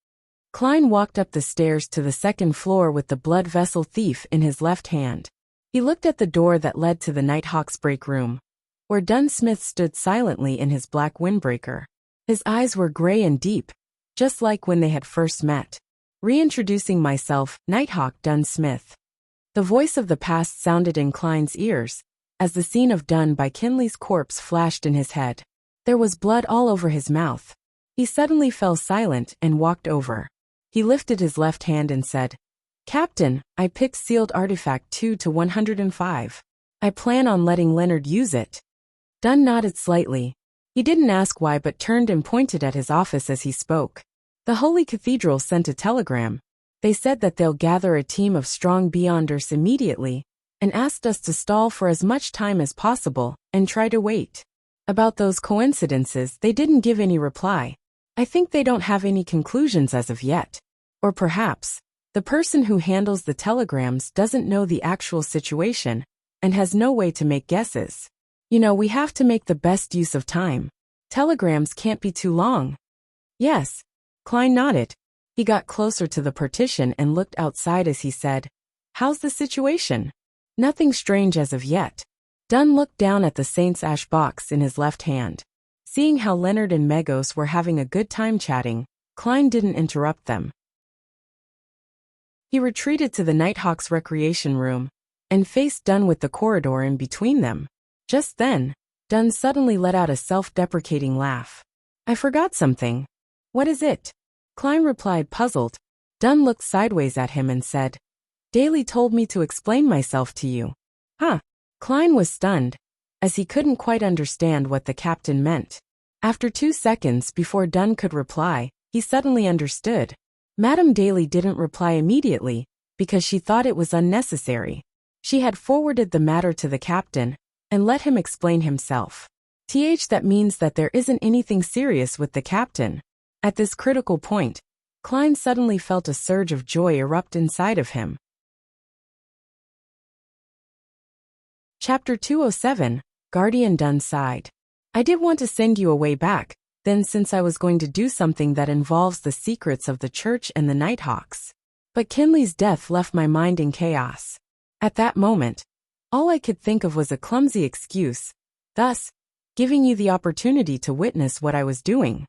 Klein walked up the stairs to the second floor with the blood vessel thief in his left hand. He looked at the door that led to the Nighthawk's break room, where Dunn Smith stood silently in his black windbreaker. His eyes were gray and deep, just like when they had first met. "Reintroducing myself, Nighthawk Dunn Smith." The voice of the past sounded in Klein's ears, as the scene of Dunn by Kinley's corpse flashed in his head. There was blood all over his mouth. He suddenly fell silent and walked over. He lifted his left hand and said, "Captain, I picked sealed artifact 2 to 105. I plan on letting Leonard use it." Dunn nodded slightly. He didn't ask why but turned and pointed at his office as he spoke. "The Holy Cathedral sent a telegram. They said that they'll gather a team of strong Beyonders immediately, and asked us to stall for as much time as possible and try to wait. About those coincidences, they didn't give any reply. I think they don't have any conclusions as of yet. Or perhaps, the person who handles the telegrams doesn't know the actual situation, and has no way to make guesses. We have to make the best use of time. Telegrams can't be too long. Yes. Klein nodded. He got closer to the partition and looked outside as he said, "How's the situation?" "Nothing strange as of yet." Dunn looked down at the Saint's ash box in his left hand. Seeing how Leonard and Megos were having a good time chatting, Klein didn't interrupt them. He retreated to the Nighthawk's recreation room and faced Dunn with the corridor in between them. Just then, Dunn suddenly let out a self-deprecating laugh. "I forgot something." "What is it?" Klein replied, puzzled. Dunn looked sideways at him and said, "Daly told me to explain myself to you." "Huh?" Klein was stunned, as he couldn't quite understand what the captain meant. After 2 seconds before Dunn could reply, he suddenly understood. Madame Daly didn't reply immediately, because she thought it was unnecessary. She had forwarded the matter to the captain, and let him explain himself. That means that there isn't anything serious with the captain. At this critical point, Klein suddenly felt a surge of joy erupt inside of him. Chapter 207, Guardian Dunn sighed. "I did want to send you away back, then since I was going to do something that involves the secrets of the church and the Nighthawks. But Kinley's death left my mind in chaos. At that moment, all I could think of was a clumsy excuse, thus, giving you the opportunity to witness what I was doing."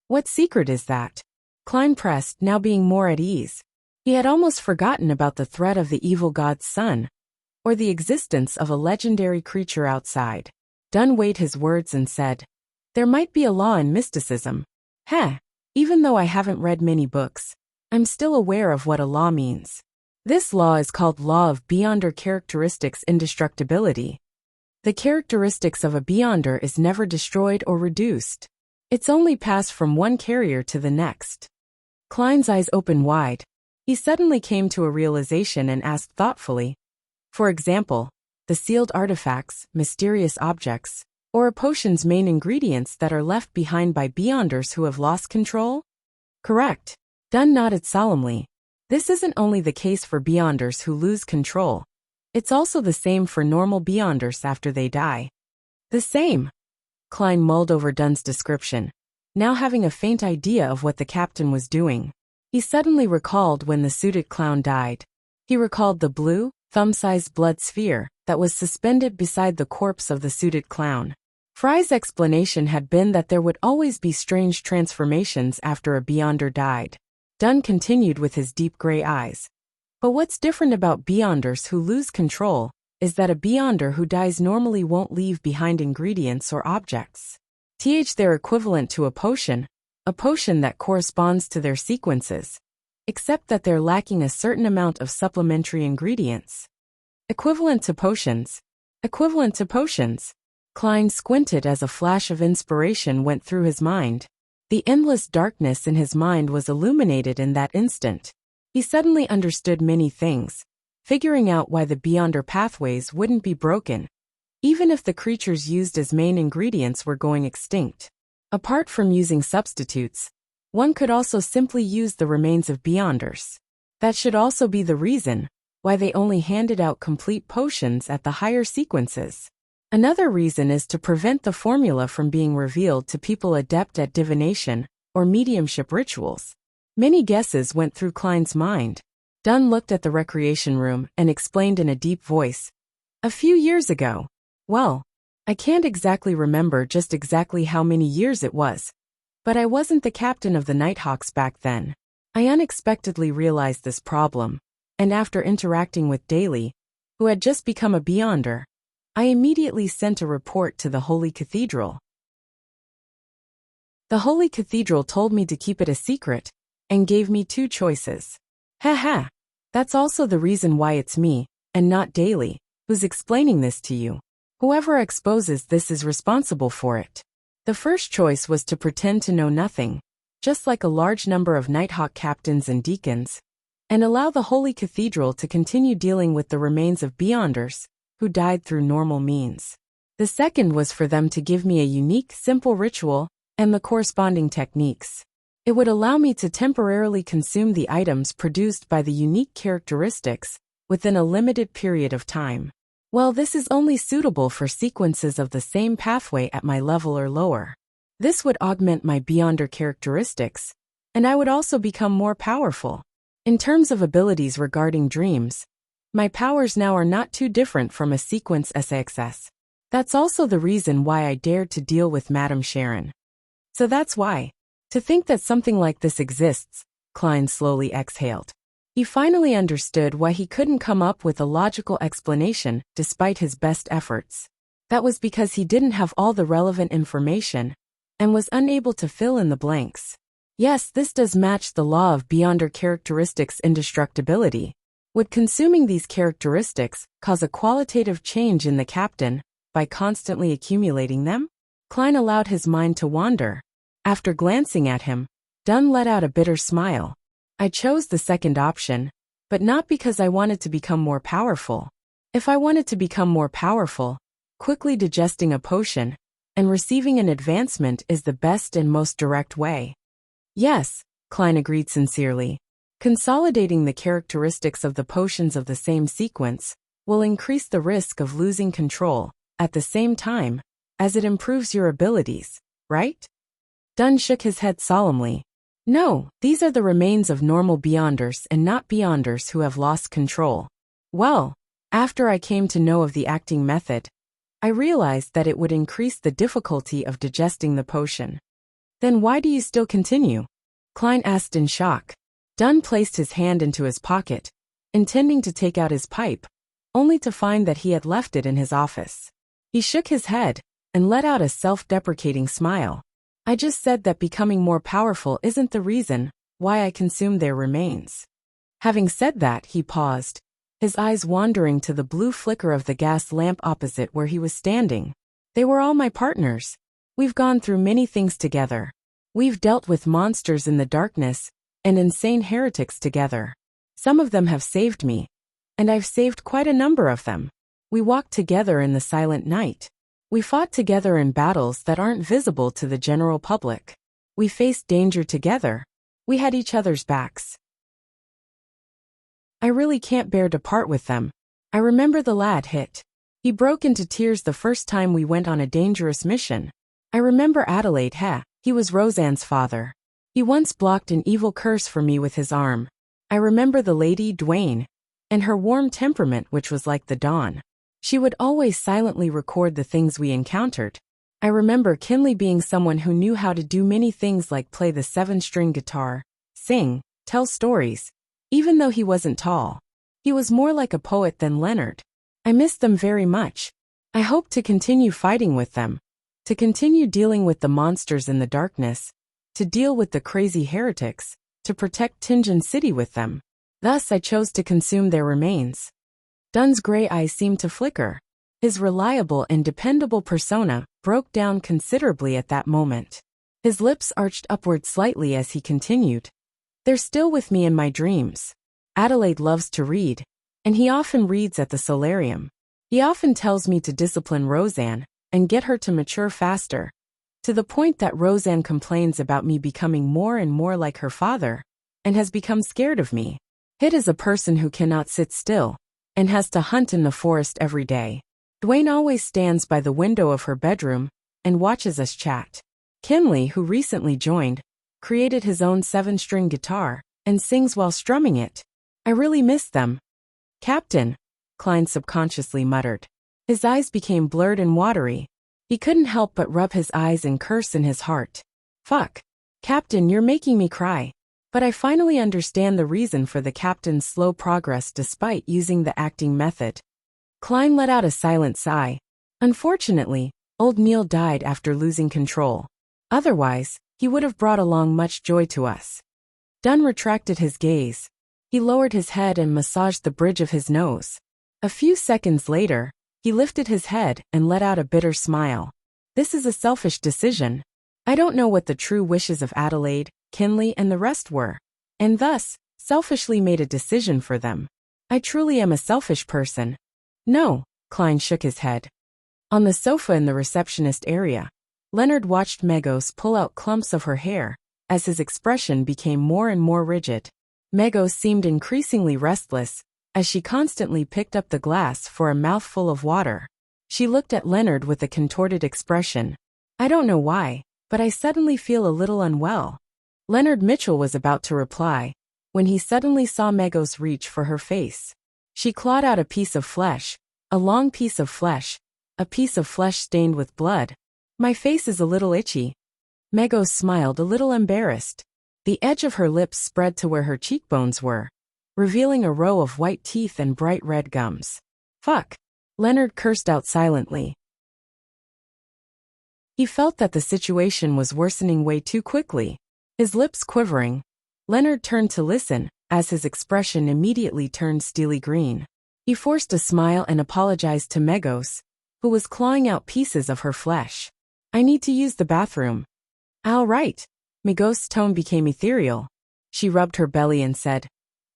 "What secret is that?" Klein pressed, now being more at ease. He had almost forgotten about the threat of the evil god's son, or the existence of a legendary creature outside. Dunn weighed his words and said, "There might be a law in mysticism. Even though I haven't read many books, I'm still aware of what a law means. This law is called Law of Beyonder Characteristics Indestructibility. The characteristics of a Beyonder is never destroyed or reduced. It's only passed from one carrier to the next." Klein's eyes opened wide. He suddenly came to a realization and asked thoughtfully, "For example, the sealed artifacts, mysterious objects, or a potion's main ingredients that are left behind by Beyonders who have lost control?" "Correct." Dunn nodded solemnly. "This isn't only the case for Beyonders who lose control. It's also the same for normal Beyonders after they die." "The same?" Klein mulled over Dunn's description, now having a faint idea of what the captain was doing. He suddenly recalled when the suited clown died. He recalled the blue, thumb-sized blood sphere that was suspended beside the corpse of the suited clown. Fry's explanation had been that there would always be strange transformations after a Beyonder died. Dunn continued with his deep gray eyes. "But what's different about Beyonders who lose control is that a Beyonder who dies normally won't leave behind ingredients or objects. They're equivalent to a potion that corresponds to their sequences, except that they're lacking a certain amount of supplementary ingredients." Equivalent to potions. Klein squinted as a flash of inspiration went through his mind. The endless darkness in his mind was illuminated in that instant. He suddenly understood many things, figuring out why the Beyonder pathways wouldn't be broken, even if the creatures used as main ingredients were going extinct. Apart from using substitutes, one could also simply use the remains of Beyonders. That should also be the reason why they only handed out complete potions at the higher sequences. Another reason is to prevent the formula from being revealed to people adept at divination or mediumship rituals. Many guesses went through Klein's mind. Dunn looked at the recreation room and explained in a deep voice, "A few years ago. Well, I can't exactly remember just exactly how many years it was, but I wasn't the captain of the Nighthawks back then. I unexpectedly realized this problem, and after interacting with Daly, who had just become a Beyonder, I immediately sent a report to the Holy Cathedral. The Holy Cathedral told me to keep it a secret, and gave me 2 choices. That's also the reason why it's me, and not Daly, who's explaining this to you. Whoever exposes this is responsible for it. The first choice was to pretend to know nothing, just like a large number of Nighthawk captains and deacons, and allow the Holy Cathedral to continue dealing with the remains of Beyonders, who died through normal means. The second was for them to give me a unique, simple ritual and the corresponding techniques. It would allow me to temporarily consume the items produced by the unique characteristics within a limited period of time. Well, this is only suitable for sequences of the same pathway at my level or lower. This would augment my Beyonder characteristics, and I would also become more powerful. In terms of abilities regarding dreams, my powers now are not too different from a sequence SXS. That's also the reason why I dared to deal with Madame Sharon. So that's why. To think that something like this exists, Klein slowly exhaled. He finally understood why he couldn't come up with a logical explanation despite his best efforts. That was because he didn't have all the relevant information and was unable to fill in the blanks. Yes, this does match the law of Beyonder characteristics indestructibility. Would consuming these characteristics cause a qualitative change in the captain by constantly accumulating them? Klein allowed his mind to wander. After glancing at him, Dunn let out a bitter smile. I chose the second option, but not because I wanted to become more powerful. If I wanted to become more powerful, quickly digesting a potion and receiving an advancement is the best and most direct way. Yes, Klein agreed sincerely. Consolidating the characteristics of the potions of the same sequence will increase the risk of losing control at the same time as it improves your abilities, right? Dunn shook his head solemnly. No, these are the remains of normal Beyonders and not Beyonders who have lost control. Well, after I came to know of the acting method, I realized that it would increase the difficulty of digesting the potion. Then why do you still continue? Klein asked in shock. Dunn placed his hand into his pocket, intending to take out his pipe, only to find that he had left it in his office. He shook his head and let out a self-deprecating smile. I just said that becoming more powerful isn't the reason why I consume their remains. Having said that, he paused, his eyes wandering to the blue flicker of the gas lamp opposite where he was standing. They were all my partners. We've gone through many things together. We've dealt with monsters in the darkness and insane heretics together. Some of them have saved me, and I've saved quite a number of them. We walked together in the silent night. We fought together in battles that aren't visible to the general public. We faced danger together. We had each other's backs. I really can't bear to part with them. I remember the lad hit. He broke into tears the first time we went on a dangerous mission. I remember Adelaide. He was Roseanne's father. He once blocked an evil curse for me with his arm. I remember the lady, Dwayne, and her warm temperament which was like the dawn. She would always silently record the things we encountered. I remember Kinley being someone who knew how to do many things like play the 7-string guitar, sing, tell stories. Even though he wasn't tall, he was more like a poet than Leonard. I missed them very much. I hope to continue fighting with them, to continue dealing with the monsters in the darkness, to deal with the crazy heretics, to protect Tinjin City with them. Thus I chose to consume their remains. Dunn's gray eyes seemed to flicker. His reliable and dependable persona broke down considerably at that moment. His lips arched upward slightly as he continued. They're still with me in my dreams. Adelaide loves to read, and he often reads at the solarium. He often tells me to discipline Roseanne and get her to mature faster, to the point that Roseanne complains about me becoming more and more like her father, and has become scared of me. Hit is a person who cannot sit still, and has to hunt in the forest every day. Dwayne always stands by the window of her bedroom and watches us chat. Kinley, who recently joined, created his own 7-string guitar and sings while strumming it. I really miss them. Captain, Klein subconsciously muttered. His eyes became blurred and watery. He couldn't help but rub his eyes and curse in his heart. Fuck. Captain, you're making me cry. But I finally understand the reason for the captain's slow progress despite using the acting method. Klein let out a silent sigh. Unfortunately, old Neil died after losing control. Otherwise, he would have brought along much joy to us. Dunn retracted his gaze. He lowered his head and massaged the bridge of his nose. A few seconds later, he lifted his head and let out a bitter smile. This is a selfish decision. I don't know what the true wishes of Adelaide, Kinley, and the rest were, and thus, selfishly made a decision for them. I truly am a selfish person. No, Klein shook his head. On the sofa in the receptionist area, Leonard watched Megos pull out clumps of her hair, as his expression became more and more rigid. Megos seemed increasingly restless, as she constantly picked up the glass for a mouthful of water. She looked at Leonard with a contorted expression. I don't know why, but I suddenly feel a little unwell. Leonard Mitchell was about to reply, when he suddenly saw Megos reach for her face. She clawed out a piece of flesh, a long piece of flesh, a piece of flesh stained with blood. My face is a little itchy. Megos smiled a little embarrassed. The edge of her lips spread to where her cheekbones were, revealing a row of white teeth and bright red gums. Fuck. Leonard cursed out silently. He felt that the situation was worsening way too quickly. His lips quivering, Leonard turned to listen, as his expression immediately turned steely green. He forced a smile and apologized to Megos, who was clawing out pieces of her flesh. I need to use the bathroom. All right. Megos' tone became ethereal. She rubbed her belly and said,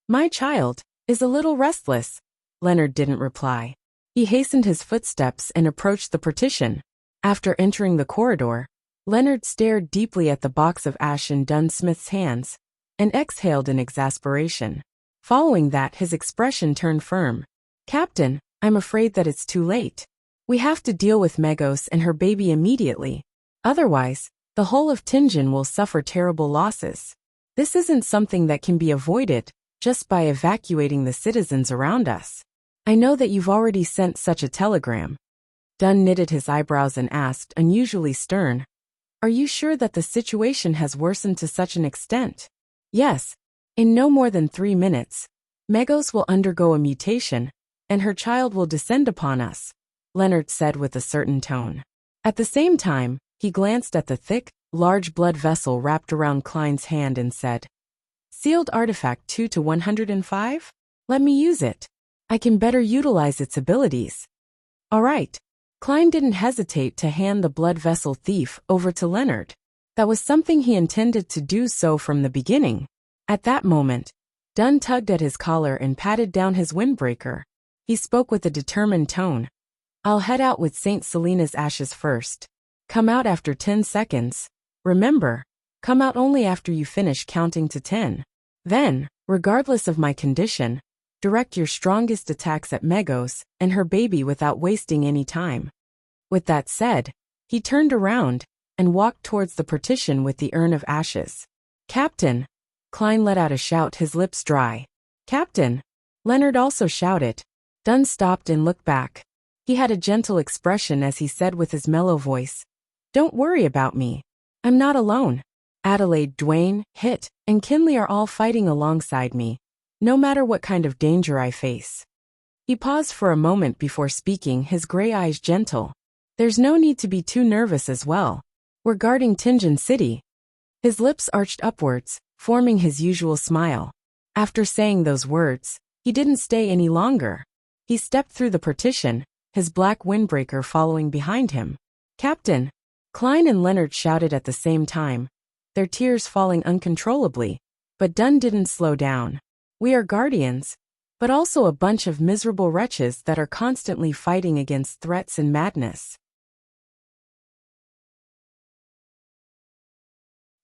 My child is a little restless. Leonard didn't reply. He hastened his footsteps and approached the partition. After entering the corridor, Leonard stared deeply at the box of ash in Dunsmith's hands and exhaled in exasperation. Following that, his expression turned firm. Captain, I'm afraid that it's too late. We have to deal with Megos and her baby immediately. Otherwise, the whole of Tingen will suffer terrible losses. This isn't something that can be avoided just by evacuating the citizens around us. I know that you've already sent such a telegram. Dunn knitted his eyebrows and asked, unusually stern, Are you sure that the situation has worsened to such an extent? Yes. In no more than 3 minutes, Megos will undergo a mutation, and her child will descend upon us, Leonard said with a certain tone. At the same time, he glanced at the thick, large blood vessel wrapped around Klein's hand and said, Sealed artifact 2 to 105? Let me use it. I can better utilize its abilities. All right. Klein didn't hesitate to hand the blood vessel thief over to Leonard. That was something he intended to do so from the beginning. At that moment, Dunn tugged at his collar and patted down his windbreaker. He spoke with a determined tone. I'll head out with St. Selena's ashes first. Come out after 10 seconds. Remember, come out only after you finish counting to 10. Then, regardless of my condition, direct your strongest attacks at Megos and her baby without wasting any time. With that said, he turned around and walked towards the partition with the urn of ashes. Captain! Klein let out a shout, his lips dry. Captain! Leonard also shouted. Dunn stopped and looked back. He had a gentle expression as he said with his mellow voice, Don't worry about me. I'm not alone. Adelaide, Dwayne, Hit, and Kinley are all fighting alongside me, no matter what kind of danger I face. He paused for a moment before speaking, his gray eyes gentle. There's no need to be too nervous as well. We're guarding Tingen City. His lips arched upwards, forming his usual smile. After saying those words, he didn't stay any longer. He stepped through the partition, his black windbreaker following behind him. Captain! Klein and Leonard shouted at the same time, their tears falling uncontrollably. But Dunn didn't slow down. We are guardians, but also a bunch of miserable wretches that are constantly fighting against threats and madness.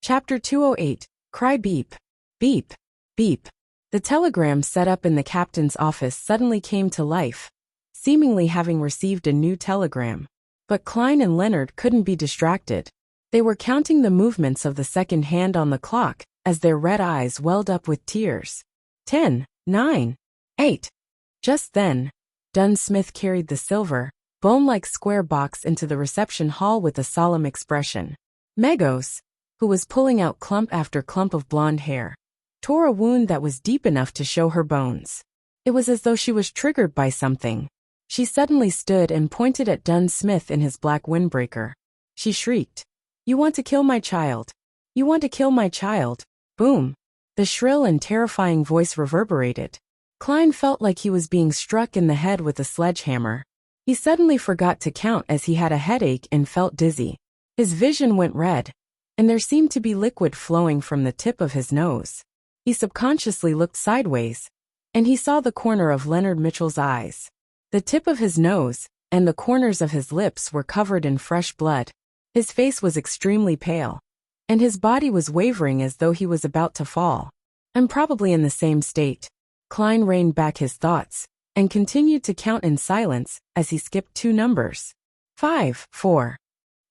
Chapter 208, Cry Beep. Beep. Beep. The telegram set up in the captain's office suddenly came to life, seemingly having received a new telegram. But Klein and Leonard couldn't be distracted. They were counting the movements of the second hand on the clock as their red eyes welled up with tears. 10, 9, 8. Just then, Dunn Smith carried the silver, bone-like square box into the reception hall with a solemn expression. Megos, who was pulling out clump after clump of blonde hair, tore a wound that was deep enough to show her bones. It was as though she was triggered by something. She suddenly stood and pointed at Dunn Smith in his black windbreaker. She shrieked, You want to kill my child? You want to kill my child? Boom. The shrill and terrifying voice reverberated. Klein felt like he was being struck in the head with a sledgehammer. He suddenly forgot to count as he had a headache and felt dizzy. His vision went red, and there seemed to be liquid flowing from the tip of his nose. He subconsciously looked sideways, and he saw the corner of Leonard Mitchell's eyes. The tip of his nose and the corners of his lips were covered in fresh blood. His face was extremely pale, and his body was wavering as though he was about to fall. I'm probably in the same state. Klein reined back his thoughts and continued to count in silence as he skipped 2 numbers. 5, 4.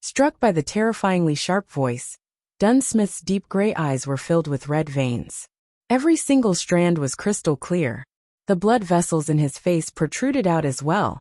Struck by the terrifyingly sharp voice, Dunsmith's deep gray eyes were filled with red veins. Every single strand was crystal clear. The blood vessels in his face protruded out as well,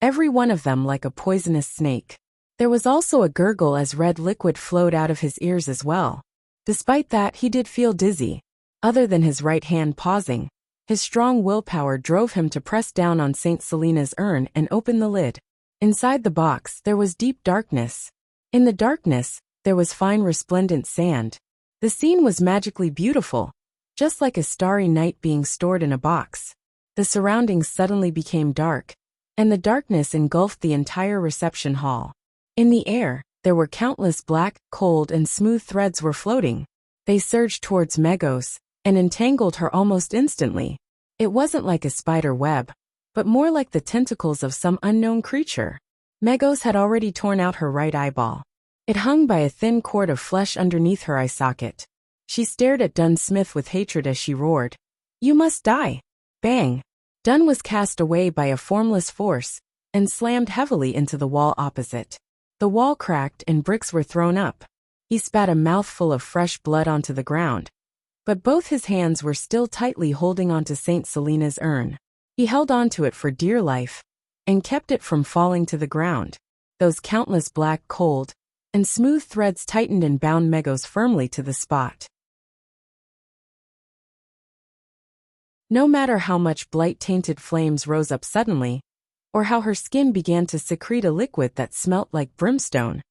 every one of them like a poisonous snake. There was also a gurgle as red liquid flowed out of his ears as well. Despite that, he did feel dizzy. Other than his right hand pausing, his strong willpower drove him to press down on St. Selena's urn and open the lid. Inside the box, there was deep darkness. In the darkness, there was fine resplendent sand. The scene was magically beautiful, just like a starry night being stored in a box. The surroundings suddenly became dark, and the darkness engulfed the entire reception hall. In the air, there were countless black, cold, and smooth threads were floating. They surged towards Megos and entangled her almost instantly. It wasn't like a spider web, but more like the tentacles of some unknown creature. Megos had already torn out her right eyeball. It hung by a thin cord of flesh underneath her eye socket. She stared at Dunsmith with hatred as she roared, "You must die!" Bang! Dun was cast away by a formless force and slammed heavily into the wall opposite. The wall cracked and bricks were thrown up. He spat a mouthful of fresh blood onto the ground, but both his hands were still tightly holding onto St. Selena's urn. He held onto it for dear life and kept it from falling to the ground. Those countless black, cold, and smooth threads tightened and bound Megos firmly to the spot. No matter how much blight-tainted flames rose up suddenly, or how her skin began to secrete a liquid that smelt like brimstone,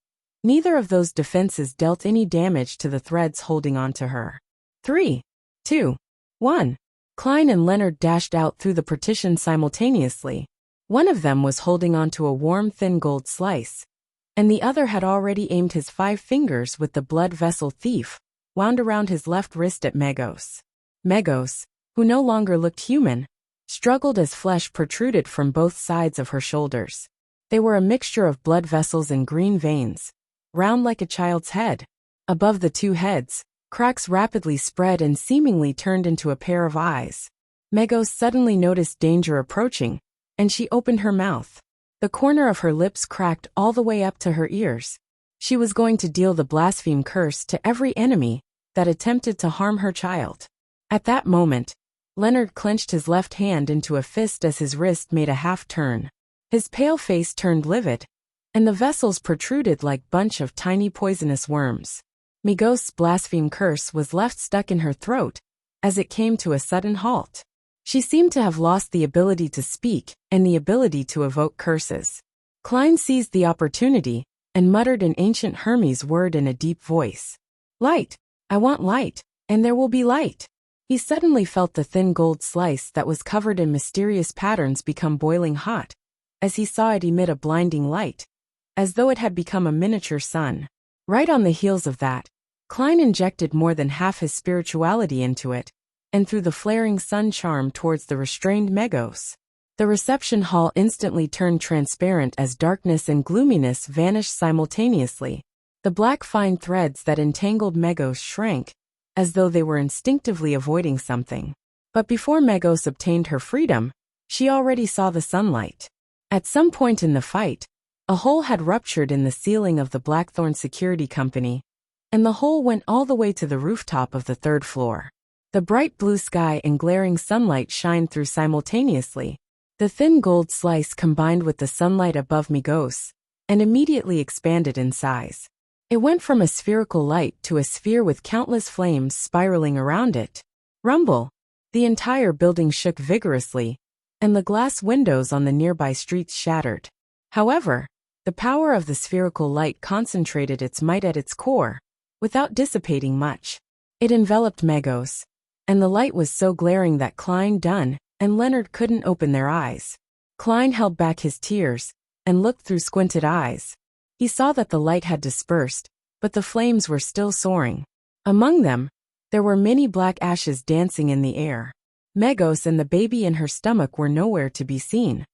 neither of those defenses dealt any damage to the threads holding onto her. 3, 2, 1. Klein and Leonard dashed out through the partition simultaneously. One of them was holding onto a warm, thin gold slice, and the other had already aimed his 5 fingers with the blood vessel thief wound around his left wrist at Megos. Megos, who no longer looked human, struggled as flesh protruded from both sides of her shoulders. They were a mixture of blood vessels and green veins, round like a child's head. Above the 2 heads, cracks rapidly spread and seemingly turned into a pair of eyes. Megos suddenly noticed danger approaching, and she opened her mouth. The corner of her lips cracked all the way up to her ears. She was going to deal the blaspheme curse to every enemy that attempted to harm her child. At that moment, Leonard clenched his left hand into a fist as his wrist made a half-turn. His pale face turned livid, and the vessels protruded like bunch of tiny poisonous worms. Megos' blaspheme curse was left stuck in her throat as it came to a sudden halt. She seemed to have lost the ability to speak and the ability to evoke curses. Klein seized the opportunity and muttered an ancient Hermes word in a deep voice. "Light! I want light, and there will be light." He suddenly felt the thin gold slice that was covered in mysterious patterns become boiling hot, as he saw it emit a blinding light, as though it had become a miniature sun. Right on the heels of that, Klein injected more than half his spirituality into it, and threw the flaring sun charm towards the restrained Megos. The reception hall instantly turned transparent as darkness and gloominess vanished simultaneously. The black fine threads that entangled Megos shrank, as though they were instinctively avoiding something. But before Megos obtained her freedom, she already saw the sunlight. At some point in the fight, a hole had ruptured in the ceiling of the Blackthorn Security Company, and the hole went all the way to the rooftop of the 3rd floor. The bright blue sky and glaring sunlight shined through simultaneously. The thin gold slice combined with the sunlight above Megos, and immediately expanded in size. It went from a spherical light to a sphere with countless flames spiraling around it. Rumble! The entire building shook vigorously, and the glass windows on the nearby streets shattered. However, the power of the spherical light concentrated its might at its core, without dissipating much. It enveloped Megos, and the light was so glaring that Klein, Dunn, and Leonard couldn't open their eyes. Klein held back his tears and looked through squinted eyes. He saw that the light had dispersed, but the flames were still soaring. Among them, there were many black ashes dancing in the air. Megos and the baby in her stomach were nowhere to be seen.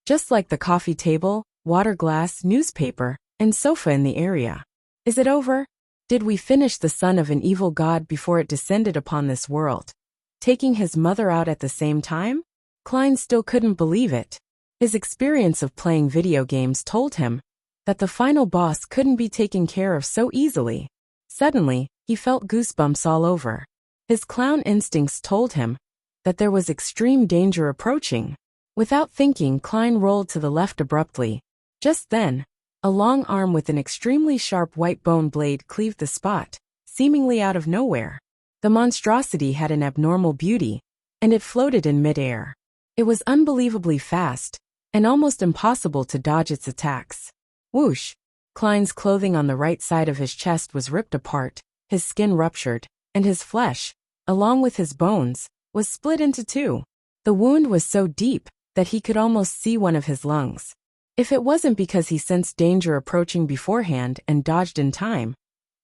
Just like the coffee table, water glass, newspaper, and sofa in the area. Is it over? Did we finish the son of an evil god before it descended upon this world? Taking his mother out at the same time? Klein still couldn't believe it. His experience of playing video games told him that the final boss couldn't be taken care of so easily. Suddenly, he felt goosebumps all over. His clown instincts told him that there was extreme danger approaching. Without thinking, Klein rolled to the left abruptly. Just then, a long arm with an extremely sharp white bone blade cleaved the spot, seemingly out of nowhere. The monstrosity had an abnormal beauty, and it floated in midair. It was unbelievably fast, and almost impossible to dodge its attacks. Whoosh! Klein's clothing on the right side of his chest was ripped apart, his skin ruptured, and his flesh, along with his bones, was split into two. The wound was so deep that he could almost see one of his lungs. If it wasn't because he sensed danger approaching beforehand and dodged in time,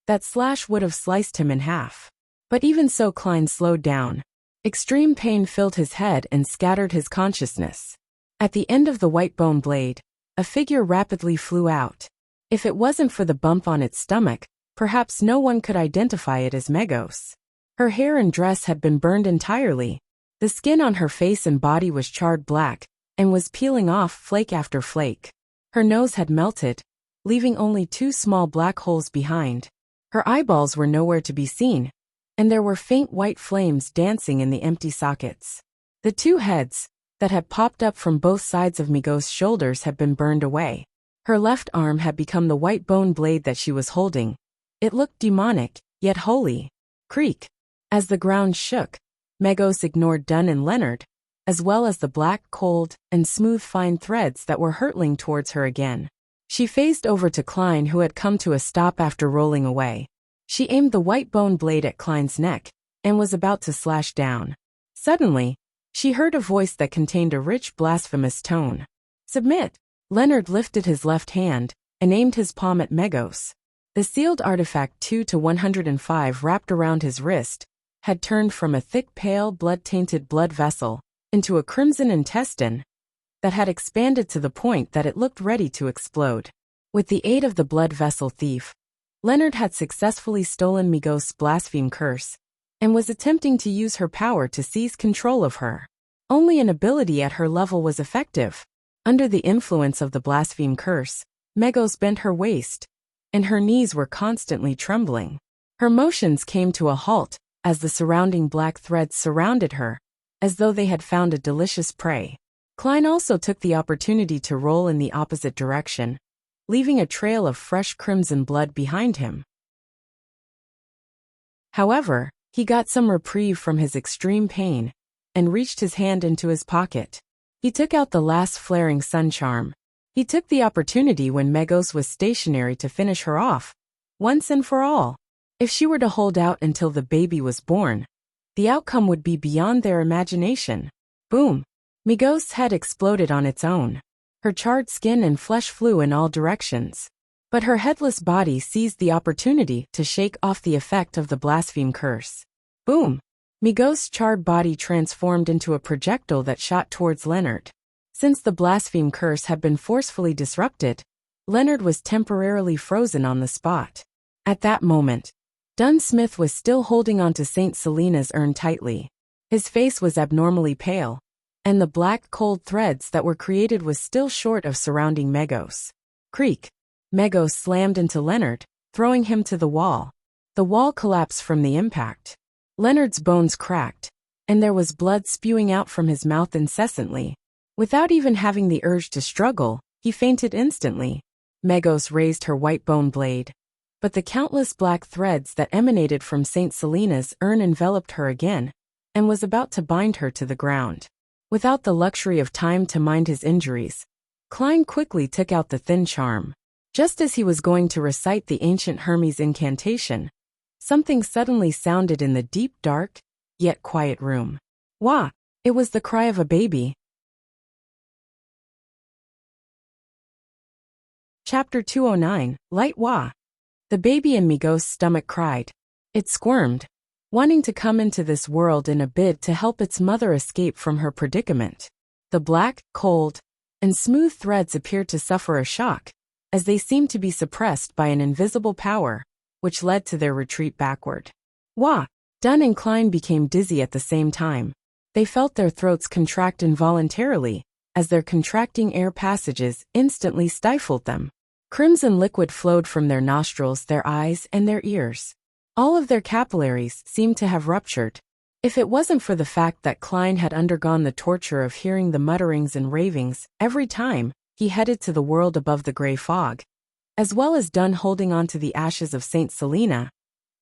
that slash would have sliced him in half. But even so, Klein slowed down. Extreme pain filled his head and scattered his consciousness. At the end of the white bone blade, a figure rapidly flew out. If it wasn't for the bump on its stomach, perhaps no one could identify it as Megos. Her hair and dress had been burned entirely. The skin on her face and body was charred black, and was peeling off flake after flake. Her nose had melted, leaving only 2 small black holes behind. Her eyeballs were nowhere to be seen, and there were faint white flames dancing in the empty sockets. The 2 heads that had popped up from both sides of Migos' shoulders had been burned away. Her left arm had become the white bone blade that she was holding. It looked demonic, yet holy. Creak! As the ground shook, Megos ignored Dunn and Leonard, as well as the black, cold, and smooth fine threads that were hurtling towards her again. She phased over to Klein, who had come to a stop after rolling away. She aimed the white bone blade at Klein's neck, and was about to slash down. Suddenly, she heard a voice that contained a rich, blasphemous tone. Submit! Leonard lifted his left hand, and aimed his palm at Megos. The sealed artifact 2-105 wrapped around his wrist had turned from a thick, pale, blood-tainted blood vessel into a crimson intestine that had expanded to the point that it looked ready to explode. With the aid of the blood vessel thief, Leonard had successfully stolen Migos' blaspheme curse, and was attempting to use her power to seize control of her. Only an ability at her level was effective. Under the influence of the blaspheme curse, Megos bent her waist, and her knees were constantly trembling. Her motions came to a halt as the surrounding black threads surrounded her, as though they had found a delicious prey. Klein also took the opportunity to roll in the opposite direction, leaving a trail of fresh crimson blood behind him. However, he got some reprieve from his extreme pain, and reached his hand into his pocket. He took out the last flaring sun charm. He took the opportunity when Megos was stationary to finish her off, once and for all. If she were to hold out until the baby was born, the outcome would be beyond their imagination. Boom! Migos' head exploded on its own. Her charred skin and flesh flew in all directions. But her headless body seized the opportunity to shake off the effect of the blaspheme curse. Boom! Migos' charred body transformed into a projectile that shot towards Leonard. Since the blaspheme curse had been forcefully disrupted, Leonard was temporarily frozen on the spot. At that moment, Dunn Smith was still holding onto St. Selena's urn tightly. His face was abnormally pale, and the black, cold threads that were created was still short of surrounding Megos. Creak! Megos slammed into Leonard, throwing him to the wall. The wall collapsed from the impact. Leonard's bones cracked, and there was blood spewing out from his mouth incessantly. Without even having the urge to struggle, he fainted instantly. Megos raised her white bone blade, but the countless black threads that emanated from St. Selena's urn enveloped her again, and was about to bind her to the ground. Without the luxury of time to mind his injuries, Klein quickly took out the thin charm. Just as he was going to recite the ancient Hermes incantation, something suddenly sounded in the deep, dark, yet quiet room. Wah! It was the cry of a baby. Chapter 209, Light Wah. The baby in Migos' stomach cried. It squirmed, wanting to come into this world in a bid to help its mother escape from her predicament. The black, cold, and smooth threads appeared to suffer a shock, as they seemed to be suppressed by an invisible power, which led to their retreat backward. Wah! Dunn and Klein became dizzy at the same time. They felt their throats contract involuntarily, as their contracting air passages instantly stifled them. Crimson liquid flowed from their nostrils, their eyes, and their ears. All of their capillaries seemed to have ruptured. If it wasn't for the fact that Klein had undergone the torture of hearing the mutterings and ravings every time he headed to the world above the gray fog, as well as Dunn holding on to the ashes of Saint Selena,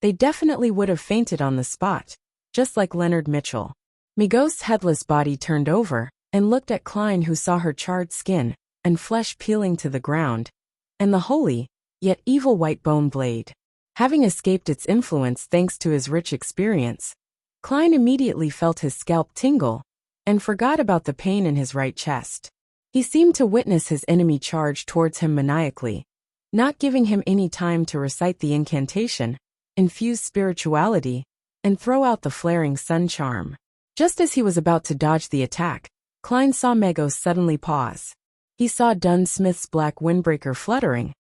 they definitely would have fainted on the spot, just like Leonard Mitchell. Migos' headless body turned over and looked at Klein, who saw her charred skin and flesh peeling to the ground, and the holy, yet evil white bone blade. Having escaped its influence thanks to his rich experience, Klein immediately felt his scalp tingle and forgot about the pain in his right chest. He seemed to witness his enemy charge towards him maniacally, not giving him any time to recite the incantation, infuse spirituality, and throw out the flaring sun charm. Just as he was about to dodge the attack, Klein saw Migos suddenly pause. He saw Dunn Smith's black windbreaker fluttering,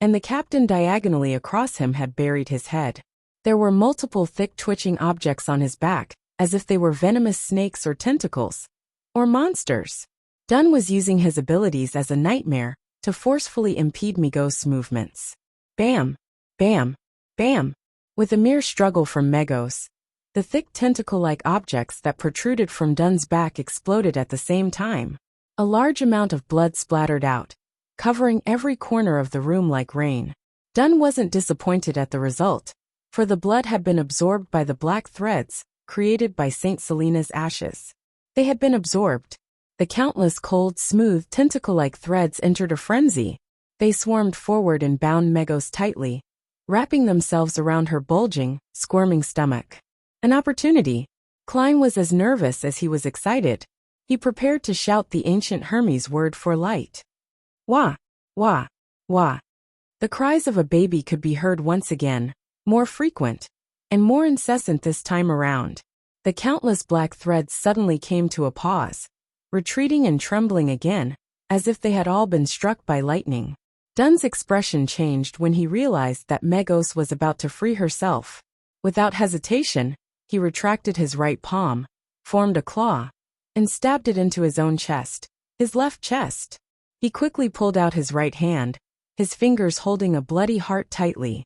and the captain diagonally across him had buried his head. There were multiple thick twitching objects on his back, as if they were venomous snakes or tentacles, or monsters. Dunn was using his abilities as a nightmare to forcefully impede Migos' movements. Bam! Bam! Bam! With a mere struggle from Migos, the thick tentacle-like objects that protruded from Dunn's back exploded at the same time. A large amount of blood splattered out, covering every corner of the room like rain. Dunn wasn't disappointed at the result, for the blood had been absorbed by the black threads created by Saint Selena's ashes. They had been absorbed. The countless cold, smooth, tentacle-like threads entered a frenzy. They swarmed forward and bound Migos tightly, wrapping themselves around her bulging, squirming stomach. An opportunity. Klein was as nervous as he was excited. He prepared to shout the ancient Hermes word for light. Wah! Wah! Wah! The cries of a baby could be heard once again, more frequent, and more incessant this time around. The countless black threads suddenly came to a pause, retreating and trembling again, as if they had all been struck by lightning. Dunn's expression changed when he realized that Migos was about to free herself. Without hesitation, he retracted his right palm, formed a claw, and stabbed it into his own chest, his left chest. He quickly pulled out his right hand, his fingers holding a bloody heart tightly.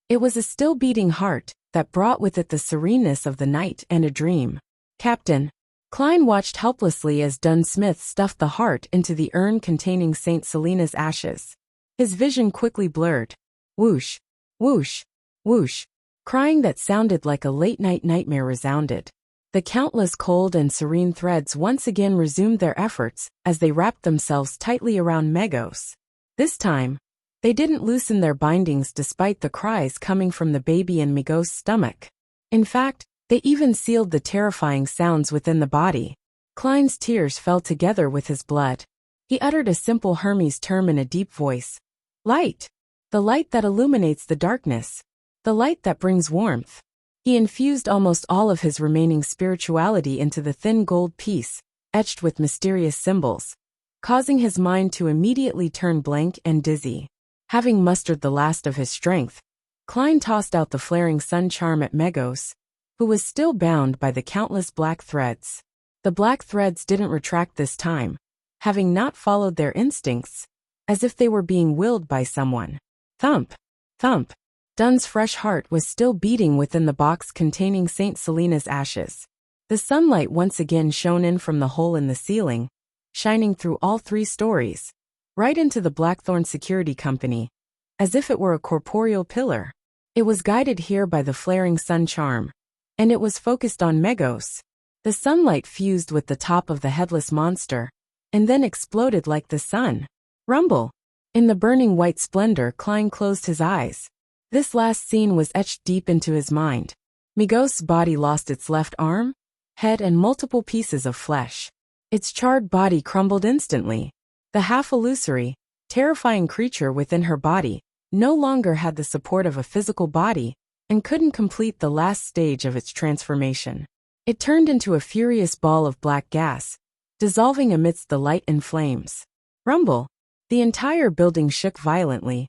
It was a still-beating heart that brought with it the sereneness of the night and a dream. Captain. Klein watched helplessly as Dunn Smith stuffed the heart into the urn containing Saint Selena's ashes. His vision quickly blurred. Whoosh, whoosh, whoosh. Crying that sounded like a late-night nightmare resounded. The countless cold and serene threads once again resumed their efforts as they wrapped themselves tightly around Migos. This time, they didn't loosen their bindings despite the cries coming from the baby in Migos' stomach. In fact, they even sealed the terrifying sounds within the body. Klein's tears fell together with his blood. He uttered a simple Hermes term in a deep voice. Light! The light that illuminates the darkness. The light that brings warmth. He infused almost all of his remaining spirituality into the thin gold piece, etched with mysterious symbols, causing his mind to immediately turn blank and dizzy. Having mustered the last of his strength, Klein tossed out the flaring sun charm at Migos, who was still bound by the countless black threads. The black threads didn't retract this time, having not followed their instincts, as if they were being willed by someone. Thump! Thump! Dunn's fresh heart was still beating within the box containing Saint Selena's ashes. The sunlight once again shone in from the hole in the ceiling, shining through all 3 stories, right into the Blackthorn Security Company, as if it were a corporeal pillar. It was guided here by the flaring sun charm, and it was focused on Migos. The sunlight fused with the top of the headless monster, and then exploded like the sun. Rumble! In the burning white splendor, Klein closed his eyes. This last scene was etched deep into his mind. Migos' body lost its left arm, head, and multiple pieces of flesh. Its charred body crumbled instantly. The half-illusory, terrifying creature within her body no longer had the support of a physical body and couldn't complete the last stage of its transformation. It turned into a furious ball of black gas, dissolving amidst the light and flames. Rumble! The entire building shook violently,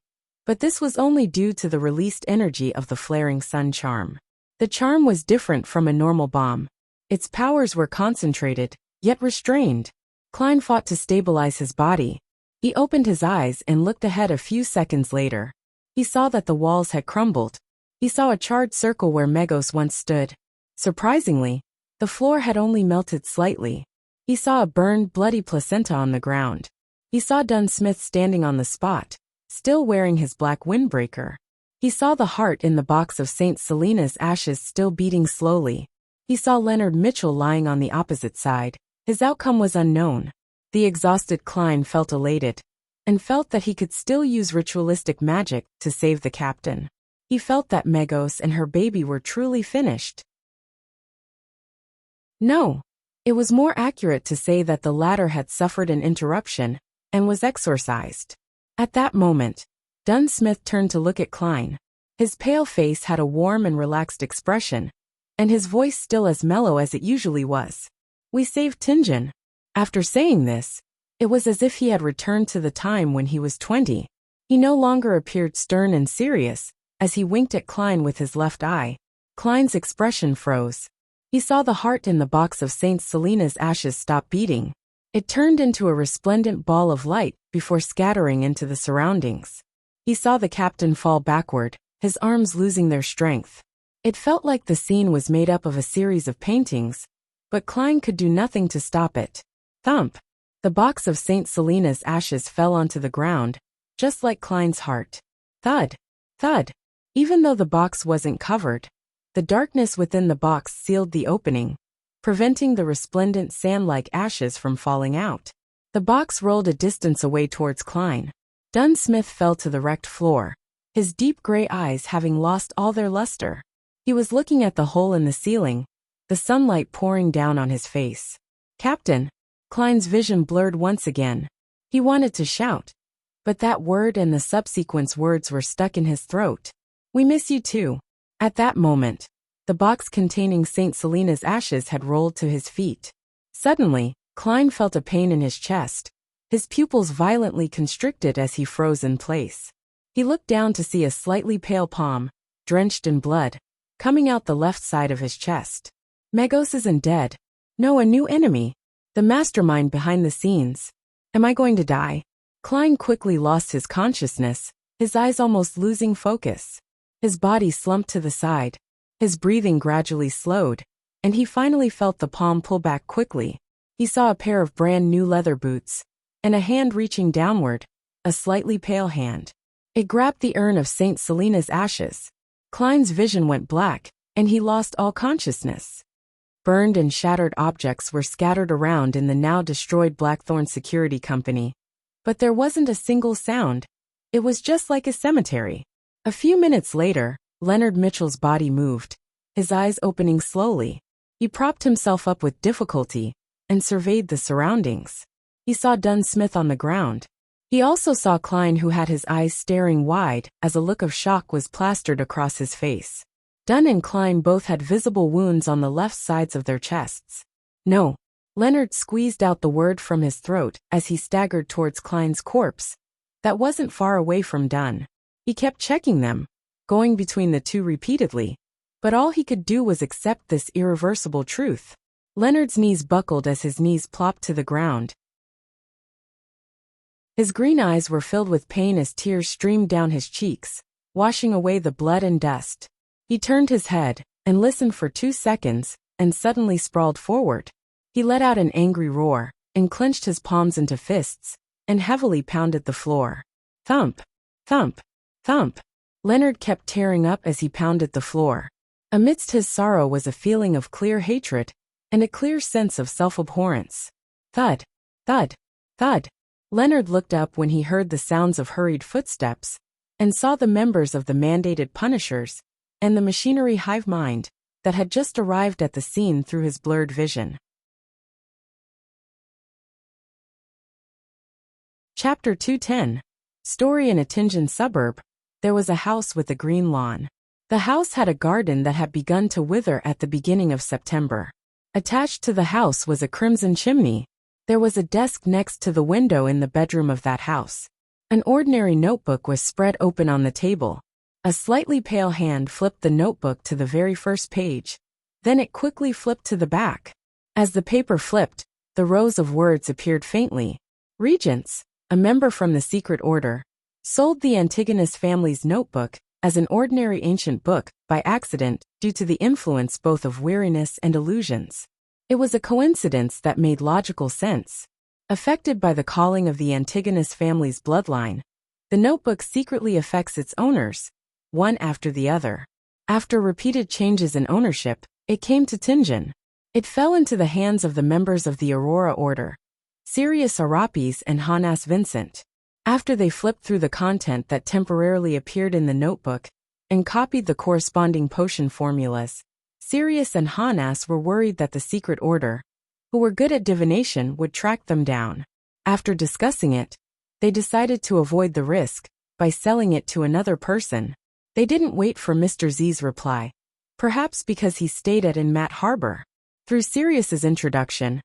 But this was only due to the released energy of the flaring sun charm. The charm was different from a normal bomb. Its powers were concentrated, yet restrained. Klein fought to stabilize his body. He opened his eyes and looked ahead a few seconds later. He saw that the walls had crumbled. He saw a charred circle where Megos once stood. Surprisingly, the floor had only melted slightly. He saw a burned, bloody placenta on the ground. He saw Dunn Smith standing on the spot, still wearing his black windbreaker. He saw the heart in the box of St. Selena's ashes still beating slowly. He saw Leonard Mitchell lying on the opposite side. His outcome was unknown. The exhausted Klein felt elated, and felt that he could still use ritualistic magic to save the captain. He felt that Megos and her baby were truly finished. No, it was more accurate to say that the latter had suffered an interruption and was exorcised. At that moment, Dunn Smith turned to look at Klein. His pale face had a warm and relaxed expression, and his voice still as mellow as it usually was. "We saved Tingen." After saying this, it was as if he had returned to the time when he was 20. He no longer appeared stern and serious, as he winked at Klein with his left eye. Klein's expression froze. He saw the heart in the box of St. Selena's ashes stop beating. It turned into a resplendent ball of light before scattering into the surroundings. He saw the captain fall backward, his arms losing their strength. It felt like the scene was made up of a series of paintings, but Klein could do nothing to stop it. Thump! The box of St. Selena's ashes fell onto the ground, just like Klein's heart. Thud! Thud! Even though the box wasn't covered, the darkness within the box sealed the opening, preventing the resplendent sand-like ashes from falling out. The box rolled a distance away towards Klein. Dunn Smith fell to the wrecked floor, his deep gray eyes having lost all their luster. He was looking at the hole in the ceiling, the sunlight pouring down on his face. "Captain!" Klein's vision blurred once again. He wanted to shout, but that word and the subsequent words were stuck in his throat. "We miss you too." At that moment, the box containing St. Selena's ashes had rolled to his feet. Suddenly, Klein felt a pain in his chest. His pupils violently constricted as he froze in place. He looked down to see a slightly pale palm, drenched in blood, coming out the left side of his chest. Megos isn't dead. No, a new enemy. The mastermind behind the scenes. Am I going to die? Klein quickly lost his consciousness, his eyes almost losing focus. His body slumped to the side. His breathing gradually slowed, and he finally felt the palm pull back quickly. He saw a pair of brand new leather boots, and a hand reaching downward, a slightly pale hand. It grabbed the urn of St. Selena's ashes. Klein's vision went black, and he lost all consciousness. Burned and shattered objects were scattered around in the now destroyed Blackthorn Security Company. But there wasn't a single sound. It was just like a cemetery. A few minutes later, Leonard Mitchell's body moved, his eyes opening slowly. He propped himself up with difficulty and surveyed the surroundings. He saw Dunn Smith on the ground. He also saw Klein, who had his eyes staring wide as a look of shock was plastered across his face. Dunn and Klein both had visible wounds on the left sides of their chests. "No." Leonard squeezed out the word from his throat as he staggered towards Klein's corpse. That wasn't far away from Dunn. He kept checking them, going between the two repeatedly, but all he could do was accept this irreversible truth. Leonard's knees buckled as his knees plopped to the ground. His green eyes were filled with pain as tears streamed down his cheeks, washing away the blood and dust. He turned his head and listened for 2 seconds, and suddenly sprawled forward. He let out an angry roar and clenched his palms into fists and heavily pounded the floor. Thump! Thump! Thump! Leonard kept tearing up as he pounded the floor. Amidst his sorrow was a feeling of clear hatred and a clear sense of self-abhorrence. Thud! Thud! Thud! Leonard looked up when he heard the sounds of hurried footsteps and saw the members of the mandated punishers and the machinery hive mind that had just arrived at the scene through his blurred vision. Chapter 210. Story in a Tingen suburb. There was a house with a green lawn. The house had a garden that had begun to wither at the beginning of September. Attached to the house was a crimson chimney. There was a desk next to the window in the bedroom of that house. An ordinary notebook was spread open on the table. A slightly pale hand flipped the notebook to the very first page. Then it quickly flipped to the back. As the paper flipped, the rows of words appeared faintly. Regents, a member from the secret order, sold the Antigonus family's notebook as an ordinary ancient book by accident due to the influence both of weariness and illusions. It was a coincidence that made logical sense. Affected by the calling of the Antigonus family's bloodline, the notebook secretly affects its owners, one after the other. After repeated changes in ownership, it came to Tinjin. It fell into the hands of the members of the Aurora Order, Sirius Arapis and Hanas Vincent. After they flipped through the content that temporarily appeared in the notebook and copied the corresponding potion formulas, Sirius and Hanas were worried that the secret order, who were good at divination, would track them down. After discussing it, they decided to avoid the risk by selling it to another person. They didn't wait for Mr. Z's reply, perhaps because he stayed at in Mat Harbor. Through Sirius's introduction,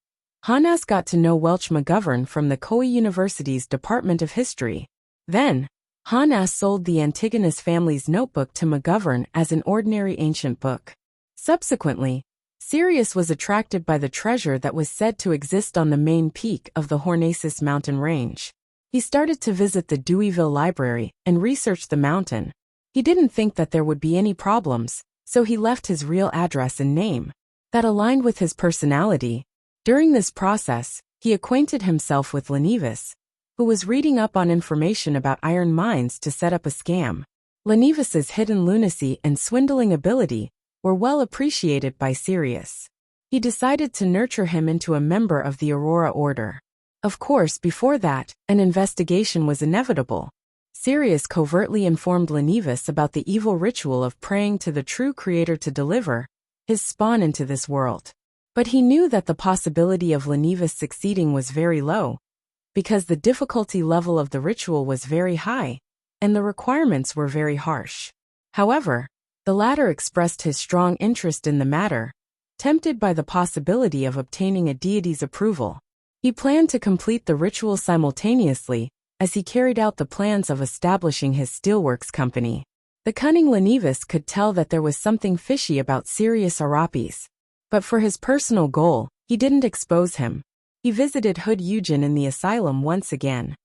Hanas got to know Welch McGovern from the Koei University's Department of History. Then, Hanas sold the Antigonus family's notebook to McGovern as an ordinary ancient book. Subsequently, Sirius was attracted by the treasure that was said to exist on the main peak of the Hornacis mountain range. He started to visit the Deweyville Library and research the mountain. He didn't think that there would be any problems, so he left his real address and name that aligned with his personality. During this process, he acquainted himself with Lenivus, who was reading up on information about iron mines to set up a scam. Lenivus's hidden lunacy and swindling ability were well appreciated by Sirius. He decided to nurture him into a member of the Aurora Order. Of course, before that, an investigation was inevitable. Sirius covertly informed Lenivus about the evil ritual of praying to the true creator to deliver his spawn into this world. But he knew that the possibility of Lenivus succeeding was very low, because the difficulty level of the ritual was very high, and the requirements were very harsh. However, the latter expressed his strong interest in the matter, tempted by the possibility of obtaining a deity's approval. He planned to complete the ritual simultaneously, as he carried out the plans of establishing his steelworks company. The cunning Lenivus could tell that there was something fishy about Sirius Arapis. But for his personal goal, he didn't expose him. He visited Hood Eugen in the asylum once again.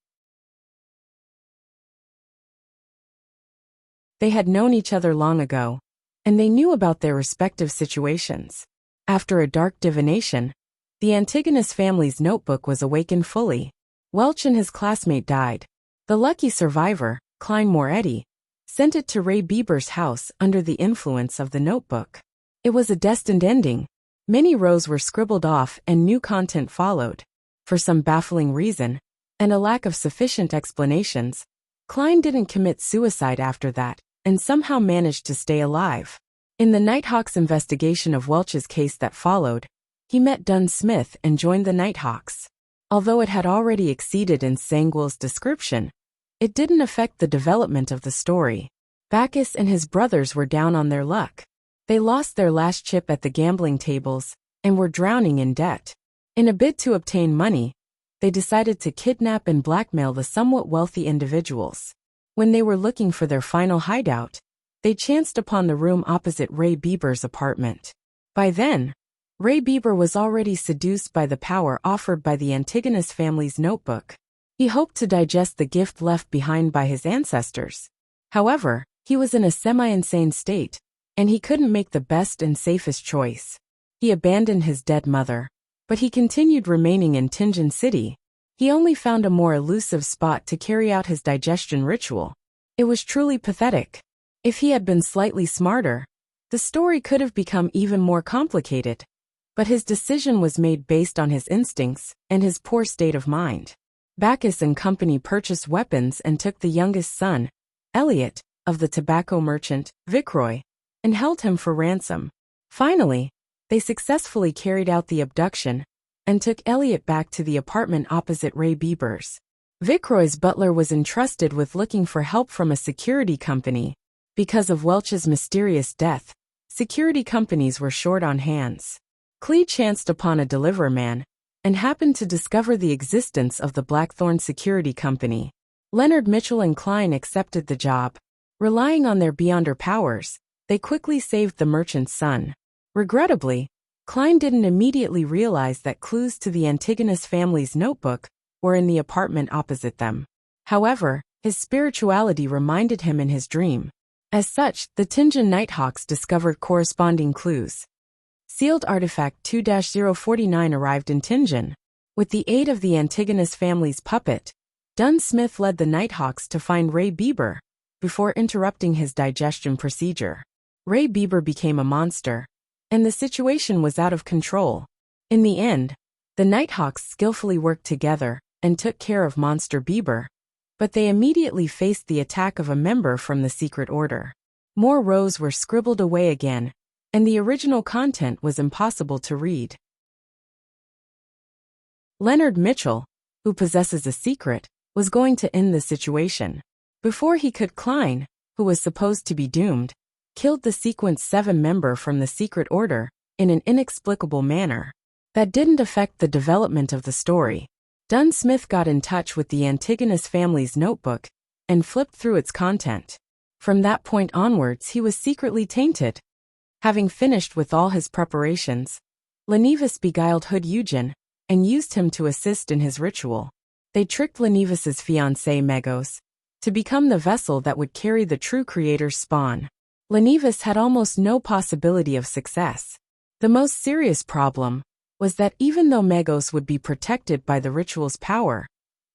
They had known each other long ago, and they knew about their respective situations. After a dark divination, the Antigonus family's notebook was awakened fully. Welch and his classmate died. The lucky survivor, Klein Moretti, sent it to Ray Bieber's house under the influence of the notebook. It was a destined ending. Many rows were scribbled off and new content followed. For some baffling reason, and a lack of sufficient explanations, Klein didn't commit suicide after that, and somehow managed to stay alive. In the Nighthawks investigation of Welch's case that followed, he met Dunn Smith and joined the Nighthawks. Although it had already exceeded in Sanguil's description, it didn't affect the development of the story. Bacchus and his brothers were down on their luck. They lost their last chip at the gambling tables and were drowning in debt. In a bid to obtain money, they decided to kidnap and blackmail the somewhat wealthy individuals. When they were looking for their final hideout, they chanced upon the room opposite Ray Bieber's apartment. By then, Ray Bieber was already seduced by the power offered by the Antigonus family's notebook. He hoped to digest the gift left behind by his ancestors. However, he was in a semi-insane state, and he couldn't make the best and safest choice. He abandoned his dead mother, but he continued remaining in Tinjin City. He only found a more elusive spot to carry out his digestion ritual. It was truly pathetic. If he had been slightly smarter, the story could have become even more complicated. But his decision was made based on his instincts and his poor state of mind. Bacchus and company purchased weapons and took the youngest son, Elliot, of the tobacco merchant, Vicroy, and held him for ransom. Finally, they successfully carried out the abduction and took Elliot back to the apartment opposite Ray Bieber's. Vicroy's butler was entrusted with looking for help from a security company. Because of Welch's mysterious death, security companies were short on hands. Clee chanced upon a deliverer man and happened to discover the existence of the Blackthorn Security Company. Leonard Mitchell and Klein accepted the job. Relying on their beyonder powers, they quickly saved the merchant's son. Regrettably, Klein didn't immediately realize that clues to the Antigonus family's notebook were in the apartment opposite them. However, his spirituality reminded him in his dream. As such, the Tinjin Nighthawks discovered corresponding clues. Sealed Artifact 2-049 arrived in Tinjin. With the aid of the Antigonus family's puppet, Dunn Smith led the Nighthawks to find Ray Bieber, before interrupting his digestion procedure. Ray Bieber became a monster, and the situation was out of control. In the end, the Nighthawks skillfully worked together and took care of Monster Bieber, but they immediately faced the attack of a member from the secret order. More rows were scribbled away again, and the original content was impossible to read. Leonard Mitchell, who possesses a secret, was going to end the situation. Before he could, Klein, who was supposed to be doomed, killed the Sequence 7 member from the secret order in an inexplicable manner. That didn't affect the development of the story. Dunn Smith got in touch with the Antigonus family's notebook and flipped through its content. From that point onwards, he was secretly tainted. Having finished with all his preparations, Lenevis beguiled Hood Eugen and used him to assist in his ritual. They tricked Lenevis's fiancé Megos to become the vessel that would carry the true creator's spawn. Lenevis had almost no possibility of success. The most serious problem was that even though Megos would be protected by the ritual's power,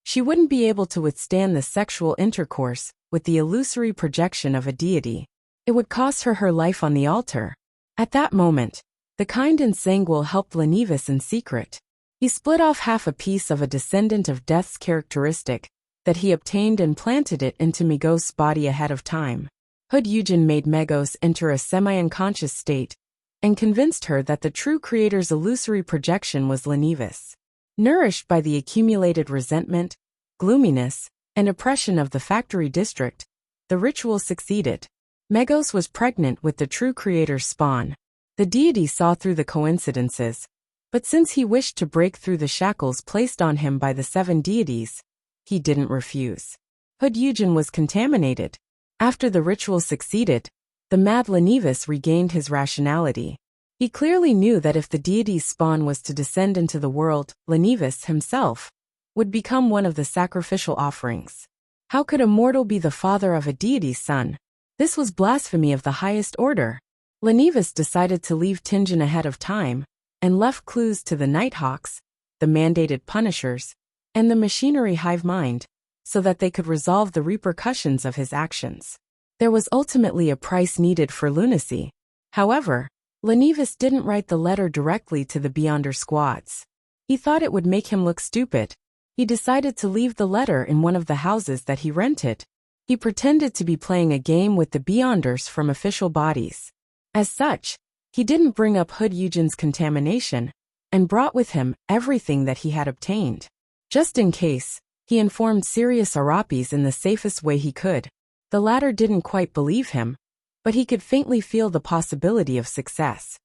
she wouldn't be able to withstand the sexual intercourse with the illusory projection of a deity. It would cost her her life on the altar. At that moment, the kind and Sanguil helped Lenevis in secret. He split off half a piece of a descendant of death's characteristic that he obtained and planted it into Megos' body ahead of time. Hood Eugen made Megos enter a semi-unconscious state and convinced her that the true creator's illusory projection was Lenevis. Nourished by the accumulated resentment, gloominess, and oppression of the factory district, the ritual succeeded. Megos was pregnant with the true creator's spawn. The deity saw through the coincidences, but since he wished to break through the shackles placed on him by the 7 deities, he didn't refuse. Hood Eugen was contaminated. After the ritual succeeded, the mad Lenevis regained his rationality. He clearly knew that if the deity's spawn was to descend into the world, Lenevis himself would become one of the sacrificial offerings. How could a mortal be the father of a deity's son? This was blasphemy of the highest order. Lenevis decided to leave Tinjin ahead of time and left clues to the Nighthawks, the mandated punishers, and the machinery hive mind, so that they could resolve the repercussions of his actions. There was ultimately a price needed for lunacy. However, Lenevis didn't write the letter directly to the Beyonder squads. He thought it would make him look stupid. He decided to leave the letter in one of the houses that he rented. He pretended to be playing a game with the Beyonders from official bodies. As such, he didn't bring up Hood Eugen's contamination and brought with him everything that he had obtained. Just in case, he informed Sirius Arapis in the safest way he could. The latter didn't quite believe him, but he could faintly feel the possibility of success.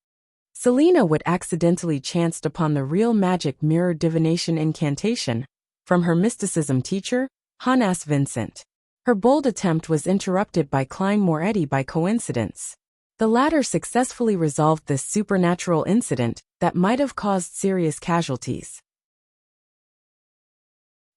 Selena would accidentally chanced upon the real magic mirror divination incantation from her mysticism teacher, Hannas Vincent. Her bold attempt was interrupted by Klein Moretti by coincidence. The latter successfully resolved this supernatural incident that might have caused serious casualties.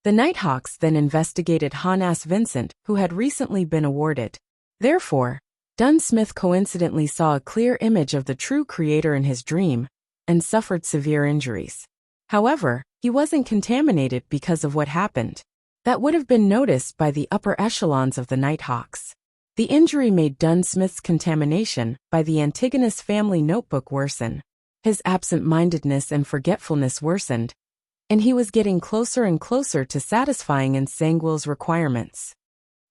The Nighthawks then investigated Hannas Vincent, who had recently been awarded. Therefore, Dunn Smith coincidentally saw a clear image of the true creator in his dream and suffered severe injuries. However, he wasn't contaminated because of what happened. That would have been noticed by the upper echelons of the Nighthawks. The injury made Dunn Smith's contamination by the Antigonus family notebook worsen. His absent-mindedness and forgetfulness worsened, and he was getting closer and closer to satisfying Sanguil's requirements.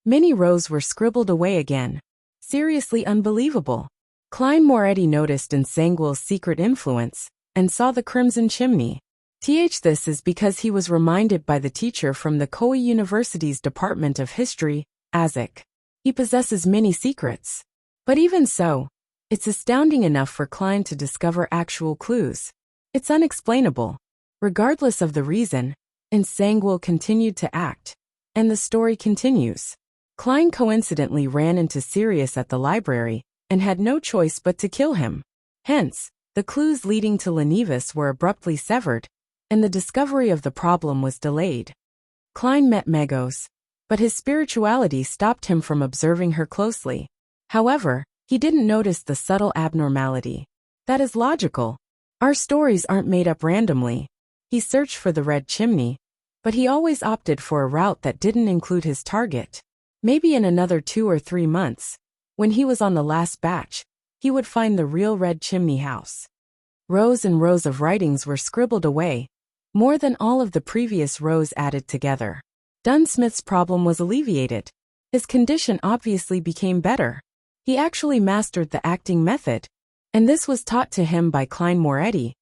Many rows were scribbled away again. Seriously unbelievable. Klein Moretti noticed Sanguil's secret influence and saw the crimson chimney. This is because he was reminded by the teacher from the Koei University's Department of History, Azek. He possesses many secrets. But even so, it's astounding enough for Klein to discover actual clues. It's unexplainable. Regardless of the reason, Sanguil continued to act. And the story continues. Klein coincidentally ran into Sirius at the library and had no choice but to kill him. Hence, the clues leading to Lenivus were abruptly severed, and the discovery of the problem was delayed. Klein met Megos, but his spirituality stopped him from observing her closely. However, he didn't notice the subtle abnormality. That is logical. Our stories aren't made up randomly. He searched for the red chimney, but he always opted for a route that didn't include his target. Maybe in another 2 or 3 months, when he was on the last batch, he would find the real red chimney house. Rows and rows of writings were scribbled away, more than all of the previous rows added together. Dunsmith's problem was alleviated. His condition obviously became better. He actually mastered the acting method, and this was taught to him by Klein Moretti,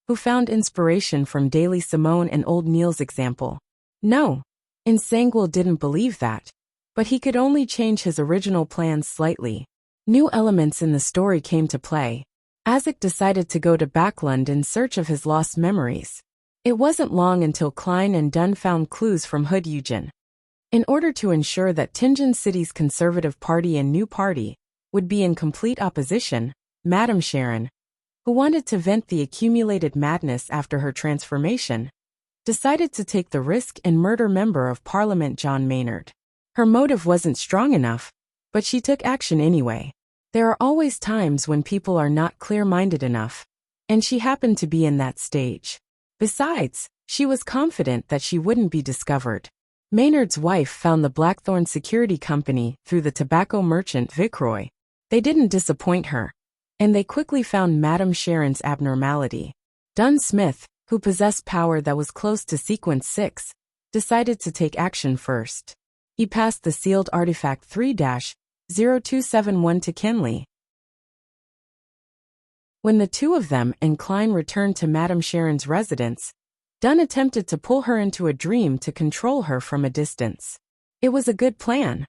who found inspiration from Daily Simone and Old Neil's example. No, Nsangwil didn't believe that, but he could only change his original plans slightly. New elements in the story came to play. Isaac decided to go to Backlund in search of his lost memories. It wasn't long until Klein and Dunn found clues from Hood Eugen. In order to ensure that Tingen City's Conservative Party and New Party would be in complete opposition, Madame Sharon, who wanted to vent the accumulated madness after her transformation, decided to take the risk and murder Member of Parliament John Maynard. Her motive wasn't strong enough, but she took action anyway. There are always times when people are not clear-minded enough, and she happened to be in that stage. Besides, she was confident that she wouldn't be discovered. Maynard's wife found the Blackthorn Security Company through the tobacco merchant Vicroy. They didn't disappoint her, and they quickly found Madame Sharon's abnormality. Dunn Smith, who possessed power that was close to Sequence 6, decided to take action first. He passed the sealed artifact 3-0271 to Kenley. When the two of them and Klein returned to Madame Sharon's residence, Dunn attempted to pull her into a dream to control her from a distance. It was a good plan.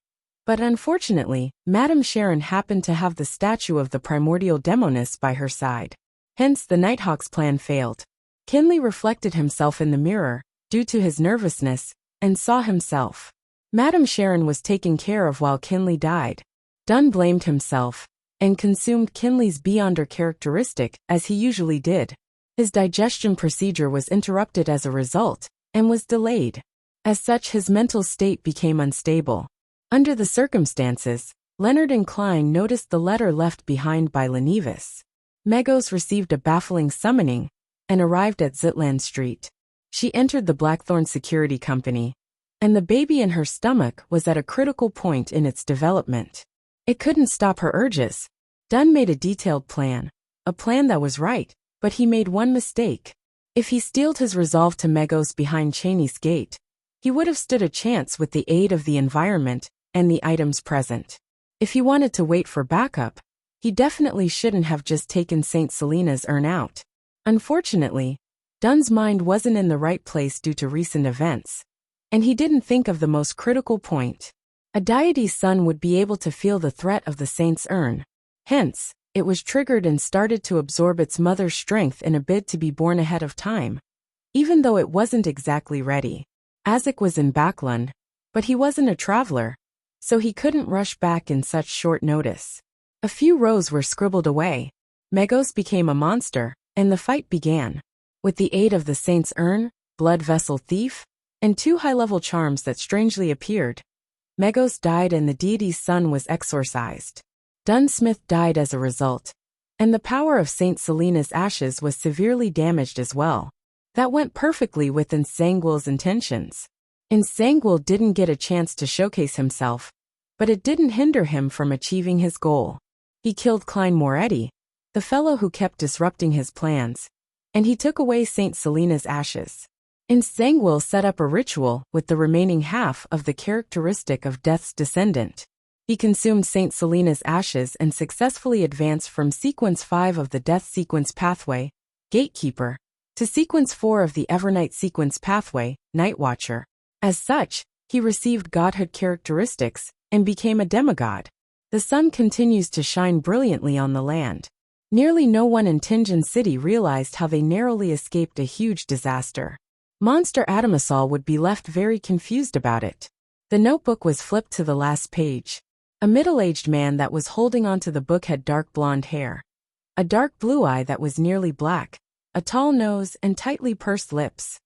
But unfortunately, Madame Sharon happened to have the statue of the primordial Demoness by her side. Hence the Nighthawk's plan failed. Kenley reflected himself in the mirror, due to his nervousness, and saw himself. Madame Sharon was taken care of while Kenley died. Dunn blamed himself, and consumed Kenley's Beyonder characteristic, as he usually did. His digestion procedure was interrupted as a result, and was delayed. As such, his mental state became unstable. Under the circumstances, Leonard and Klein noticed the letter left behind by Lenivus. Megos received a baffling summoning, and arrived at Zitland Street. She entered the Blackthorn Security Company, and the baby in her stomach was at a critical point in its development. It couldn't stop her urges. Dunn made a detailed plan, a plan that was right, but he made one mistake. If he steeled his resolve to Megos behind Cheney's gate, he would have stood a chance with the aid of the environment and the items present. If he wanted to wait for backup, he definitely shouldn't have just taken St. Selena's urn out. Unfortunately, Dunn's mind wasn't in the right place due to recent events, and he didn't think of the most critical point. A deity's son would be able to feel the threat of the saint's urn. Hence, it was triggered and started to absorb its mother's strength in a bid to be born ahead of time, even though it wasn't exactly ready. Isaac was in Backlund, but he wasn't a traveler, so he couldn't rush back in such short notice. A few rows were scribbled away. Megos became a monster, and the fight began. With the aid of the saint's urn, blood vessel thief, and 2 high-level charms that strangely appeared, Megos died and the deity's son was exorcised. Dunn Smith died as a result, and the power of St. Selena's ashes was severely damaged as well. That went perfectly with Nsangwil's intentions. Nsangwil didn't get a chance to showcase himself, but it didn't hinder him from achieving his goal. He killed Klein Moretti, the fellow who kept disrupting his plans, and he took away St. Selena's ashes. Nsangwil set up a ritual with the remaining half of the characteristic of Death's descendant. He consumed St. Selena's ashes and successfully advanced from Sequence 5 of the Death Sequence pathway, Gatekeeper, to Sequence 4 of the Evernight Sequence pathway, Nightwatcher. As such, he received godhood characteristics and became a demigod. The sun continues to shine brilliantly on the land. Nearly no one in Tingen City realized how they narrowly escaped a huge disaster. Monster Adamasol would be left very confused about it. The notebook was flipped to the last page. A middle-aged man that was holding onto the book had dark blonde hair, a dark blue eye that was nearly black, a tall nose, and tightly pursed lips.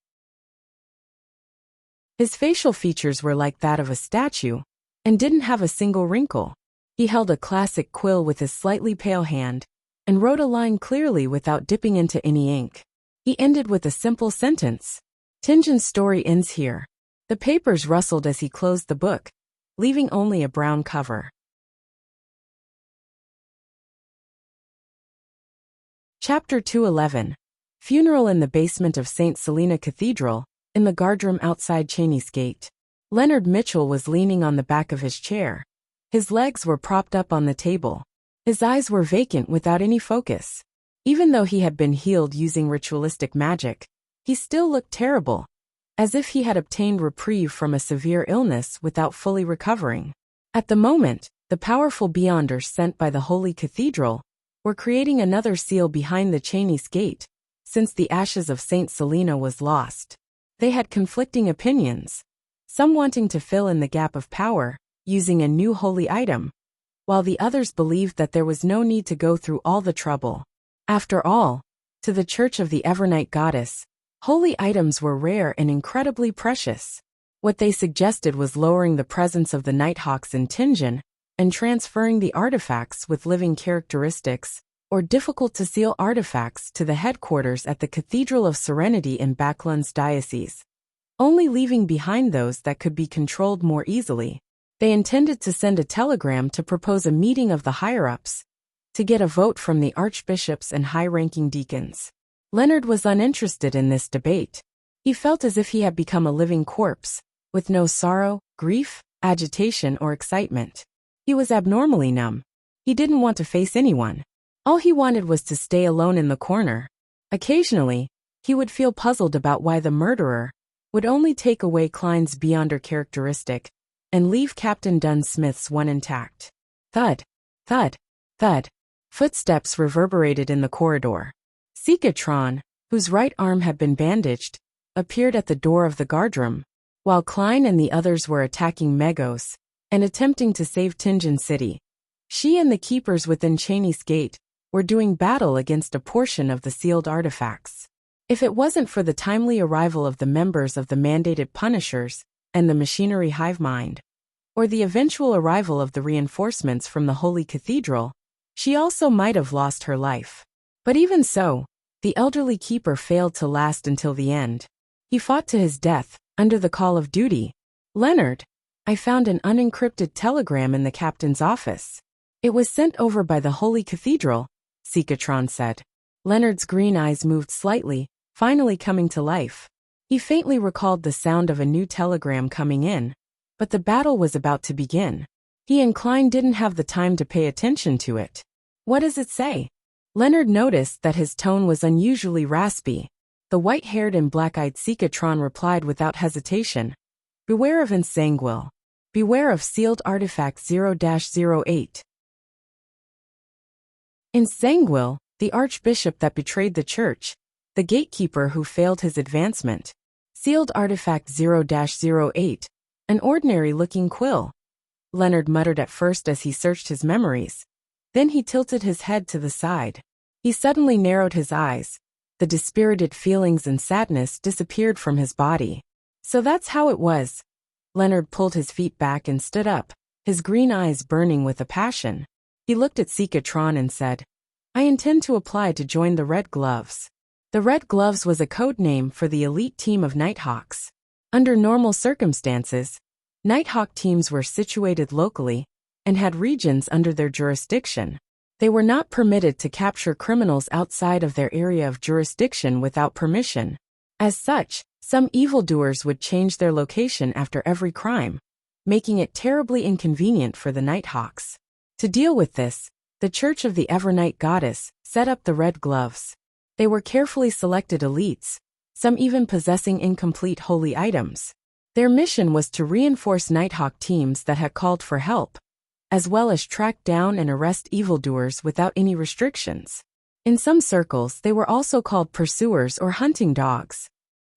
His facial features were like that of a statue, and didn't have a single wrinkle. He held a classic quill with his slightly pale hand, and wrote a line clearly without dipping into any ink. He ended with a simple sentence. Tinjin's story ends here. The papers rustled as he closed the book, leaving only a brown cover. Chapter 211. Funeral in the basement of St. Selena Cathedral, in the guardroom outside Cheney's Gate. Leonard Mitchell was leaning on the back of his chair. His legs were propped up on the table. His eyes were vacant without any focus. Even though he had been healed using ritualistic magic, he still looked terrible, as if he had obtained reprieve from a severe illness without fully recovering. At the moment, the powerful Beyonders sent by the Holy Cathedral were creating another seal behind the Cheney's Gate, since the ashes of St. Selena was lost. They had conflicting opinions, some wanting to fill in the gap of power, using a new holy item, while the others believed that there was no need to go through all the trouble. After all, to the Church of the Evernight Goddess, holy items were rare and incredibly precious. What they suggested was lowering the presence of the Nighthawks in Tinjin and transferring the artifacts with living characteristics, or difficult-to-seal artifacts, to the headquarters at the Cathedral of Serenity in Baklun's diocese, only leaving behind those that could be controlled more easily. They intended to send a telegram to propose a meeting of the higher-ups, to get a vote from the archbishops and high-ranking deacons. Leonard was uninterested in this debate. He felt as if he had become a living corpse, with no sorrow, grief, agitation, or excitement. He was abnormally numb. He didn't want to face anyone. All he wanted was to stay alone in the corner. Occasionally, he would feel puzzled about why the murderer would only take away Klein's Beyonder characteristic and leave Captain Dunn Smith's one intact. Thud, thud, thud. Footsteps reverberated in the corridor. Sikatron, whose right arm had been bandaged, appeared at the door of the guardroom, while Klein and the others were attacking Megos and attempting to save Tinjin City. She and the keepers within Cheney's Gate were doing battle against a portion of the sealed artifacts. If it wasn't for the timely arrival of the members of the mandated Punishers and the machinery hive mind, or the eventual arrival of the reinforcements from the Holy Cathedral, she also might have lost her life. But even so, the elderly keeper failed to last until the end. He fought to his death, under the call of duty. Leonard, I found an unencrypted telegram in the captain's office. It was sent over by the Holy Cathedral, Sikatron said. Leonard's green eyes moved slightly, finally coming to life. He faintly recalled the sound of a new telegram coming in, but the battle was about to begin. He and Klein didn't have the time to pay attention to it. What does it say? Leonard noticed that his tone was unusually raspy. The white-haired and black-eyed Sikatron replied without hesitation. Beware of Ensanguil. Beware of sealed artifact 0-08. Ensanguil, the archbishop that betrayed the church, the gatekeeper who failed his advancement. Sealed artifact 0-08, an ordinary-looking quill. Leonard muttered at first as he searched his memories. Then he tilted his head to the side. He suddenly narrowed his eyes. The dispirited feelings and sadness disappeared from his body. So that's how it was. Leonard pulled his feet back and stood up, his green eyes burning with a passion. He looked at Sikatron and said, I intend to apply to join the Red Gloves. The Red Gloves was a code name for the elite team of Nighthawks. Under normal circumstances, Nighthawk teams were situated locally and had regions under their jurisdiction. They were not permitted to capture criminals outside of their area of jurisdiction without permission. As such, some evildoers would change their location after every crime, making it terribly inconvenient for the Nighthawks. To deal with this, the Church of the Evernight Goddess set up the Red Gloves. They were carefully selected elites, some even possessing incomplete holy items. Their mission was to reinforce Nighthawk teams that had called for help, as well as track down and arrest evildoers without any restrictions. In some circles, they were also called pursuers or hunting dogs.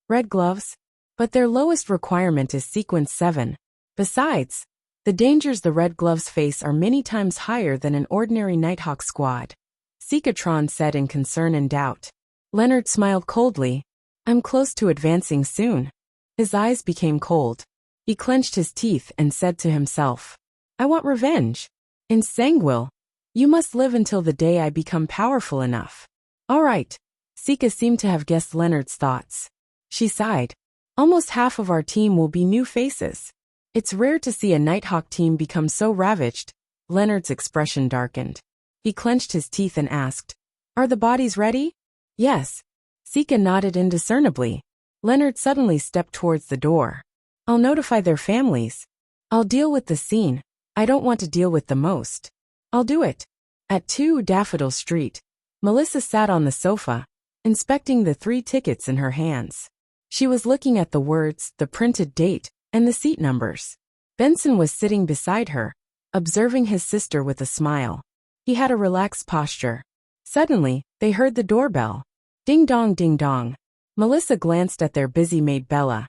Red Gloves, but their lowest requirement is Sequence 7, Besides, the dangers the Red Gloves face are many times higher than an ordinary Nighthawk squad, Sikatron said in concern and doubt. Leonard smiled coldly. I'm close to advancing soon. His eyes became cold. He clenched his teeth and said to himself, I want revenge. In Sanguil, you must live until the day I become powerful enough. All right. Sika seemed to have guessed Leonard's thoughts. She sighed. Almost half of our team will be new faces. It's rare to see a Nighthawk team become so ravaged. Leonard's expression darkened. He clenched his teeth and asked, Are the bodies ready? Yes. Sika nodded indiscernibly. Leonard suddenly stepped towards the door. I'll notify their families. I'll deal with the scene. I don't want to deal with the most. I'll do it. At 2 Daffodil Street, Melissa sat on the sofa, inspecting the 3 tickets in her hands. She was looking at the words, the printed date, and the seat numbers. Benson was sitting beside her, observing his sister with a smile. He had a relaxed posture. Suddenly, they heard the doorbell. Ding dong, ding dong. Melissa glanced at their busy maid Bella.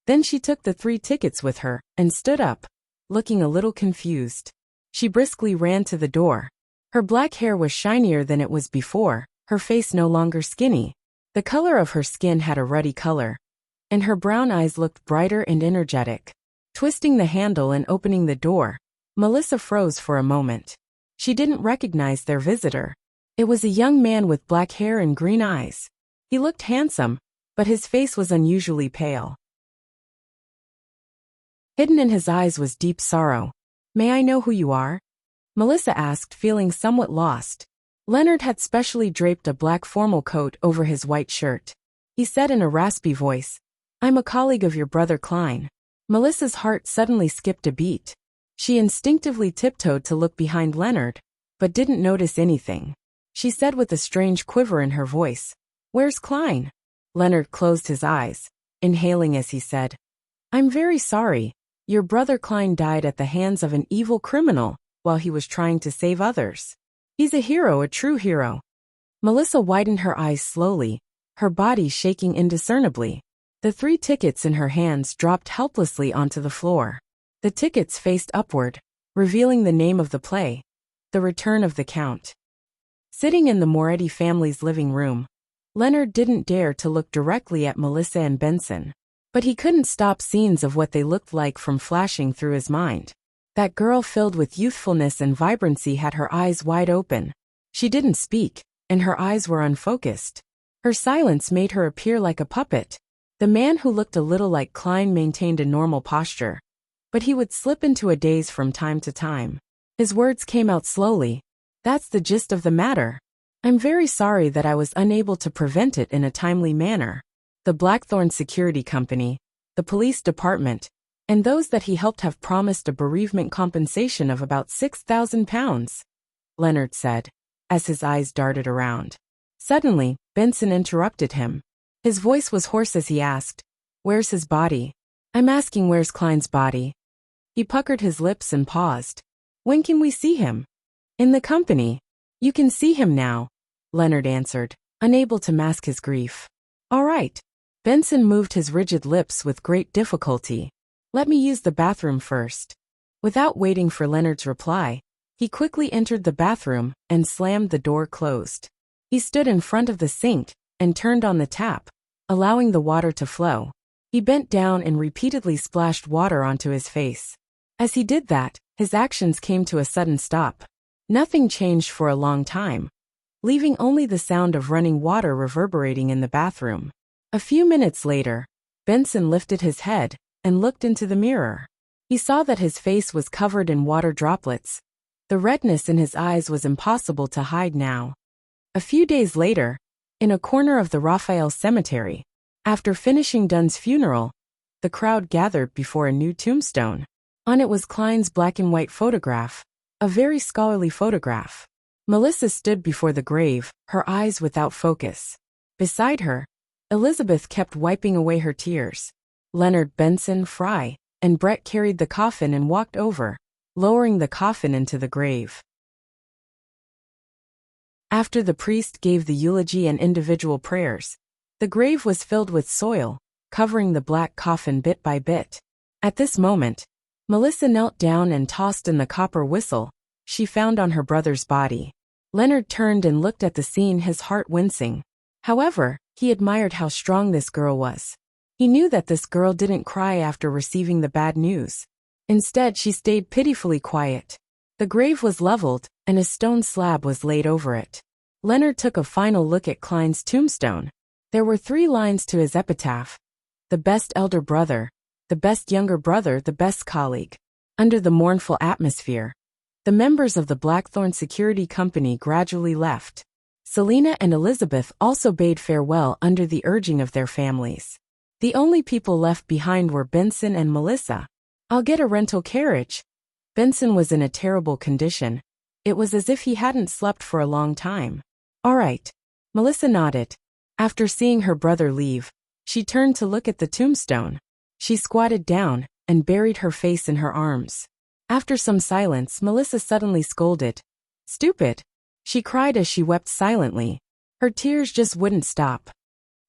Then she took the 3 tickets with her and stood up, looking a little confused. She briskly ran to the door. Her black hair was shinier than it was before, her face no longer skinny. The color of her skin had a ruddy color, and her brown eyes looked brighter and energetic. Twisting the handle and opening the door, Melissa froze for a moment. She didn't recognize their visitor. It was a young man with black hair and green eyes. He looked handsome, but his face was unusually pale. Hidden in his eyes was deep sorrow. May I know who you are? Melissa asked, feeling somewhat lost. Leonard had specially draped a black formal coat over his white shirt. He said in a raspy voice, I'm a colleague of your brother Klein. Melissa's heart suddenly skipped a beat. She instinctively tiptoed to look behind Leonard, but didn't notice anything. She said with a strange quiver in her voice, Where's Klein? Leonard closed his eyes, inhaling as he said, I'm very sorry. Your brother Klein died at the hands of an evil criminal while he was trying to save others. He's a hero, a true hero. Melissa widened her eyes slowly, her body shaking indiscernibly. The 3 tickets in her hands dropped helplessly onto the floor. The tickets faced upward, revealing the name of the play, The Return of the Count. Sitting in the Moretti family's living room, Leonard didn't dare to look directly at Melissa and Benson. But he couldn't stop scenes of what they looked like from flashing through his mind. That girl filled with youthfulness and vibrancy had her eyes wide open. She didn't speak, and her eyes were unfocused. Her silence made her appear like a puppet. The man who looked a little like Klein maintained a normal posture, but he would slip into a daze from time to time. His words came out slowly. That's the gist of the matter. I'm very sorry that I was unable to prevent it in a timely manner. The Blackthorn Security Company, the police department, and those that he helped have promised a bereavement compensation of about £6,000, Leonard said, as his eyes darted around. Suddenly, Benson interrupted him. His voice was hoarse as he asked, Where's his body? I'm asking where's Klein's body. He puckered his lips and paused. When can we see him? In the company. You can see him now, Leonard answered, unable to mask his grief. All right. Benson moved his rigid lips with great difficulty. Let me use the bathroom first. Without waiting for Leonard's reply, he quickly entered the bathroom and slammed the door closed. He stood in front of the sink and turned on the tap, allowing the water to flow. He bent down and repeatedly splashed water onto his face. As he did that, his actions came to a sudden stop. Nothing changed for a long time, leaving only the sound of running water reverberating in the bathroom. A few minutes later, Benson lifted his head and looked into the mirror. He saw that his face was covered in water droplets. The redness in his eyes was impossible to hide now. A few days later, in a corner of the Raphael Cemetery, after finishing Dunn's funeral, the crowd gathered before a new tombstone. On it was Klein's black and white photograph, a very scholarly photograph. Melissa stood before the grave, her eyes without focus. Beside her, Elizabeth kept wiping away her tears. Leonard, Benson, Fry, and Brett carried the coffin and walked over, lowering the coffin into the grave. After the priest gave the eulogy and individual prayers, the grave was filled with soil, covering the black coffin bit by bit. At this moment, Melissa knelt down and tossed in the copper whistle she found on her brother's body. Leonard turned and looked at the scene, his heart wincing. However, he admired how strong this girl was. He knew that this girl didn't cry after receiving the bad news. Instead, she stayed pitifully quiet. The grave was leveled, and a stone slab was laid over it. Leonard took a final look at Klein's tombstone. There were 3 lines to his epitaph. The best elder brother, the best younger brother, the best colleague. Under the mournful atmosphere, the members of the Blackthorn Security Company gradually left. Selina and Elizabeth also bade farewell under the urging of their families. The only people left behind were Benson and Melissa. "I'll get a rental carriage." Benson was in a terrible condition. It was as if he hadn't slept for a long time. "All right." Melissa nodded. After seeing her brother leave, she turned to look at the tombstone. She squatted down and buried her face in her arms. After some silence, Melissa suddenly scolded. "Stupid!" She cried as she wept silently. Her tears just wouldn't stop.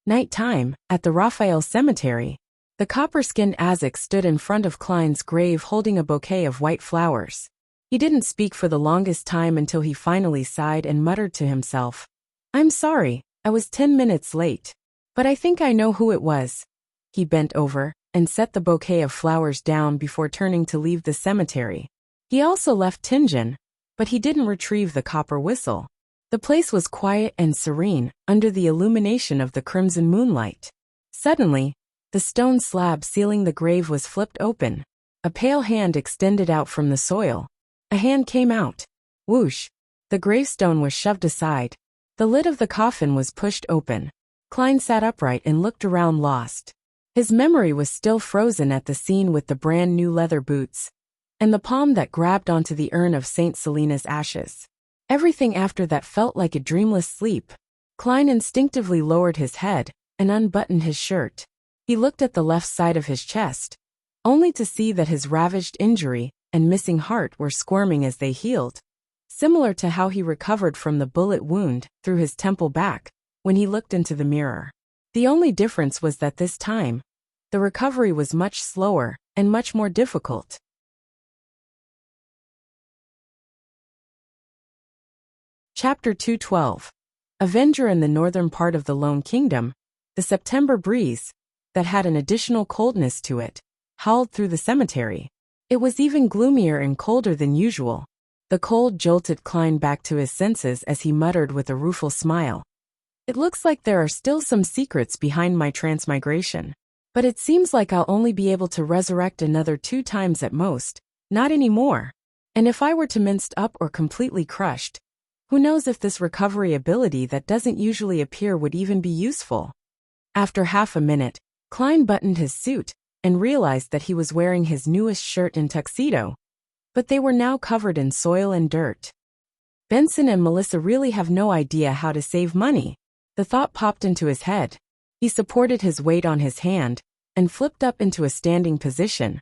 Nighttime, at the Raphael Cemetery. The copper-skinned Azek stood in front of Klein's grave holding a bouquet of white flowers. He didn't speak for the longest time until he finally sighed and muttered to himself. "I'm sorry, I was 10 minutes late. But I think I know who it was." He bent over and set the bouquet of flowers down before turning to leave the cemetery. He also left Tingen, but he didn't retrieve the copper whistle. The place was quiet and serene under the illumination of the crimson moonlight. Suddenly, the stone slab sealing the grave was flipped open. A pale hand extended out from the soil. A hand came out. Whoosh! The gravestone was shoved aside. The lid of the coffin was pushed open. Klein sat upright and looked around, lost. His memory was still frozen at the scene with the brand new leather boots and the palm that grabbed onto the urn of Saint Selina's ashes. Everything after that felt like a dreamless sleep. Klein instinctively lowered his head and unbuttoned his shirt. He looked at the left side of his chest, only to see that his ravaged injury and missing heart were squirming as they healed, similar to how he recovered from the bullet wound through his temple back when he looked into the mirror. The only difference was that this time, the recovery was much slower and much more difficult. Chapter 212. Avenger. In the northern part of the Lone Kingdom, the September breeze, that had an additional coldness to it, howled through the cemetery. It was even gloomier and colder than usual. The cold jolted Klein back to his senses as he muttered with a rueful smile. "It looks like there are still some secrets behind my transmigration. But it seems like I'll only be able to resurrect another 2 times at most, not anymore. And if I were to minced up or completely crushed, who knows if this recovery ability that doesn't usually appear would even be useful." After half a minute, Klein buttoned his suit and realized that he was wearing his newest shirt and tuxedo, but they were now covered in soil and dirt. Benson and Melissa really have no idea how to save money. The thought popped into his head. He supported his weight on his hand and flipped up into a standing position,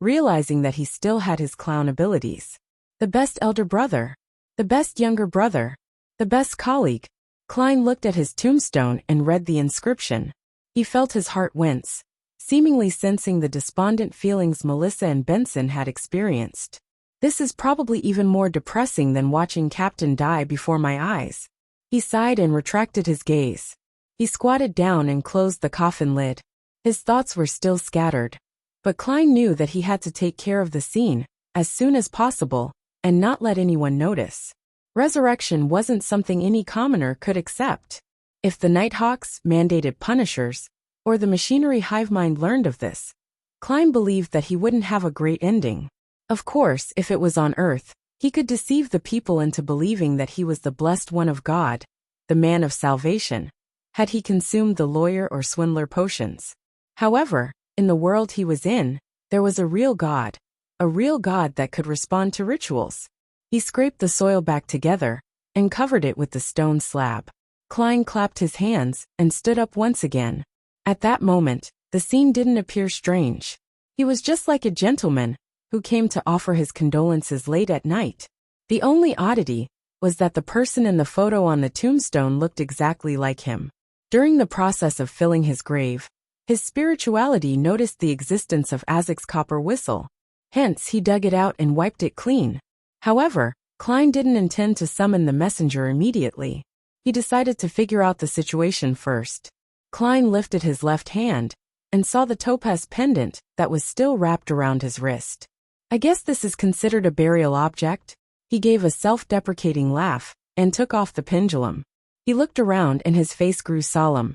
realizing that he still had his clown abilities. The best elder brother, the best younger brother, the best colleague. Klein looked at his tombstone and read the inscription. He felt his heart wince, seemingly sensing the despondent feelings Melissa and Benson had experienced. "This is probably even more depressing than watching Captain die before my eyes." He sighed and retracted his gaze. He squatted down and closed the coffin lid. His thoughts were still scattered, but Klein knew that he had to take care of the scene as soon as possible and not let anyone notice. Resurrection wasn't something any commoner could accept. If the Nighthawks, mandated punishers, or the machinery hive mind learned of this, Klein believed that he wouldn't have a great ending. Of course, if it was on Earth, he could deceive the people into believing that he was the blessed one of God, the man of salvation, had he consumed the lawyer or swindler potions. However, in the world he was in, there was a real God that could respond to rituals. He scraped the soil back together and covered it with the stone slab. Klein clapped his hands and stood up once again. At that moment, the scene didn't appear strange. He was just like a gentleman who came to offer his condolences late at night. The only oddity was that the person in the photo on the tombstone looked exactly like him. During the process of filling his grave, his spirituality noticed the existence of Azek's copper whistle. Hence, he dug it out and wiped it clean. However, Klein didn't intend to summon the messenger immediately. He decided to figure out the situation first. Klein lifted his left hand and saw the topaz pendant that was still wrapped around his wrist. I guess this is considered a burial object? He gave a self-deprecating laugh and took off the pendulum. He looked around and his face grew solemn.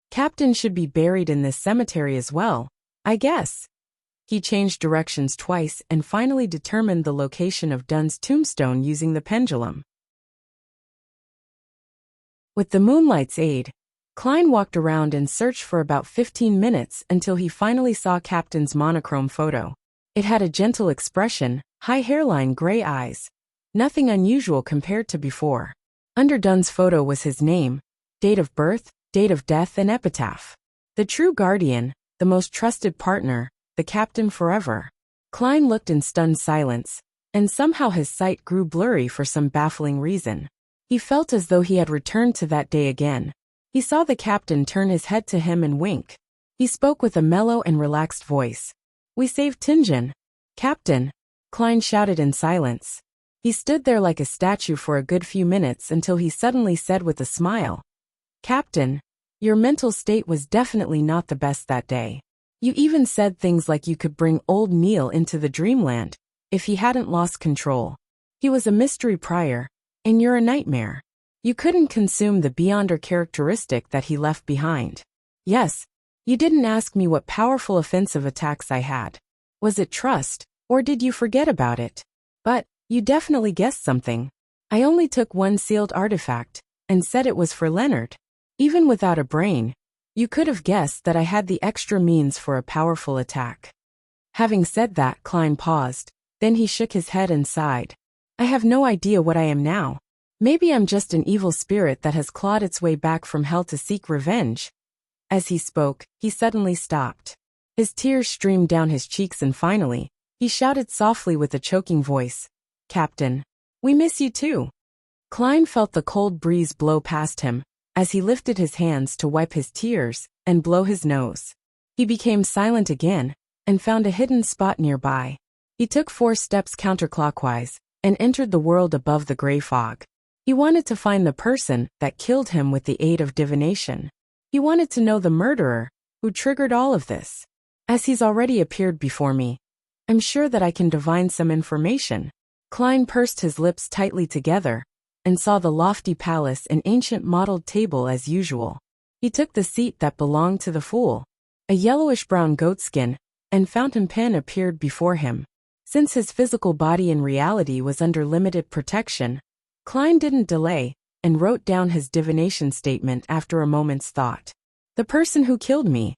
Captain should be buried in this cemetery as well, I guess. He changed directions twice and finally determined the location of Dunn's tombstone using the pendulum. With the moonlight's aid, Klein walked around and searched for about 15 minutes until he finally saw Captain's monochrome photo. It had a gentle expression, high hairline, gray eyes. Nothing unusual compared to before. Under Dunn's photo was his name, date of birth, date of death, and epitaph. The true guardian, the most trusted partner, the captain forever. Klein looked in stunned silence, and somehow his sight grew blurry for some baffling reason. He felt as though he had returned to that day again. He saw the captain turn his head to him and wink. He spoke with a mellow and relaxed voice. "We saved Tingen, Captain," Klein shouted in silence. He stood there like a statue for a good few minutes until he suddenly said with a smile, "Captain, your mental state was definitely not the best that day. You even said things like you could bring old Neil into the dreamland if he hadn't lost control. He was a mystery prior, and you're a nightmare. You couldn't consume the Beyonder characteristic that he left behind. Yes, you didn't ask me what powerful offensive attacks I had. Was it trust, or did you forget about it? But you definitely guessed something. I only took one sealed artifact, and said it was for Leonard. Even without a brain, you could have guessed that I had the extra means for a powerful attack." Having said that, Klein paused, then he shook his head and sighed. "I have no idea what I am now. Maybe I'm just an evil spirit that has clawed its way back from hell to seek revenge." As he spoke, he suddenly stopped. His tears streamed down his cheeks and finally, he shouted softly with a choking voice, "Captain, we miss you too." Klein felt the cold breeze blow past him as he lifted his hands to wipe his tears and blow his nose. He became silent again and found a hidden spot nearby. He took 4 steps counterclockwise and entered the world above the gray fog. He wanted to find the person that killed him with the aid of divination. He wanted to know the murderer who triggered all of this. As he's already appeared before me, I'm sure that I can divine some information. Klein pursed his lips tightly together and saw the lofty palace and ancient mottled table as usual. He took the seat that belonged to the fool. A yellowish-brown goatskin and fountain pen appeared before him. Since his physical body in reality was under limited protection, Klein didn't delay and wrote down his divination statement after a moment's thought. "The person who killed me."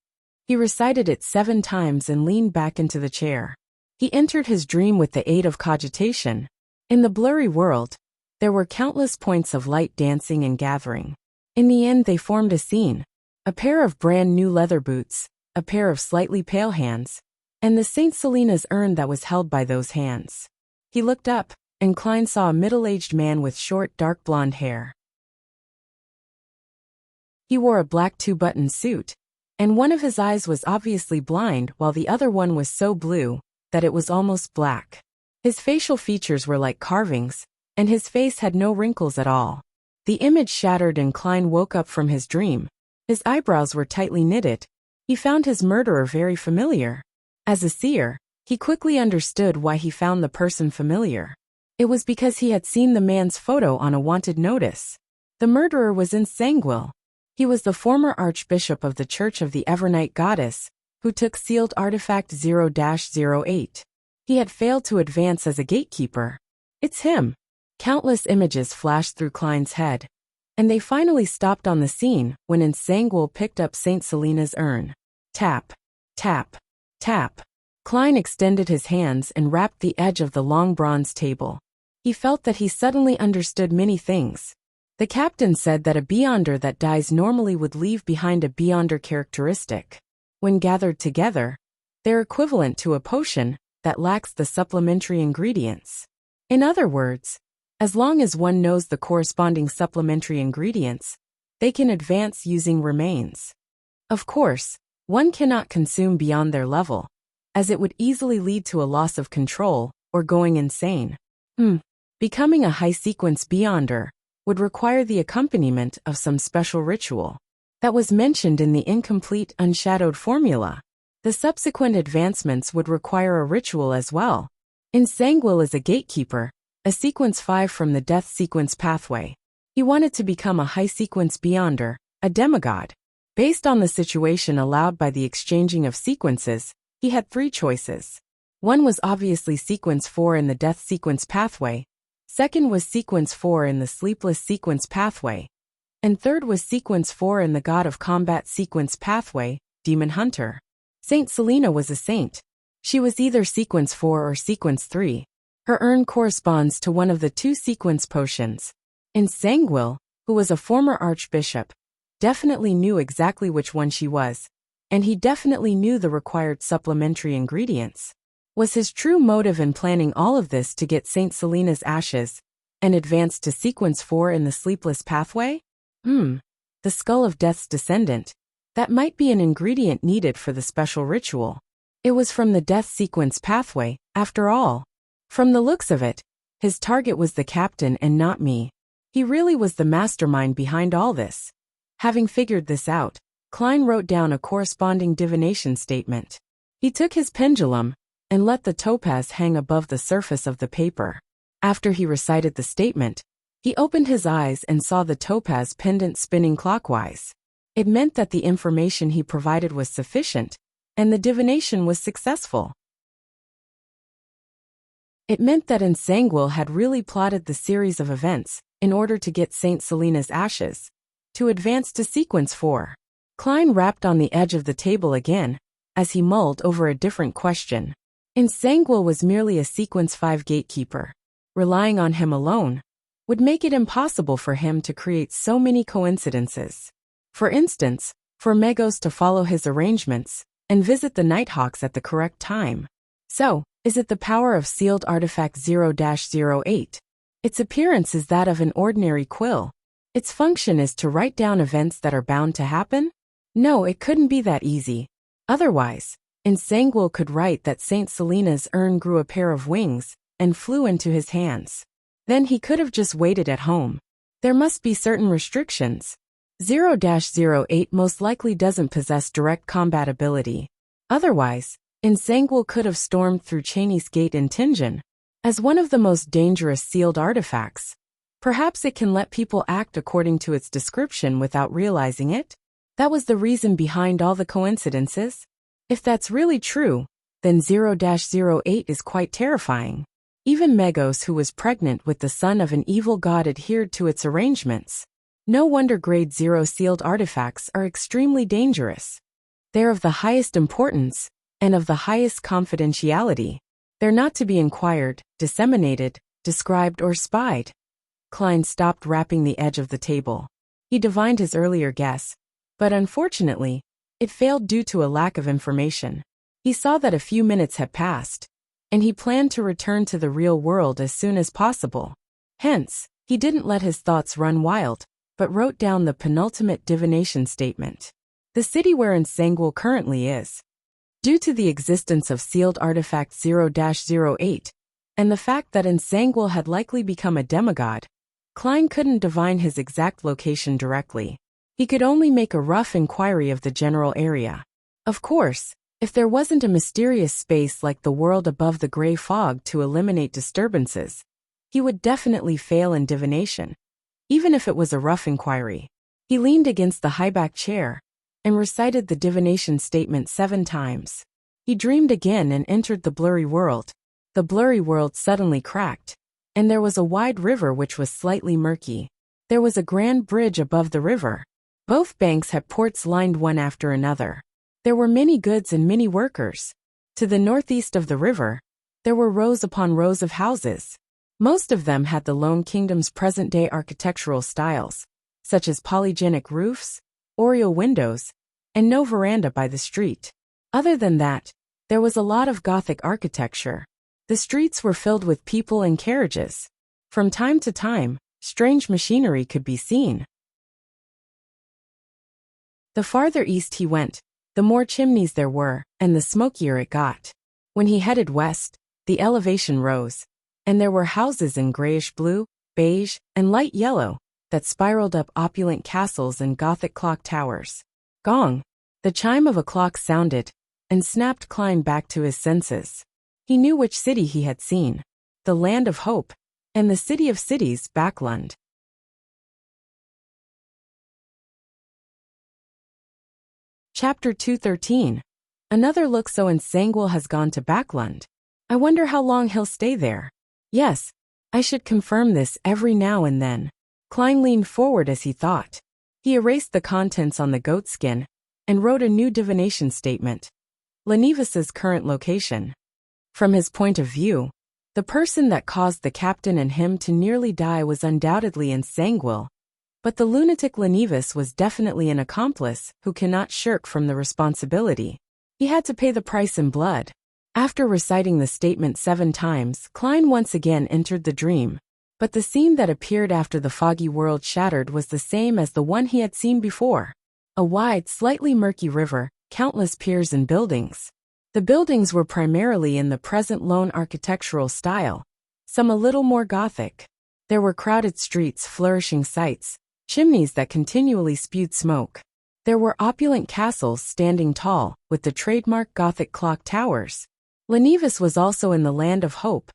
He recited it 7 times and leaned back into the chair. He entered his dream with the aid of cogitation. In the blurry world, there were countless points of light dancing and gathering. In the end, they formed a scene. A pair of brand new leather boots, a pair of slightly pale hands, and the St. Selena's urn that was held by those hands. He looked up, and Klein saw a middle-aged man with short, dark blonde hair. He wore a black 2-button suit, and one of his eyes was obviously blind while the other one was so blue that it was almost black. His facial features were like carvings, and his face had no wrinkles at all. The image shattered and Klein woke up from his dream. His eyebrows were tightly knitted. He found his murderer very familiar. As a seer, he quickly understood why he found the person familiar. It was because he had seen the man's photo on a wanted notice. The murderer was in Sanguil. He was the former archbishop of the Church of the Evernight Goddess, who took sealed artifact 0-08. He had failed to advance as a gatekeeper. It's him. Countless images flashed through Klein's head, and they finally stopped on the scene when Sanguil picked up St. Selena's urn. Tap, tap, tap. Klein extended his hands and rapped the edge of the long bronze table. He felt that he suddenly understood many things. The captain said that a Beyonder that dies normally would leave behind a Beyonder characteristic. When gathered together, they're equivalent to a potion that lacks the supplementary ingredients. In other words, as long as one knows the corresponding supplementary ingredients, they can advance using remains. Of course, one cannot consume beyond their level. as it would easily lead to a loss of control or going insane. Becoming a high-sequence beyonder would require the accompaniment of some special ritual that was mentioned in the incomplete unshadowed formula. The subsequent advancements would require a ritual as well. Insangwil is a gatekeeper, a sequence 5 from the death sequence pathway. He wanted to become a high-sequence beyonder, a demigod. Based on the situation allowed by the exchanging of sequences, he had 3 choices. One was obviously sequence 4 in the death sequence pathway, second was sequence 4 in the sleepless sequence pathway, and third was sequence 4 in the god of combat sequence pathway, demon hunter. Saint Selena was a saint. She was either sequence 4 or sequence 3. Her urn corresponds to one of the 2 sequence potions. Insangwil, who was a former archbishop, definitely knew exactly which one she was, and he definitely knew the required supplementary ingredients. Was his true motive in planning all of this to get Saint Selena's ashes and advance to sequence 4 in the sleepless pathway? The skull of death's descendant. That might be an ingredient needed for the special ritual. It was from the death sequence pathway, after all. From the looks of it, his target was the captain and not me. He really was the mastermind behind all this. Having figured this out, Klein wrote down a corresponding divination statement. He took his pendulum and let the topaz hang above the surface of the paper. After he recited the statement, he opened his eyes and saw the topaz pendant spinning clockwise. It meant that the information he provided was sufficient, and the divination was successful. It meant that Insangwil had really plotted the series of events in order to get Saint Selena's ashes, to advance to sequence 4. Klein rapped on the edge of the table again, as he mulled over a different question. Insangwil was merely a sequence 5 gatekeeper. Relying on him alone would make it impossible for him to create so many coincidences. For instance, for Megos to follow his arrangements and visit the Nighthawks at the correct time. So, is it the power of sealed artifact 0-08? Its appearance is that of an ordinary quill. Its function is to write down events that are bound to happen? No, it couldn't be that easy. Otherwise, Insangwil could write that Saint Selena's urn grew a pair of wings and flew into his hands. Then he could have just waited at home. There must be certain restrictions. 0-08 most likely doesn't possess direct combat ability. Otherwise, Insangwil could have stormed through Cheney's Gate in Tingen. As one of the most dangerous sealed artifacts, perhaps it can let people act according to its description without realizing it? That was the reason behind all the coincidences? If that's really true, then 0-08 is quite terrifying. Even Megos, who was pregnant with the son of an evil god, adhered to its arrangements. No wonder grade 0 sealed artifacts are extremely dangerous. They're of the highest importance and of the highest confidentiality. They're not to be inquired, disseminated, described, or spied. Klein stopped rapping the edge of the table. He divined his earlier guess, but unfortunately, it failed due to a lack of information. He saw that a few minutes had passed, and he planned to return to the real world as soon as possible. Hence, he didn't let his thoughts run wild, but wrote down the penultimate divination statement. The city where Insangwil currently is. Due to the existence of sealed artifact 0-08, and the fact that Insangwil had likely become a demigod, Klein couldn't divine his exact location directly. He could only make a rough inquiry of the general area. Of course, if there wasn't a mysterious space like the world above the gray fog to eliminate disturbances, he would definitely fail in divination. Even if it was a rough inquiry. He leaned against the high-back chair and recited the divination statement 7 times. He dreamed again and entered the blurry world. The blurry world suddenly cracked, and there was a wide river which was slightly murky. There was a grand bridge above the river. Both banks had ports lined one after another. There were many goods and many workers. To the northeast of the river, there were rows upon rows of houses. Most of them had the Lone Kingdom's present-day architectural styles, such as polygenic roofs, oriel windows, and no veranda by the street. Other than that, there was a lot of Gothic architecture. The streets were filled with people and carriages. From time to time, strange machinery could be seen. The farther east he went, the more chimneys there were, and the smokier it got. When he headed west, the elevation rose, and there were houses in grayish-blue, beige, and light yellow that spiraled up opulent castles and Gothic clock towers. Gong! The chime of a clock sounded, and snapped Klein back to his senses. He knew which city he had seen. The Land of Hope, and the City of Cities, Backlund. Chapter 213. Another look. So Nsangwil has gone to Backlund. I wonder how long he'll stay there. Yes, I should confirm this every now and then. Klein leaned forward as he thought. He erased the contents on the goatskin and wrote a new divination statement. Lenivas's current location. From his point of view, the person that caused the captain and him to nearly die was undoubtedly Nsangwil, but the lunatic Lenivas was definitely an accomplice who cannot shirk from the responsibility. He had to pay the price in blood. After reciting the statement 7 times, Klein once again entered the dream, but the scene that appeared after the foggy world shattered was the same as the one he had seen before. A wide, slightly murky river, countless piers and buildings. The buildings were primarily in the present lone architectural style, some a little more Gothic. There were crowded streets, flourishing sites, chimneys that continually spewed smoke. There were opulent castles standing tall, with the trademark Gothic clock towers. Lenivas was also in the Land of Hope,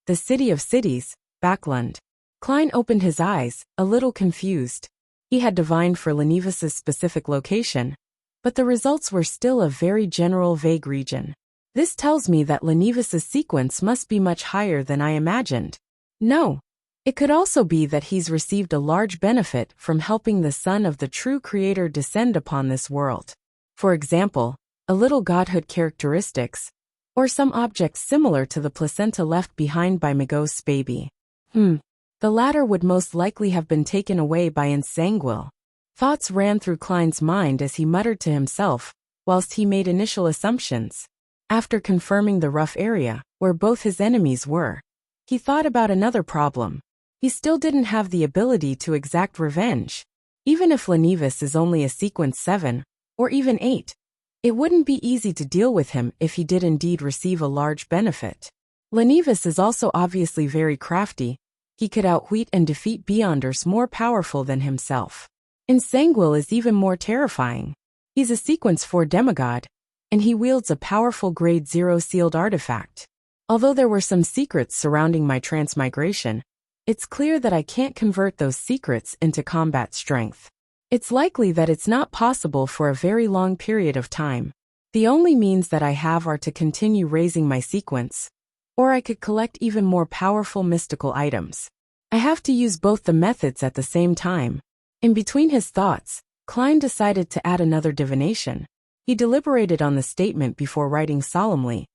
the City of Cities, Backlund. Klein opened his eyes, a little confused. He had divined for Lenivas's specific location, but the results were still a very general, vague region. This tells me that Lenivas's sequence must be much higher than I imagined. No. It could also be that he's received a large benefit from helping the son of the true creator descend upon this world. For example, a little godhood characteristics, or some object similar to the placenta left behind by Magos's baby. The latter would most likely have been taken away by Nsangwil. Thoughts ran through Klein's mind as he muttered to himself, whilst he made initial assumptions. After confirming the rough area, where both his enemies were, he thought about another problem. He still didn't have the ability to exact revenge. Even if Lenivas is only a sequence 7, or even 8, it wouldn't be easy to deal with him if he did indeed receive a large benefit. Lenivas is also obviously very crafty. He could outwit and defeat Beyonders more powerful than himself. Nsangwil is even more terrifying. He's a sequence 4 demigod, and he wields a powerful grade 0 sealed artifact. Although there were some secrets surrounding my transmigration, it's clear that I can't convert those secrets into combat strength. It's likely that it's not possible for a very long period of time. The only means that I have are to continue raising my sequence, or I could collect even more powerful mystical items. I have to use both the methods at the same time. In between his thoughts, Klein decided to add another divination. He deliberated on the statement before writing solemnly,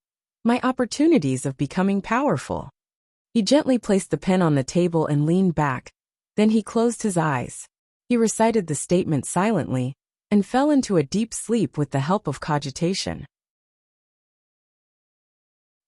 "My opportunities of becoming powerful." He gently placed the pen on the table and leaned back. Then he closed his eyes. He recited the statement silently, and fell into a deep sleep with the help of cogitation.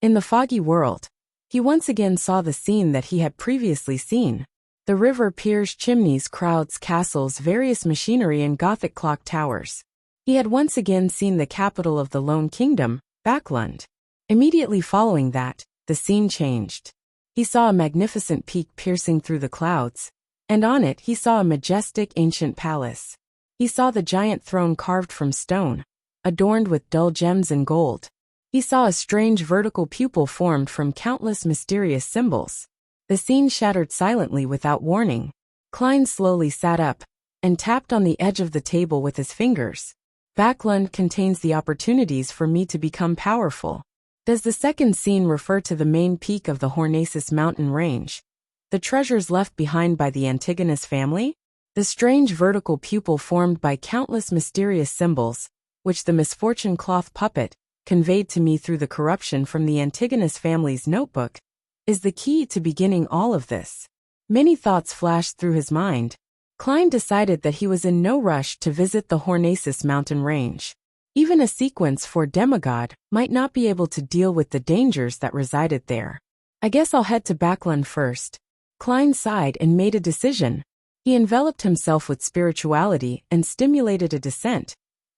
In the foggy world, he once again saw the scene that he had previously seen. The river, piers, chimneys, crowds, castles, various machinery, and Gothic clock towers. He had once again seen the capital of the Lone Kingdom, Backlund. Immediately following that, the scene changed. He saw a magnificent peak piercing through the clouds, and on it he saw a majestic ancient palace. He saw the giant throne carved from stone, adorned with dull gems and gold. He saw a strange vertical pupil formed from countless mysterious symbols. The scene shattered silently without warning. Klein slowly sat up, and tapped on the edge of the table with his fingers. Backlund contains the opportunities for me to become powerful. Does the second scene refer to the main peak of the Hornacis mountain range? The treasures left behind by the Antigonus family? The strange vertical pupil formed by countless mysterious symbols, which the misfortune cloth puppet conveyed to me through the corruption from the Antigonus family's notebook, is the key to beginning all of this. Many thoughts flashed through his mind. Klein decided that he was in no rush to visit the Hornacis mountain range. Even a sequence 4 demigod might not be able to deal with the dangers that resided there. I guess I'll head to Backlund first. Klein sighed and made a decision. He enveloped himself with spirituality and stimulated a descent,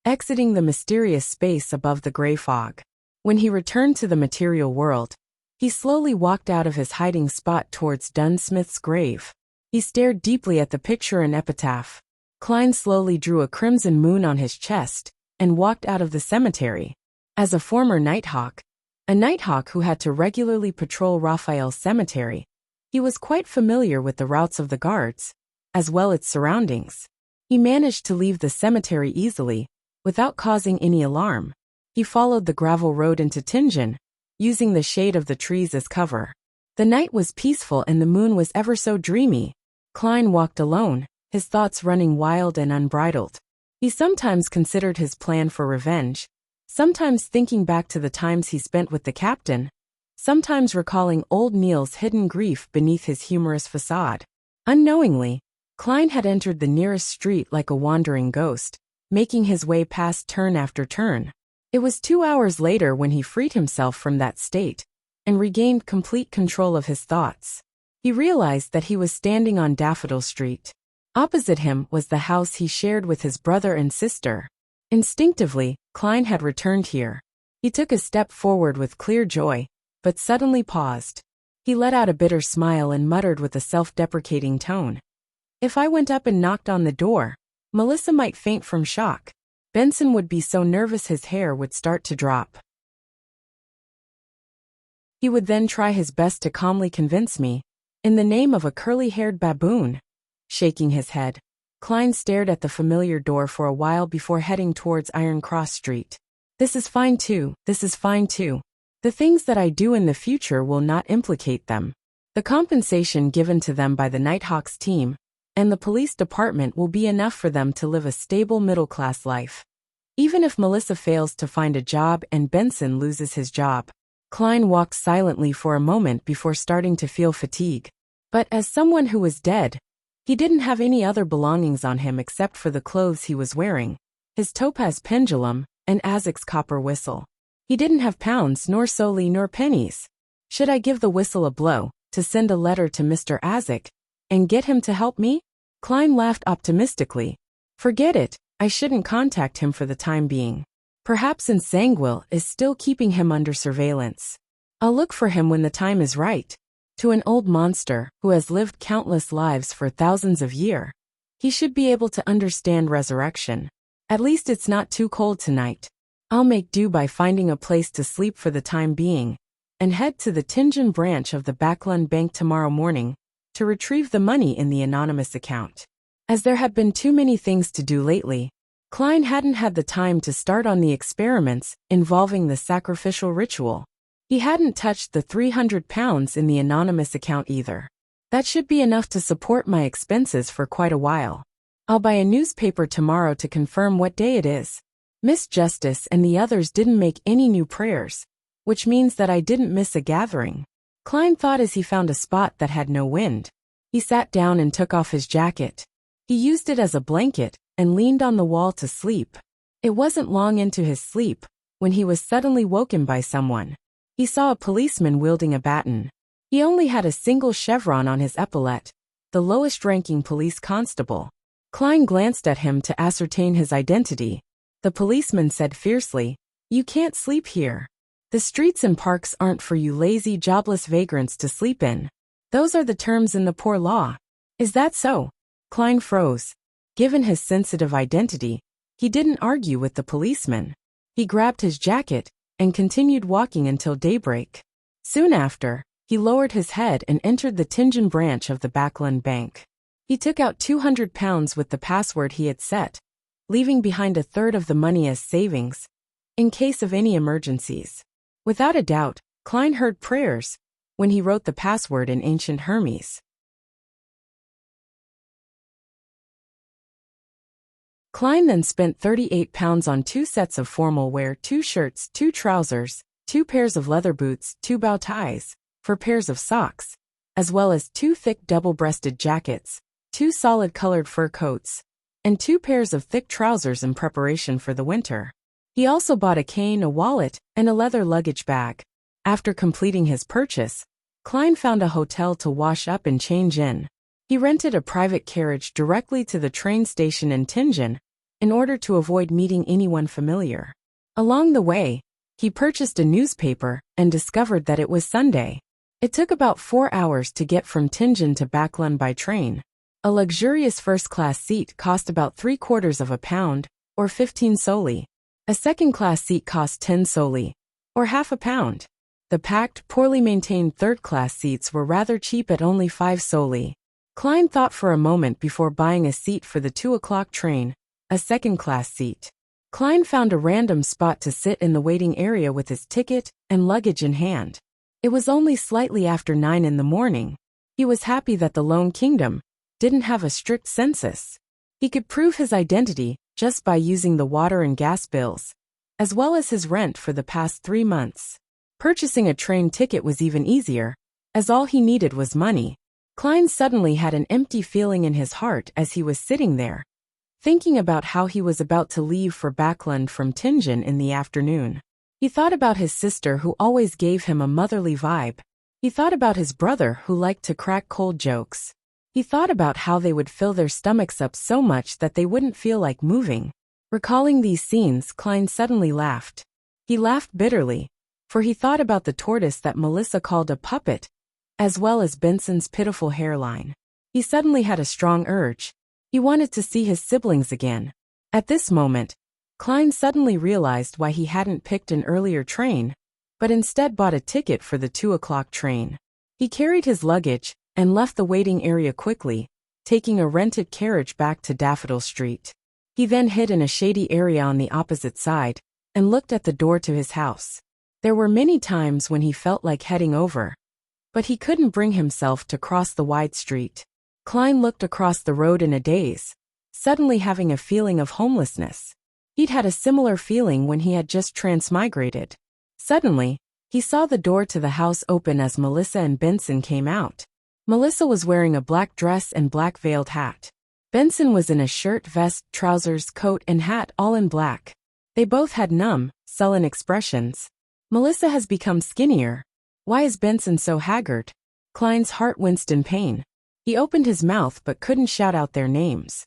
exiting the mysterious space above the gray fog. When he returned to the material world, he slowly walked out of his hiding spot towards Dunsmith's grave. He stared deeply at the picture and epitaph. Klein slowly drew a crimson moon on his chest and walked out of the cemetery. As a former Nighthawk, a Nighthawk who had to regularly patrol Raphael's cemetery, he was quite familiar with the routes of the guards, as well as its surroundings. He managed to leave the cemetery easily, without causing any alarm. He followed the gravel road into Tingen, using the shade of the trees as cover. The night was peaceful and the moon was ever so dreamy. Klein walked alone, his thoughts running wild and unbridled. He sometimes considered his plan for revenge, sometimes thinking back to the times he spent with the captain, sometimes recalling old Neil's hidden grief beneath his humorous facade. Unknowingly, Klein had entered the nearest street like a wandering ghost, making his way past turn after turn. It was 2 hours later when he freed himself from that state and regained complete control of his thoughts. He realized that he was standing on Daffodil Street. Opposite him was the house he shared with his brother and sister. Instinctively, Klein had returned here. He took a step forward with clear joy, but suddenly paused. He let out a bitter smile and muttered with a self-deprecating tone. If I went up and knocked on the door, Melissa might faint from shock. Benson would be so nervous his hair would start to drop. He would then try his best to calmly convince me, in the name of a curly-haired baboon. Shaking his head, Klein stared at the familiar door for a while before heading towards Iron Cross Street. This is fine too, this is fine too. The things that I do in the future will not implicate them. The compensation given to them by the Nighthawks team and the police department will be enough for them to live a stable middle-class life. Even if Melissa fails to find a job and Benson loses his job. Klein walked silently for a moment before starting to feel fatigue. But as someone who was dead, he didn't have any other belongings on him except for the clothes he was wearing, his topaz pendulum, and Azek's copper whistle. He didn't have pounds nor soldi nor pennies. Should I give the whistle a blow, to send a letter to Mr. Azek, and get him to help me? Klein laughed optimistically. Forget it, I shouldn't contact him for the time being. Perhaps Ensanguil is still keeping him under surveillance. I'll look for him when the time is right. To an old monster who has lived countless lives for thousands of years, he should be able to understand resurrection. At least it's not too cold tonight. I'll make do by finding a place to sleep for the time being, and head to the Tingen branch of the Backlund Bank tomorrow morning to retrieve the money in the anonymous account. As there had been too many things to do lately, Klein hadn't had the time to start on the experiments involving the sacrificial ritual. He hadn't touched the £300 in the anonymous account either. That should be enough to support my expenses for quite a while. I'll buy a newspaper tomorrow to confirm what day it is. Miss Justice and the others didn't make any new prayers, which means that I didn't miss a gathering. Klein thought as he found a spot that had no wind. He sat down and took off his jacket. He used it as a blanket and leaned on the wall to sleep. It wasn't long into his sleep when he was suddenly woken by someone. He saw a policeman wielding a baton. He only had a single chevron on his epaulette, the lowest-ranking police constable. Klein glanced at him to ascertain his identity. The policeman said fiercely, "You can't sleep here. The streets and parks aren't for you lazy, jobless vagrants to sleep in. Those are the terms in the poor law." "Is that so?" Klein froze. Given his sensitive identity, he didn't argue with the policeman. He grabbed his jacket and continued walking until daybreak. Soon after, he lowered his head and entered the Tingen branch of the Backlund Bank. He took out £200 with the password he had set, leaving behind a third of the money as savings, in case of any emergencies. Without a doubt, Klein heard prayers when he wrote the password in ancient Hermes. Klein then spent £38 on 2 sets of formal wear, 2 shirts, 2 trousers, 2 pairs of leather boots, 2 bow ties, 4 pairs of socks, as well as 2 thick double-breasted jackets, 2 solid-colored fur coats, and 2 pairs of thick trousers in preparation for the winter. He also bought a cane, a wallet, and a leather luggage bag. After completing his purchase, Klein found a hotel to wash up and change in. He rented a private carriage directly to the train station in Tingen in order to avoid meeting anyone familiar. Along the way, He purchased a newspaper and discovered that it was Sunday. It took about 4 hours to get from Tianjin to Backland by train. A luxurious first-class seat cost about 3/4 of a pound, or 15 soldi. A second-class seat cost 10 soldi, or half a pound. The packed, poorly maintained third-class seats were rather cheap at only 5 soldi. Klein thought for a moment before buying a seat for the 2 o'clock train, a second-class seat. Klein found a random spot to sit in the waiting area with his ticket and luggage in hand. It was only slightly after 9 in the morning. He was happy that the Lone Kingdom didn't have a strict census. He could prove his identity just by using the water and gas bills, as well as his rent for the past 3 months. Purchasing a train ticket was even easier, as all he needed was money. Klein suddenly had an empty feeling in his heart as he was sitting there, thinking about how he was about to leave for Backland from Tianjin in the afternoon. He thought about his sister who always gave him a motherly vibe. He thought about his brother who liked to crack cold jokes. He thought about how they would fill their stomachs up so much that they wouldn't feel like moving. Recalling these scenes, Klein suddenly laughed. He laughed bitterly, for he thought about the tortoise that Melissa called a puppet, as well as Benson's pitiful hairline. He suddenly had a strong urge. He wanted to see his siblings again. At this moment, Klein suddenly realized why he hadn't picked an earlier train, but instead bought a ticket for the 2 o'clock train. He carried his luggage and left the waiting area quickly, taking a rented carriage back to Daffodil Street. He then hid in a shady area on the opposite side and looked at the door to his house. There were many times when he felt like heading over, but he couldn't bring himself to cross the wide street. Klein looked across the road in a daze, suddenly having a feeling of homelessness. He'd had a similar feeling when he had just transmigrated. Suddenly, he saw the door to the house open as Melissa and Benson came out. Melissa was wearing a black dress and black veiled hat. Benson was in a shirt, vest, trousers, coat, and hat all in black. They both had numb, sullen expressions. Melissa has become skinnier. Why is Benson so haggard? Klein's heart winced in pain. He opened his mouth but couldn't shout out their names.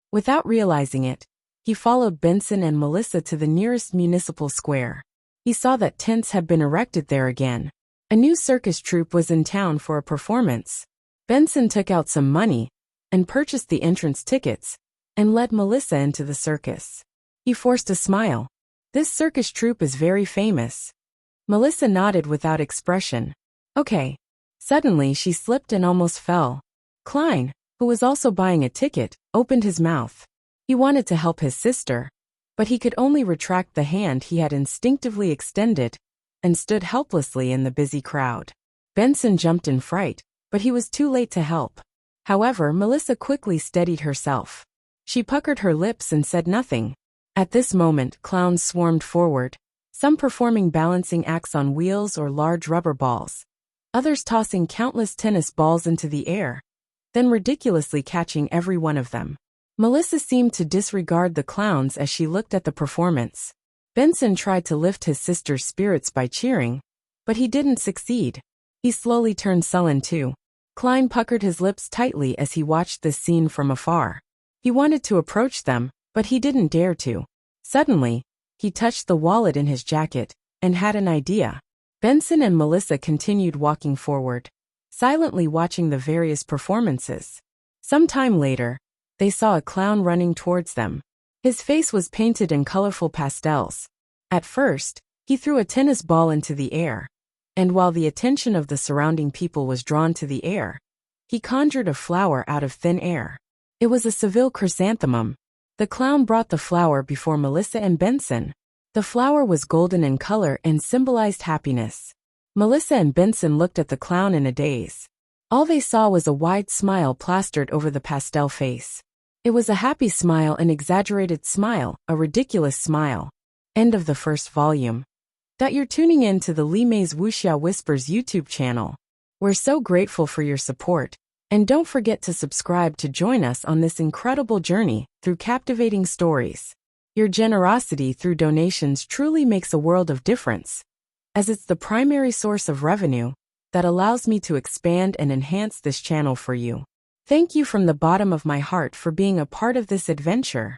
Without realizing it, he followed Benson and Melissa to the nearest municipal square. He saw that tents had been erected there again. A new circus troupe was in town for a performance. Benson took out some money and purchased the entrance tickets and led Melissa into the circus. He forced a smile. This circus troupe is very famous. Melissa nodded without expression. Okay. Suddenly she slipped and almost fell. Klein, who was also buying a ticket, opened his mouth. He wanted to help his sister, but he could only retract the hand he had instinctively extended and stood helplessly in the busy crowd. Benson jumped in fright, but he was too late to help. However, Melissa quickly steadied herself. She puckered her lips and said nothing. At this moment, clowns swarmed forward, some performing balancing acts on wheels or large rubber balls, others tossing countless tennis balls into the air, then ridiculously catching every one of them. Melissa seemed to disregard the clowns as she looked at the performance. Benson tried to lift his sister's spirits by cheering, but he didn't succeed. He slowly turned sullen too. Klein puckered his lips tightly as he watched this scene from afar. He wanted to approach them, but he didn't dare to. Suddenly, he touched the wallet in his jacket and had an idea. Benson and Melissa continued walking forward, silently watching the various performances. Some time later, they saw a clown running towards them. His face was painted in colorful pastels. At first, he threw a tennis ball into the air, and while the attention of the surrounding people was drawn to the air, he conjured a flower out of thin air. It was a Seville chrysanthemum. The clown brought the flower before Melissa and Benson. The flower was golden in color and symbolized happiness. Melissa and Benson looked at the clown in a daze. All they saw was a wide smile plastered over the pastel face. It was a happy smile, an exaggerated smile, a ridiculous smile. End of the first volume. You're tuning in to the Li Mei's Wuxia Whispers YouTube channel. We're so grateful for your support, and don't forget to subscribe to join us on this incredible journey through captivating stories. Your generosity through donations truly makes a world of difference, as it's the primary source of revenue that allows me to expand and enhance this channel for you. Thank you from the bottom of my heart for being a part of this adventure.